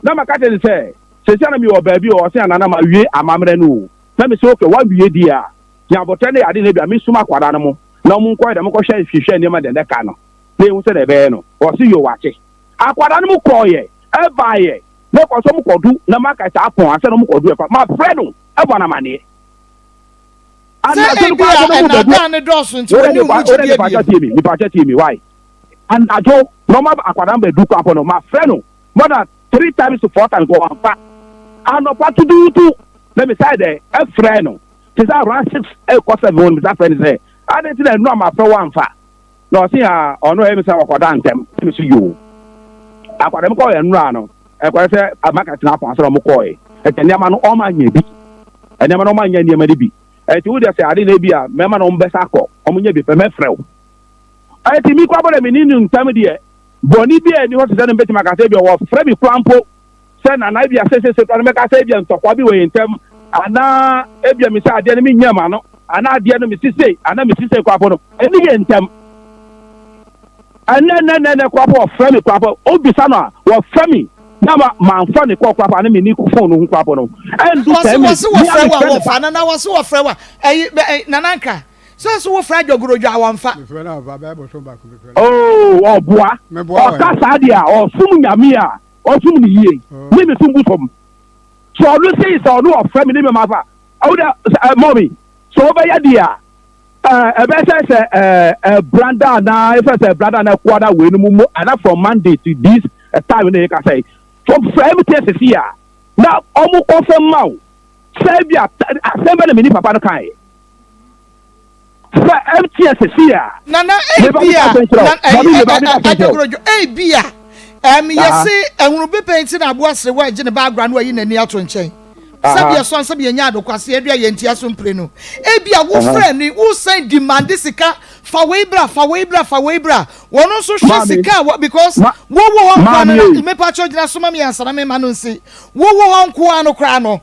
na maka te say se na mi o baabi o se anana ma wie amamre no na me say okay wa wie dia ya botene ade na bia me suma kwada no mo na mo nko da mo ko hwehwe ne ma de ka no na ewu se de be no o si yo wache akwada no mu koye e baaye na ko so mu kodu na maka ta apon ase no mu kodu e fa ma friend e bona mane ana so ko no mu ne dosu nti woni mu ji mi pa chat mi why and ajo no ma akwada mbe du kwa no ma friend no more than 3 times to 4 times go on fa ano pa to do let me say there e friend no ti sa around 6 e ko 7 won mi sa friend say I didn't know my friend one fa no see ono e mi say akwada ntem mi so yo akwada mi ko ye nra no e ko say amaka tina pon so mo ko e tene ma no o ma nya bi ene ma no ma nya niam bi e ti wo de say ade na bi a me ma no mbesa ko o mo nya bi pe me frew e ti mi kwa bo mi ni ntam de boni bi eni ho se na mbeti maka say bi o fre bi krampo say na na bi a say to me ka say bi ntokwa bi we ntam ana e bi mi say ade na mi nya ma no ana ade no mi sise ana mi sise kwa bo no eni ye ntam ana kwa bo fre mi kwa bo obi sa no wo fre mi na ma mfa ne kwa kwa na mi ni phone no kwa bo no endu time wo frewa fa na wo se wo frewa nananka so wo fra jogorojo awamfa oh boa o ka sadia o sum nyame a o sum ni yie ni me sum busom so lu say so no of family me mafa o da mommy so be ya dia be say branda na if say branda na kwada we no mu and from Monday to this time na ka say so frame test here na omu confirm maw say bia assemble me ni papa no kai sa MTS here nana ebia ebia yesi ehunu be penti na abo asre wa gye ne background wa yi nani ato nchen sabia so sabia nya adokwase edua ye ntia so mpre no ebia wo friend ni wo send demand sika fa we bra wono so hwe sika because wo ho kwa no me pa cho gina so ma me ansana me ma no nsi wo ho nko ano kra no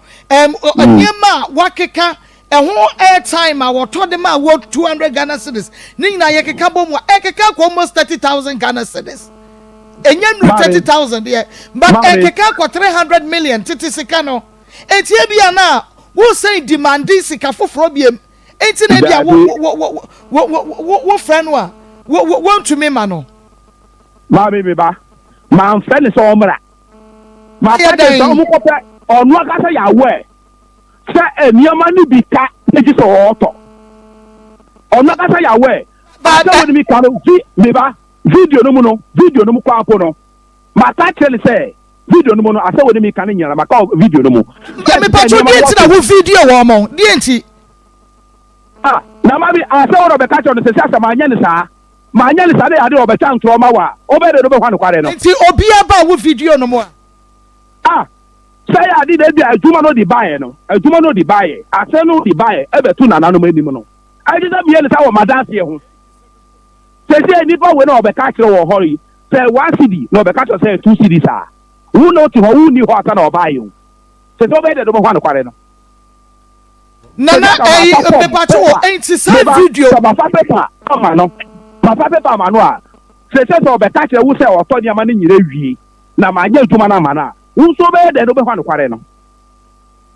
niema wakeka ehun airtime a woto de ma wo 200 Ghana cedis ninna ye keka bom ekeka ko almost 30,000 Ghana cedis enya nu 30,000 there but ekeka ko 300 million titi sika no etie bia na wo say demand sika foforo biem enti na bia wo friend wa wo ntumi ma no ma be ba ma friend so omra ma friend so mo ko pe onu aka say ya we se enioma ni bi ka eji so oto onu aka say ya we ba so ni mi ka me ba video no mu kwa apo no ma ta tell say video no mu no asa woni mi ka nyara ma ka video no mu me patro di enti na wo video wo mo di enti na ma bi asa wo be ka cho no se asa ma nya ni sa de ade obecha ntro ma wa obere no be hwa no kware no enti obi aba wo video no mu say ade de bia aduma no di bae asa no di bae e be tu na nanom anim no ade da bia ni sa wo madanse ho se nipa we na obeka kire wo hori say 1 cedi na obeka cho say 2 cedi sa Who know to who knew what can buy you? So don't bet the one quarter. Nana me pacho ain't say video. My papa mano. My papa mano. Say so be catch who say or turn your money in rewie. Na ma nya dwuma na mana. Who so be the one quarter no.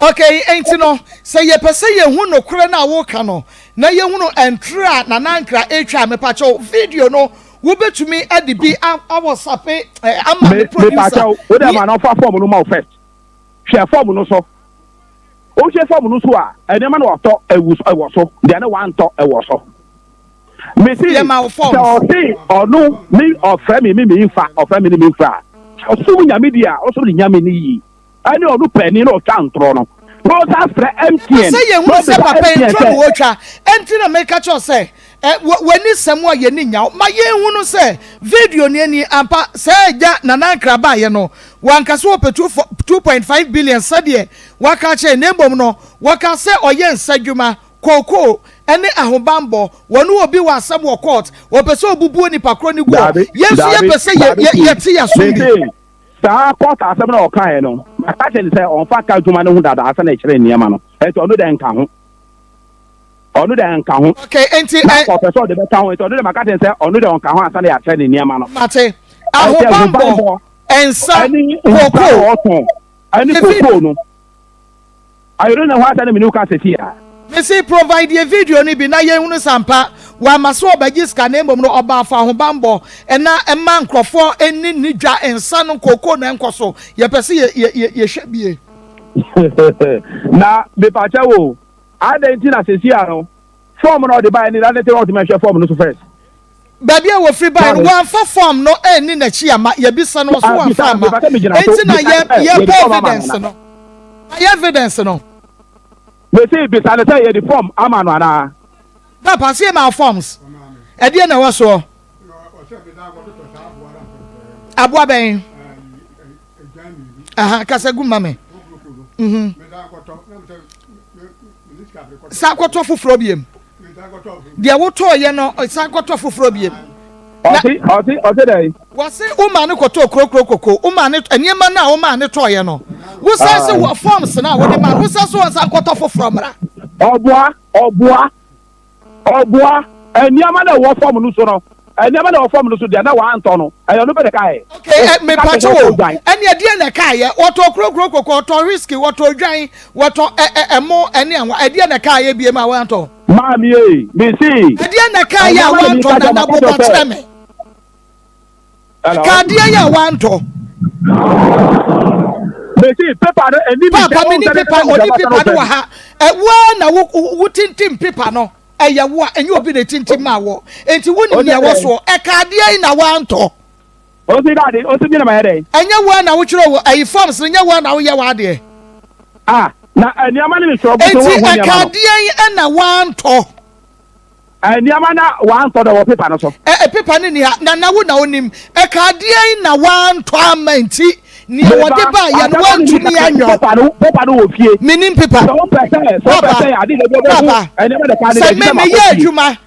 Okay, ain't no. Say ye pese ye hu no kure na wo ka no. Na ye hu no entra na nankra etwa me pacho video no. Wo betumi ade bi awosap ama me producer. Wo dem ma no fa form no ma first. Share form no so. O share form no so a ene ma no to ewo so. De na wan to ewo so. Me see ye ma form. So see onu me ofre me infa, ofre me infa. O so nyame dia, o so nyame ni yi. Ani onu pani no twa ntro no. No sa frɛ MTN. Say ye hu say papa ntro wo twa. Enti na make sure say wani sɛm a yɛ ni nya ma yɛ hu no sɛ video ni ani ampa sɛ ja nanankra ba yɛ no wankase wo pe 2.5 billion sɛdeɛ waka kyɛ ne bom no waka sɛ ɔyɛ nsadwuma koko ɛne ahobambo wɔno obi wɔ asɛm wɔ court wɔpɛ sɛ obubuo nipa kro ni go yesu yɛ pɛ sɛ yɛ te yɛ so bi saa court asɛm na ɔka no aka kyɛ ne sɛ ɔmfa ka dwuma no ho dada asa na ɛkyerɛ nneɛma no ɛtɔ ɔno dɛ nka ho onu de nka ho okay enti professor de beta ho enti onu de makate se onu de nka ho asa na ya tre ne niam no mate ahobambo ensa koko ani koko no ayoro na ho asa na menu ka seti ya me say provide a video ni bi na ye hunu sampa wa maso obaji scan na mbom no oba afa ahobambo ena emma nkrofo eni nidwa ensa no koko na enkoso ye pese ye hwe bie na be pa cha wo Adentina sesia no form no de buy ni that let me share form no so first baby wo free buy no one for form no ni na chi ama ye bisa no so one form enti na ye evidence no ye evidence no we say bisa na say ye the form ama no ana papa see my forms e de na wo so abua ben aha kasagu mame Sakoto fufuro biem. Dia woto ye no sakoto fufuro biem. Oti dai. Wase uma ne koto krokro uma ne eniema na uma ne to ye no. Wo say se wo forms na wo de ma wo say so sakoto fufuro mra. Obua eniema na wo form no so no. Eniema na wo form no so dia na wa anto no. Ayo no be de kai. Okay, me pacho wo. Eni ade na kai ye woto krokro woto risky woto dwan woto emo eni anwa ade na kai ye biem a wa anto. Mami me see. Ade na kai ya wa anto na bo botre me. Ka ade ya wa anto. Me see paper no eni papa me ni paper odi paper no ha. Wa na wo tintim paper no. Eya wo enye obi na tintim ma wo. Enti woni ne wo so e ka ade na wa anto. O si dade, o si bi na ma yede. Enye wo na wo kyerɛ wo ayi forms enye wo na wo ye wa de. Ah, na eniama ni so bo so wo enti akadie na wanto. Eniama na wanto da wo paper no so. Paper ni ni na wo na onim. Akadie na wanto amanti. Ni wo de ba ya no wantu ni anyo. Paper no wo fie. Minim paper. So pese ade de be bo. Eniama de ka de. Se me ye adwuma.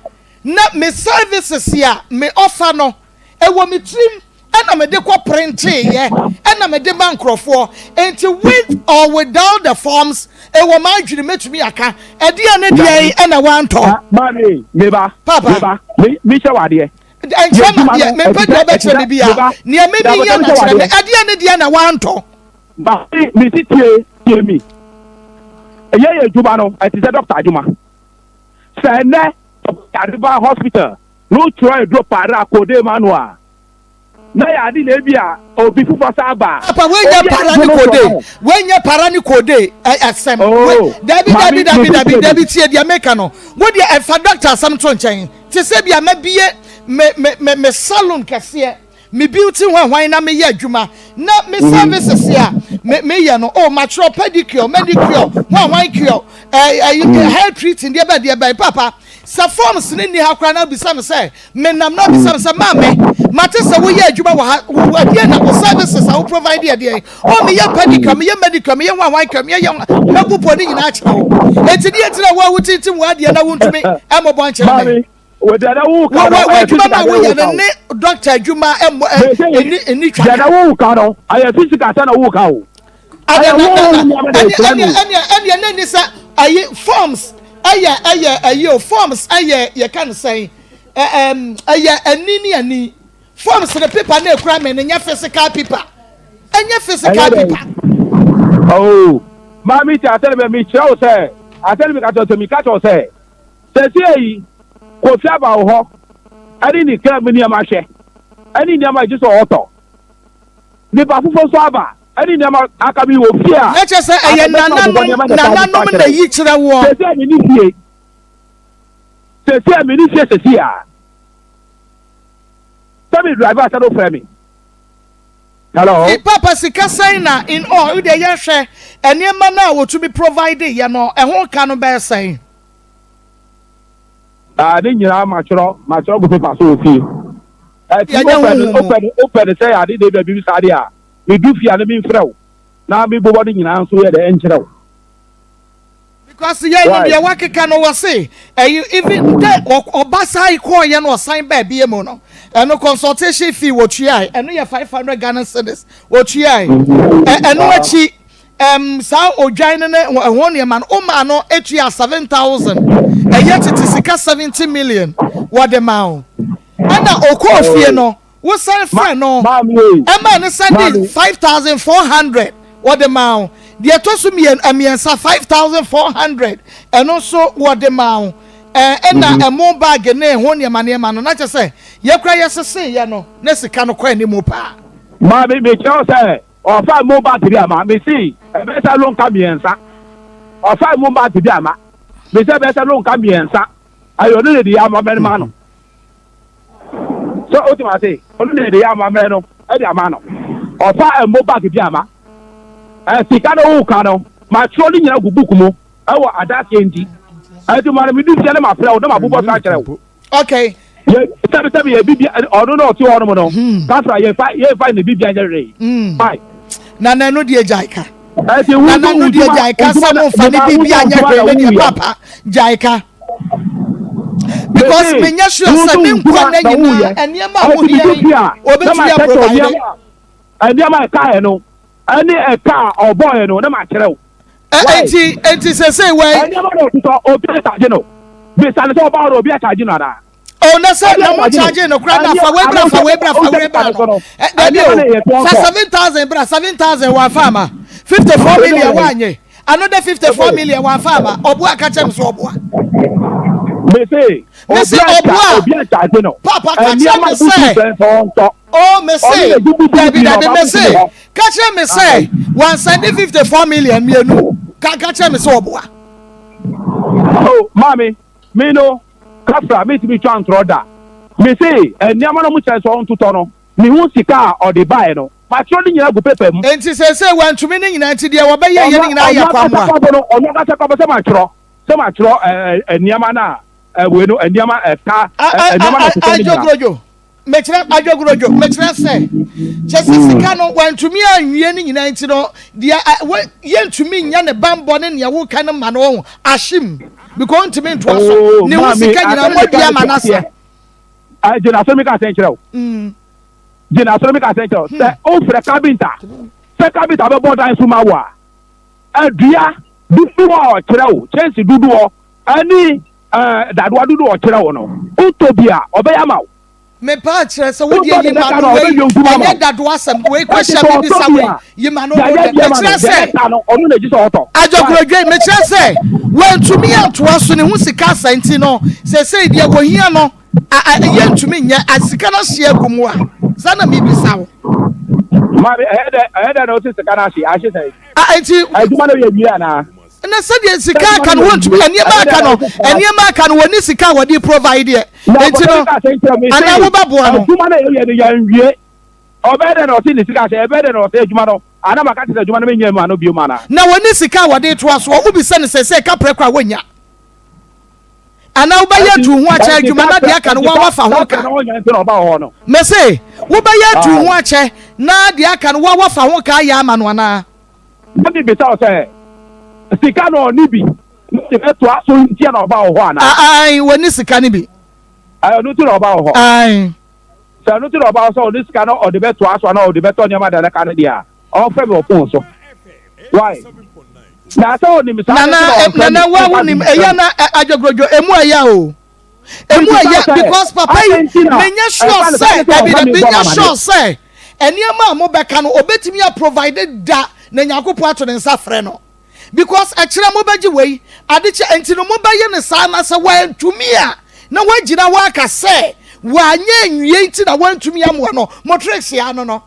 Na me services ya me offer no. Ewo me trim. And me de kwa print ye and me de bankrofo enti with or without the forms e wo ma adwiri metumi aka e de ane de e na wanto mami meba papa mi che wade enchama ye me pe de be chere bia ne me bi ye na chere me e de ane de na wanto ba mi ti tie mi ye juba no ati se doctor ajuma se ne Ariba hospital no try drop para kode manual na ya di na bia obi fufa saba papa when ya parani code asem David tie dia make no wo dia fa doctor asem to nchen te se bia ma bie me salon kase me beauty hwan na me ye adwuma na me services ya me ye no mature pedicure manicure hwan cure hair treating dia ba papa sa forms ni ha kra na bisa me say me nam na bisa me say mame mate se wo ye adwuma wo dia na wo services a wo provide dia me ye pedicure me ye manicure me ye hwan cure me ye mabupo ni nyina akyerɛ wo enti dia tira wo tintim wo dia na wo ntumi emobo ankyerɛ me with the who can Doctor Juma any who can I have physical son who can. Forms forms you can say any forms the paper na crime and your physical paper and your physical paper. Oh, mommy, I tell me, Chow say, I tell me, I say, say, Kofi Abaho, I didn't come near my share. I didn't near my just auto. The Bafu Saba, I didn't near Akabi will fear. Let's just say, I am not the each of the war. Say, minister, here. Tell me, driver, I don't frame me. Hello. The Papa Sika saying in all the year and your man now to be provided, you know, and what can of bear saying? I didn't know my trouble with my soul. Open the say I did the baby Sadia. We do fear the mean throw. Now be boarding in answer the engine. Because the worker can oversee, and you even that or Basai coin or sign by BMO. And no consultation fee what you are, and we have 500 Ghana cedis what you are, and what she Sao or Jina and 1 year man, man, no 8 years 7,000, and yet it is 70 million. What the amount? And now, coffee, no, what sign for no, a man is sending 5,400. What the amount? The Atosumi and Amiensa 5,400, and also what the amount. And a more bag and name one year man, not just say, you cry as a say, you know, Nessie cannot quite any more pa. Mammy, me say, or 5 more back to the ama, me see, a better long camiensa, or 5 more back to the ama, me say better long camiensa. I only the ama man. So, ultimately, only the ama man, Eddie Amano, or 5 more back to the ama. And Sikano Cano, my trolling in a bukumo, our Adaki. I do want to do my friend, my book. Okay. Tell me a BB or no, 2 ornament. That's why you find the BB. Bye. Nana no dear Jaika. Nana no dear Jaika, some of funny BB and your papa, Jaika. Because when you're sure something, and your mother and you're my car, no, any a car or boy, no, no matter. And she say, well, I never know to you know. This is about Obiata. Oh, no, sir, no more charging no crap for Webra for 7,000 one farmer, 54 million 1 year, another 54 million one farmer, or what catch him so. They say, Papa, catch him say, oh, Messay, Messay, catch him say, 154 million, you know, catch him so. Oh, mommy, me no. Kafra me to be trying to order. Me say, and Yamano much as on to Tono. Me won't see car or the buy no. My trolling you go paper. And she says, when to meaning in Antidia, obey your yelling in Aya Pama. Or not a couple so much, and Yamana, and Yama a car. I joke, make sure say. Just Cano went to me and yenning in Antino. The yen to me, yan a bambon and Yawu kind of man, Ashim. Because to me, oh, no one can Manasa. I did not make a central. Did not make a central. Say, oh, for a cabinta. Say, cabinta about that Sumawa. And dear, do or Chero, chance to do any that what do or Chero no. Utopia, obey a mouth. Me patch, so what you man, that was some way question this away. You man, I just graduate, me say, when to me and to us, who see Casa and Tino, say, dear, go here no, I to me, as cannot see a Gumwa. Sana me be sound. I had a notice the Kanashi, I should say. I do want to be now. And I said, yes, the car can want to be, and your man can when this car what you provide it. And I will babuano. Or better not in the car, better not say, Jumano. I never got the Jumano man of Bumana. Now, when this car what they trust, what will be sent say, Capra when ya. And now by you to watch a Jumana, I can walk for Hoka. Messay, what by you to watch a Nadia can walk for Hoka Yamanwana. Let me be say. Sikano Nibi, to ask you about one. I when this can be. I don't know about her. Aye. So I don't know about so this kind of the best to us one or the better on your mother than Canada. All family of phone so. Why? Na so ni misala nana wa wonim eya na ajogrojo emu eya o emu eya because papa menya sure say menya sure say eniema mo beka no obetimi a provided da na nyakopo ato ne nsa frɛ no because akira mo baji wei adeche enti no mo baye ne sa na se wa ntumi a na wagina wa aka say wa anya nwie enti na wa ntumi amwo no motrix ya no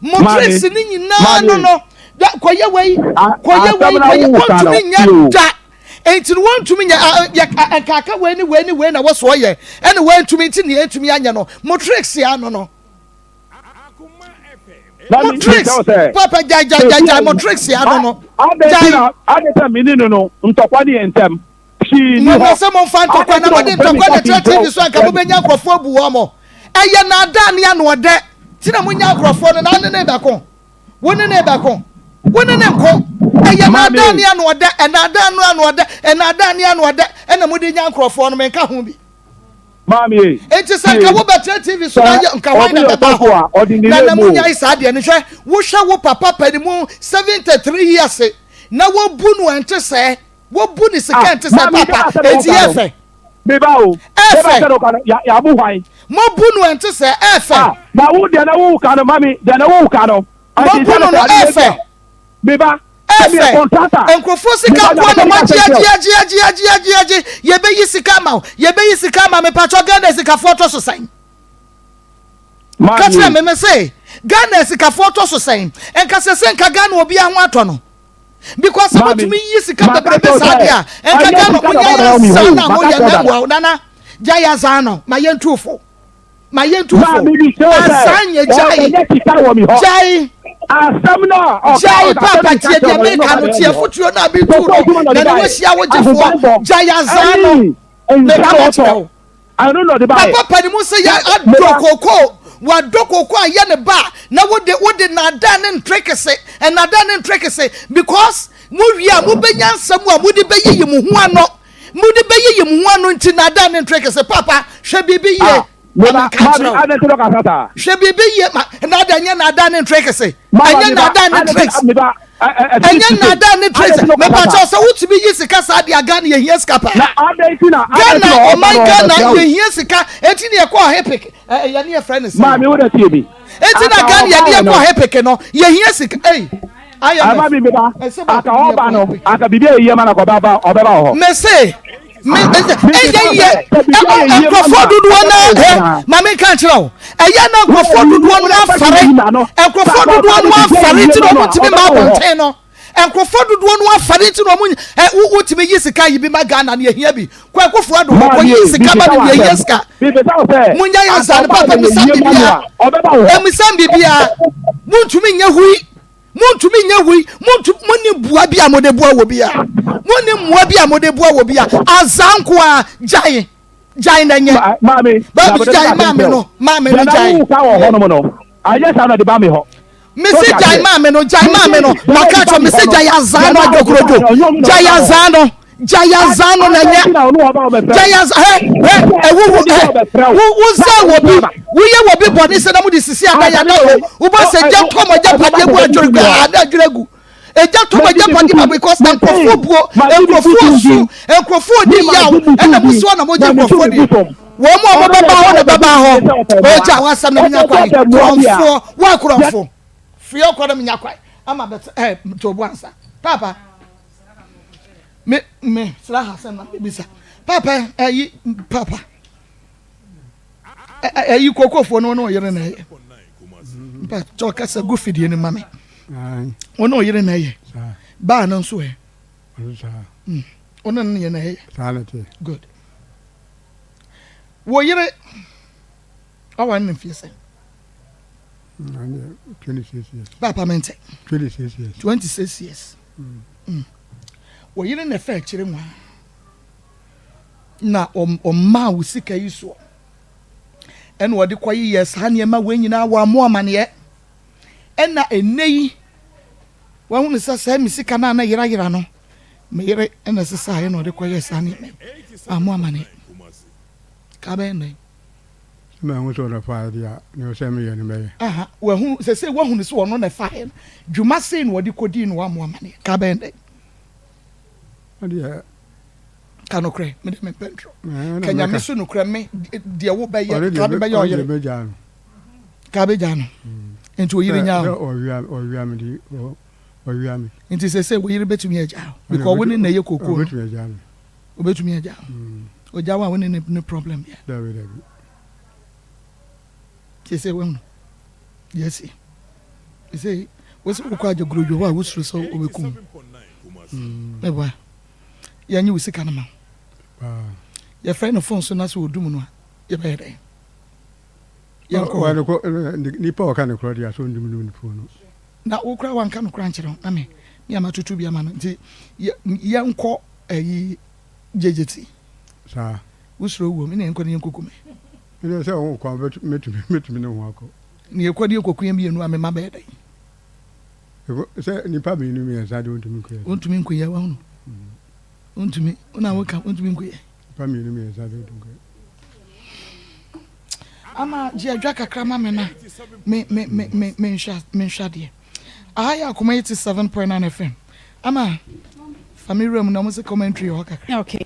motrix ni nyina no da koye wei wontumi nya da enti wontumi nya kaka wei ni na wo so ye ene wontumi enti ne entumi anya no motrix ya no motrix papa jai motrix ya no adeta minino no ntokwa ni entem shi ni ho se mo fan tokwa na mo de tokwa na TV so anka mo benya krofo abu wo mo eye na ada ne ya no ode ti na mo nya krofo no na ne ba kon woni ne ba kon woni ne ko eye na ada ne anu ode na ada anu ode na ada ne anu ode na mo de nya krofo no menka ho bi mami enti se ka wo betre TV so na nka wan na ba ho na mo nya isa de ne hwe wo hwe wo papa panimu 73 years na wo bu no ente se wo bu ni se kente se papa enti efe beba o ya bu hwan mo bu no ente se efe na wo de na wo ka no mami de na wo ka no mo bu no efe beba efe enkrofo sika kwa na maji ye be yi sika ma me patro Ghana sika foto so san katra me say Ghana sika foto so san enka se enka Ghana obi a ho ato no because about me yi sika bebrebe sadia enka Ghana onya sana mo ya na wa nana jaya zano ma yentufo asanye jai asamna jai papa tie de America no tie futuo na bi duro na we sia wo jefo jaya zano me ka I don't know the papa ni mo say ya adokoko wa dokoko aye ne ba na wo de na da ne ntrekese and na da ne ntrekese because mo wia mo benya nsam a mo de beyi mu ho ano nti na da ne ntrekese papa hwe bibi ye hwe bibi ye na da nya na da ne ntrekese anya na da ne ntrekese anya na da ne ntrekese me pa cho so wuti yi sika sa de aga ne ye hie sika pa na adentina oh my God na ye hie sika enti ne ko hepek ya ne friend ma me wo da tie bi enti na ga ne ye ko hepek no ye hie sika ama mi beba aka oba no aka bibi eyi ma na ko baba obeba ho me say eye enkrofo dudu na mama kan kire o eye na enkrofo dudu na afare enkrofo dudu na afare ti no mutimi ma bonten no enkrofo dudu na afare ti no mu utimi yi sika yi bi ma Ghana na ehia bi kwa ekofo ado ko yi sika ma na ehia sika munya ya zan papa mi sam bibia obeba ho emisam bibia muntumi nya hui muni bua bi amode bua wo bia muni mua bi amode bua wo bia azanko a jai na nye mami jai mami no jai ka wo hono no aye sa na de ba me ho misi jai mami no maka cho misi jai azano adokrojo jai azano na nye jai wo bi boni se na mu di sisi abaya na wo ba se je to mo je pade bu ajoregu na ajoregu eja to mo je pade ba because enkrofo buo enkrofo di yawo na mu so na mo je enkrofo di wo mo baba ho o ja wa sam na nya kwai kromfo fio ko na nya kwai ama bet to bu ansa papa me sla ha sam na bisa papa papa ayi kokofo no no yere na ye ba choka sa go fidie ni mame ono yere na ye ba na nso he ono ne ye na ye salate good wo yere awan ne fiese 26 years papa mente 26 years wo yere na fa kire nwa na o ma wo sika yi so en wodi kwayi yes ha ne ma wenyina wa mo amane en na enei wa hu se sa mi sika na na yira no me yire en se sa he no de kwayi yes ha ne amo amane ka bɛn ne me hu so na fa dia ne se me ye ne me aha wa hu se wa hu ne so no na fa he dwuma sei no wodi kodi no wa mo amane ka bɛn ne adia ka no kre me de me pentro kanya me so no kre me de wo bɛ ye ka be ye oyere ka be ja no enti oyire nya o wi am di o wi am enti se wo yire betumi agya because wo ne na ye kokoo betumi agya no o betumi agya o ja wa wo ne no problem ya David se wo no yes se wo se ko agya grojo wa wo suru so o bekum e ba ya nyi wo sika na ma ya friend no phone so na so odum no ya ba yede ya ko wa ko ni pa ka ne kro dia so ndum ni phone na wo kra wan ka no kra nkyere na me ya matutu bia ma no nti ya nko ayi jejeti sa wo suru wo me ne nko ne nkokume ile se o kwa metumi ne ho akọ ni ekwadi ekokuye bi enu ame ma be dai se ni pa bi ni mi esa de ontumi nkuye wa hunu ontumi ona wo ka ontumi nkuye pa mi ni mi esa de ontumi ama ji adwa kakra ma me na me nsha de aya akoma 87.9 FM ama family room na mo se commentary o kakra okay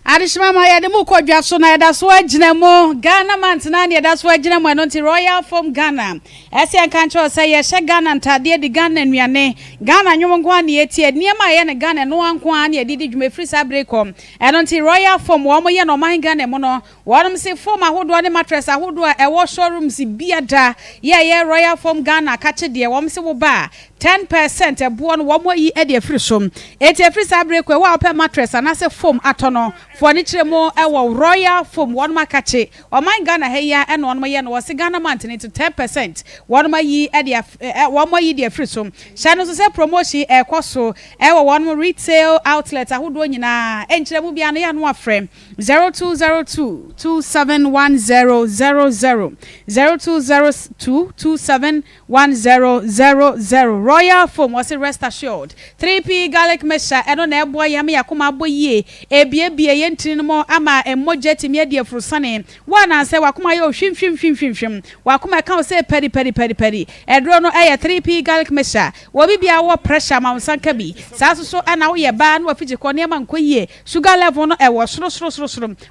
Adishima ma ya de mu kodwa so na ya da so agina mo Ghana man na ya da so agina mo no nti Royal Form Ghana ese anka ncho say ye hye Ghana ntade de Ghana nuane Ghana nwom nko ane etie niema ye ne Ghana no anko ane edidi dwuma free sabrekom eno nti Royal Form wo mo ye no man Ghana mo no wonom se form ahodo ne mattress ahodo e wo showrooms biada ye Royal Form Ghana ka che de wo mo se wo ba 10% ebo no wo mo yi e de free so etie free sabrekom wo open mattress anase form atono furniture mo ewo Royal Form one makache o man Ghana heya eno on ye no se Ghana man to 10% one ma yi e de one ma yi de free so shano so say promotion e koso ewo one mo retail outlet ahodo nyina enkyere mu bia no ya no afrem 0202 271000 0202 271000 Royal Form was rest assured 3p garlic mesha eno na ebo ya me yakoma aboyie ebie yentini mo ama emoje timi ade afrusane wana se wakoma yo hwimhwim wakoma ka se peri edro no 3p garlic mesha wo bibia wo pressure ma nsanka bi saso so ana wo ye ba na wafiji ko ne ma nkoyie sugar level no wo soro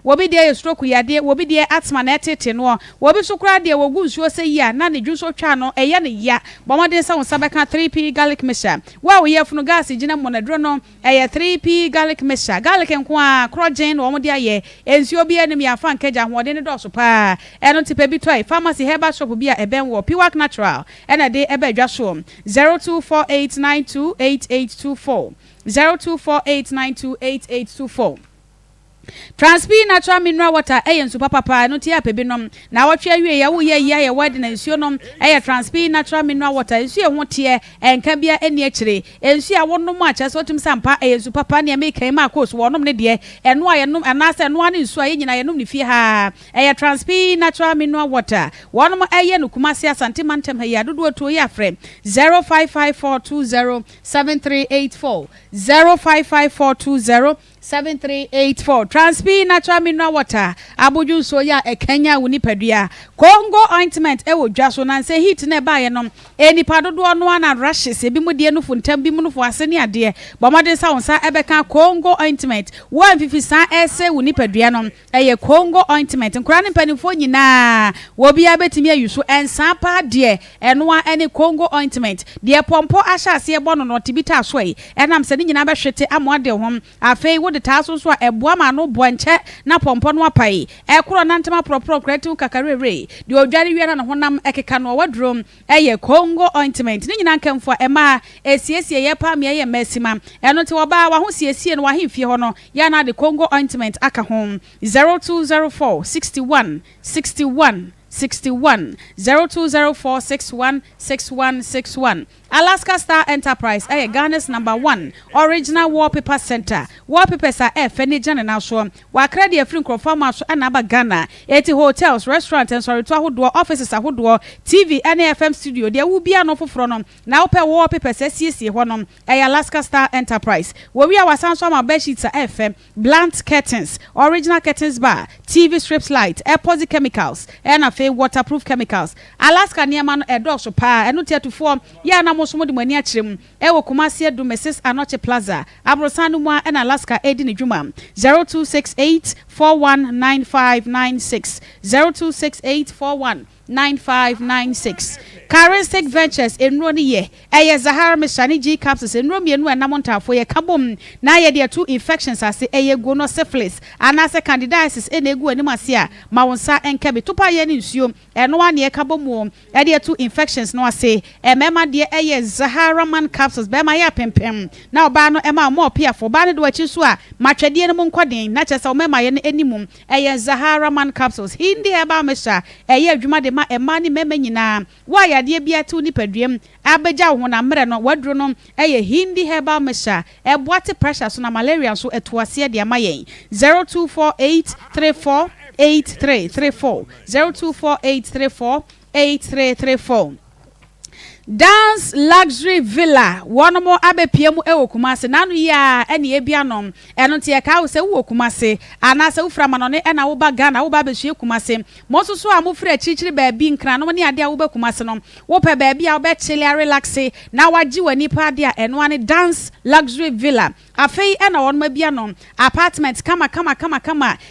wo bi de stroke yade wo bi de asthma na tete no wo bi sukura de wo gu nsuo se yi na ne dwuso twa no ye ne ya bomode sa won sabeka 3p garlic mesha wa wo ye funu gas gina mo na dro no 3p garlic mesha garlic nko a krogen wo mo de aye ensuo bi enim ya fa nkaja hoode ne doso pa eno tipe bi toy pharmacy herbal shop bi a eben wo Piwak Natural ena de ebe dwa so 0248928824 0248928824 Transpi natural mineral water nsu papa no tia pebinom na wotwe awie ya wo ye wade na nsuo nom Transpi natural mineral water nsu ho tie enka bia eni akire nsu a wonom a kyese otum sampa nsu papa ne make ma course wonom ne de eno a yenom anase eno a nsu a yenyina yenom ne fie ha Transpi natural mineral water wonom no kumase asante mantem ha ya dodo to ya frem 0554207384 0554207384 Transpi natural mineral water aboju so ya ekanya woni padua Congo ointment ewo dwaso na se heat na ba ye nom enipa dodo no na rashes ebi mu de no funtam bi mu no fo ase ne ade bomade sa wonsa ebeka Congo ointment 150 ese woni padua nom eye Congo ointment nkura ne panifo nyina wo bia betimi ayuso ensa pa de eno a ene Congo ointment de pompo ahase e bono no tibita so yi enam se ne nyina be hwete amode hom afei wo de taso so eboa ma no bonche na pompo no apai ekoro nantema propro creative kakarere de odware wiana na honam ekeka no wadrom eye Congo ointment ni nyina nkemfo ema esiesie ye pa me ye mesima eno te woba wa ho siesie no wa hemfie ho no ya na de Congo ointment aka hom 0204 61 61 61 0204616161. Alaska Star Enterprise Ghana's #1 original wallpaper center. Wallpapers are furniture and also wakra de free crofama so anaba Ghana. 80 hotels, restaurants and sorry to ahodo offices ahodo TV and FM studio. There will be an offer from now per wallpapers SCC honom Alaska Star Enterprise. Where we are sound some bed sheets FM, blunt curtains, original curtains bar, TV strips light, airport chemicals, and a waterproof chemicals. Alaska Niaman a dog so pa and not to form yana most modi mani achim ewo Kumasi do Mrs. Anoche Plaza Abrosanu and Alaska Edin Juma 0268 419596 0268 419596. Currency Ventures in Roniye Zahara Mishani G capsules in Romian and Namonta for ye kabum na ye there 2 infections as a gono syphilis and as a candidiasis in a go animasia Mawansa and Kabi Tupa yen insume and 1 year kabum there 2 infections no say a mema dear Zahara man capsules be my pem now bano ema more pia for banu do chisua machadi no kwadin na chesa mema yen animum Zahara man capsules hindi eba mesha adwuma de ma emani mema nyina why adeɛ bia to ni padwam abeja wo na mre no wadro no hindi herbal mesha boate pressure so na malaria so etoase de amayen 0248348334 0248348334. Dance Luxury Villa one more abepiemu Kumasi nanu ya eni ebianom eno tie ka wo se wo Kumasi anase wo frama no ne na wo ba Ghana wo ba behie Kumasi mo so so amofra chichiri ba bi nkra no ne ade a wo ba Kumasi no wo pe ba bi a wo be chile relax na waji wani pa ade a eno ane Dance Luxury Villa afei ena won ma bianom apartment kama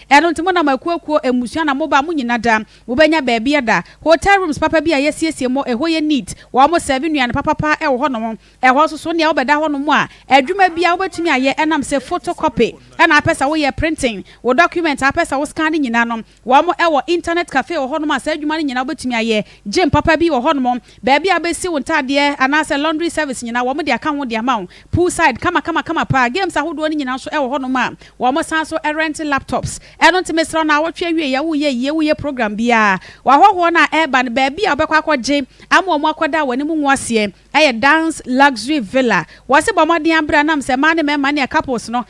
eno ntimo na makuakuo emusua na mo ba mo nyina da wo benya ba bi da hotel rooms papa bi a yesiesie mo eho ye neat wo mo 7 nuan papa ewo honom eho so ne obeda honom a adwuma bia wobetumi aye enam se photocopy ena apesa wo ye printing wo document apesa wo scan nyina no wo mo ewo internet cafe wo honom a se adwuma nyina wobetumi aye gym papa bi wo honom ba bia besi wo ntade anase laundry service nyina wo mo de aka ho de amount poolside kama pa games ahodo nyina so ewo honom a wo mo san so rent laptops eno ntimesra na wotwe wie ye wo ye program bia wa hoho na eba ne ba bia obekwa akwaje ama mo akwada wani mu nwase Dance Luxury Villa wase bomodi ambra nam se mane me mane couples no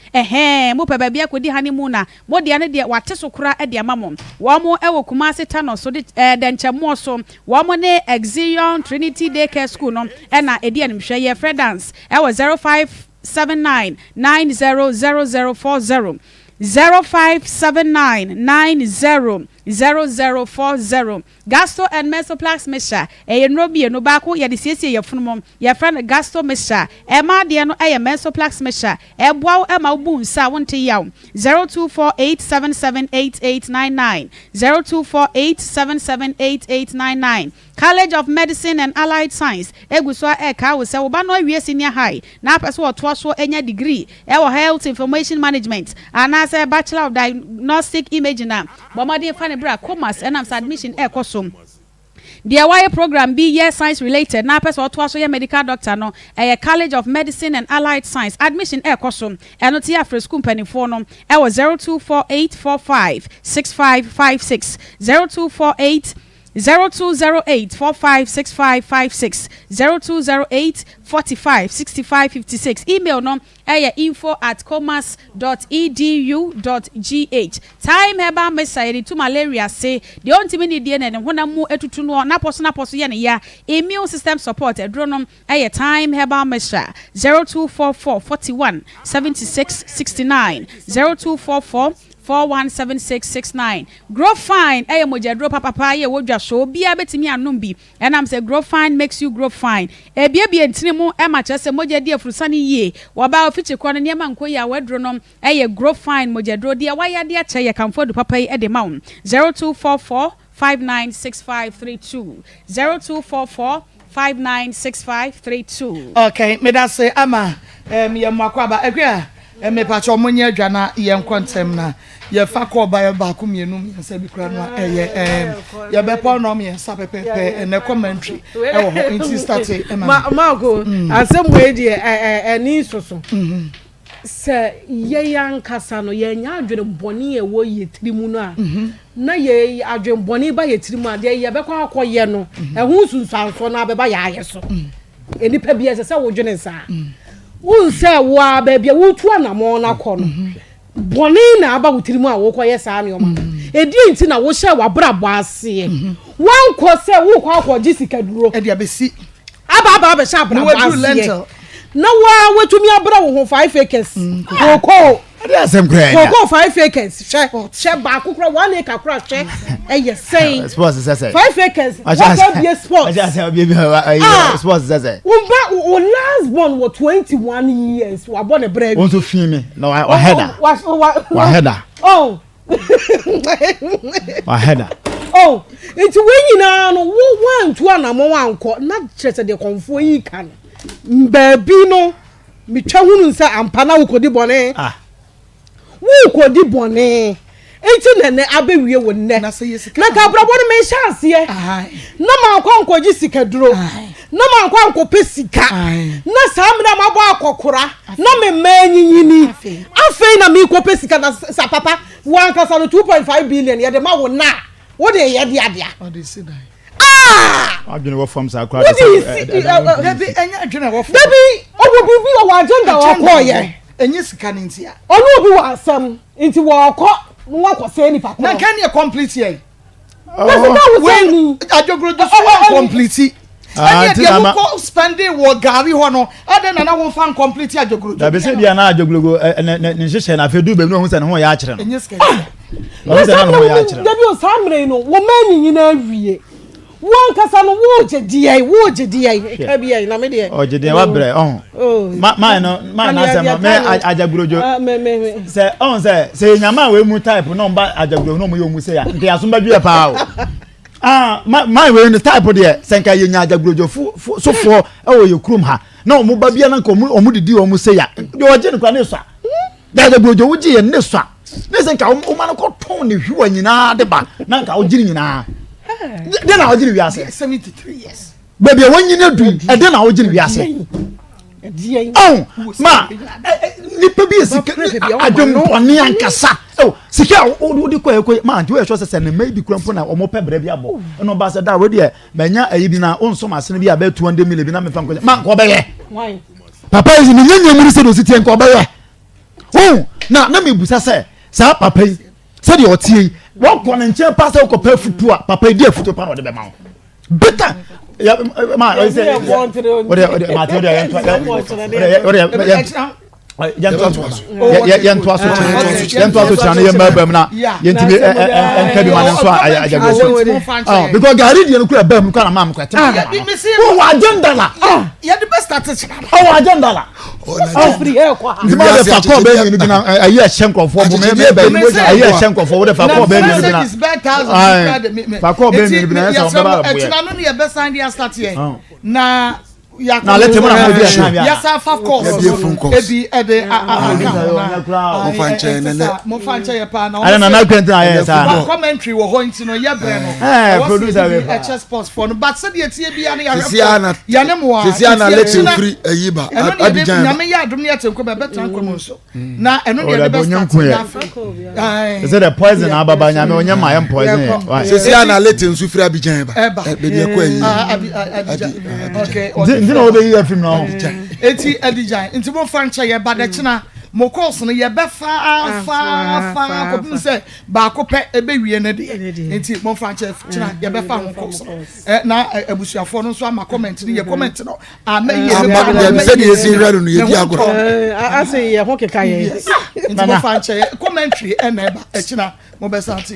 mo pe ba bia kodi honeymoon na mo de ne de wate so kura de amamo wo mo ewo Kumasi Tano so de nchemo so wo mo ne Exion Trinity Daycare School no na edi animhwe ye Dance 0579900040 0579900040 Gasto and Mesoplex Mesha Nrobi no bako ya de siesie ye funumo ye friend Gasto Mesha ma de no Mesoplex Mesha boaw ma obu nsa wonte yaw 0248778899 0248778899 College of Medicine and Allied Science eguswa ka wo se wo ba no awie senior high na apeso oto so enya degree health information management ana say Bachelor of Diagnostic Imaging na bomade fa ne bra commerce and admission koso the wire program be year science related na person oto so ye medical doctor no College of Medicine and Allied Science admission koso eno ti afre school panifo no 0248456556 0208456556 0208456556 email no info@commerce.edu.gh time heba message to malaria say the only need dey na honamu etutu no na poso ye ne ya immune system support edronom time heba message 0244417669 0244417669 grow fine mojadro papa ye wodwa so bia betimi anom bi enam say grow fine makes you grow fine bia ntinimu ma chese mojadi afurusani ye waba ofiche kro no niam nko ya wadro nom grow fine mojadro dia waya dia che ye kamfodu papa ye de maun 0244596532 0244596532 okay me da say ama ye mwakwaba agria me pacho monye adwana ye nkontem na ye fa ko ba ye ba ko mienu me se bi kra no ye be pa no me sa pepepe na commentary e wo ho inti start ma go asem we die eni soso se ye yankasa no ye nya adwene boni e wo ye tirimu no a na ye adwene boni ba ye tirimu a de ye be kwa akoye no ehun sunsanso na be ba ya ayeso enipa bi ese se wo dwene sa won se wo a ba bia wo tu anamo na kɔ no boni na aba wo tirimu a wo koye sa ne o ma edi nti na wo hye wa brabo ase wan kɔ se wo kwa akɔ gisika duro e dia be si aba be sha brabo ase na wa wetumi abra wo ho 5 acres koko asem kra koko 5 acres she ba kokora 1 acre kora she eye say sports say 5 acres what be sports sports say o last born was 21 years wa born e bra won to fi me na wa header wa header oh wa header oh it's when you no wo wan to anamo wanko na chese de konfo yi kan baby no mi twa hunu nsa ampana wo kodi bone wo kodi bone enti nene abewie wo nne na ka brabo no me hyaase na ma akwanko gi sika duro na ma akwanko pesika na samra mabo akokora na me manyinyini afei na mi ko pesika na sa papa wan kasa no 2.5 billion ye de ma wo na wo de ye de adea o de see that adwene wo form sa kra debi enya adwene wo form debi obo bibi o wa agenda wo ko ye enye sika ntia onu obi wa asam nti wo ko no wa ko se ni pa ko na kan ye complete ye when ajogro do so complete anya dia wo ko spending wo gari ho no ade na wo fan complete ajogro da be se bia na ajogro ne nhyehyɛ na fedu be no hu se ne ho ya akere no enye sika no se na ho ya akere debi o samre no wo manyi na awie wan kasa no wo jedi ka bia na me de o jedi wa bre ma na se ma me ajagburojo se on se nyama we mu type no mba ajagburojo no mo yo mu se ya nke aso ba dwe pa o ma we no type de se nka ye nya ajagburojo so fo e wo ye krum ha na o mu ba bia na nka o mu didi o mu se ya de o je ne kwa ne so ajagburojo wo ji ye ne so ne se nka o ma no ko ton ne hwiwa nyina de ba na nka o jiri nyina de na ojiri wiase 73 years baby won nyina du e de na ojiri wiase oh ma nipa bi sika adwom oni ankasa oh sika o di ko ma nti we so se na maybe kurampo na o mo pe bra bi abo no ba se da we de manya ayi bi na on so ma se bi aba 200 million bi na me fa nko ma ko be ye why papa is ni nyanya muri se do sitie nko be ye oh na me busa se sa papa yi se de otie wọ́n kọ́ ní nkyɛn paase ọkọ̀ pẹ́ futu a papa edi efutu pa na ọ̀dẹ̀ bẹ̀ ma o bẹ́tà ma ọ sẹ ọdẹ ma ti ọdẹ yẹn tó aso kyerɛ ne yɛn mbɛ bɛm na yɛn ti bi nka bi ma ne nso ayagye so because gari diɛ no kura bɛm no kura na maa mu kura tɛ wɔ agenda la yɛde bɛ start kyerɛ wɔ agenda la ntima de fa kɔɔ bɛɛ nyinu bi na ayi ɛhyɛ nkɔfoɔ bo mɛ bɛɛ ayi ɛhyɛ nkɔfoɔ wo de fa kɔɔ bɛɛ nyinu bi na fa kɔɔ bɛɛ nyinu bi na ɛsɛ wɔn bɛɛ b'a bɔ yɛ ɛtina no ni yɛ bɛ san di start yɛ na na lete mo na mo dia na bia yasa fa course ebi ede mo fanche ye pa na ana na kwenta aye sa commentary wo ho ntino ye bre no producer we HS sports for no but se de tie bia na ya ne mo sisi ana lete free ayiba abijan na me ya adom ne atenko be betra nko mo so na eno ne de best is it a poison ababa nya me onye ma ye poison sisi ana lete nsu free abijan ba be de ko ayi okay ndina obe yi film na eti edijan nti mo fanche ye bada china mo course no ye be fa ko bin se ba ko pe ebe wie na de nti mo fanche china ye be fa mo course na abusuafo no so ama comment ni ye comment no ama ye be se de esi hwaro no ye di agoro ase ye ho keka ye nti mo fanche commentary e na eba china mo be santi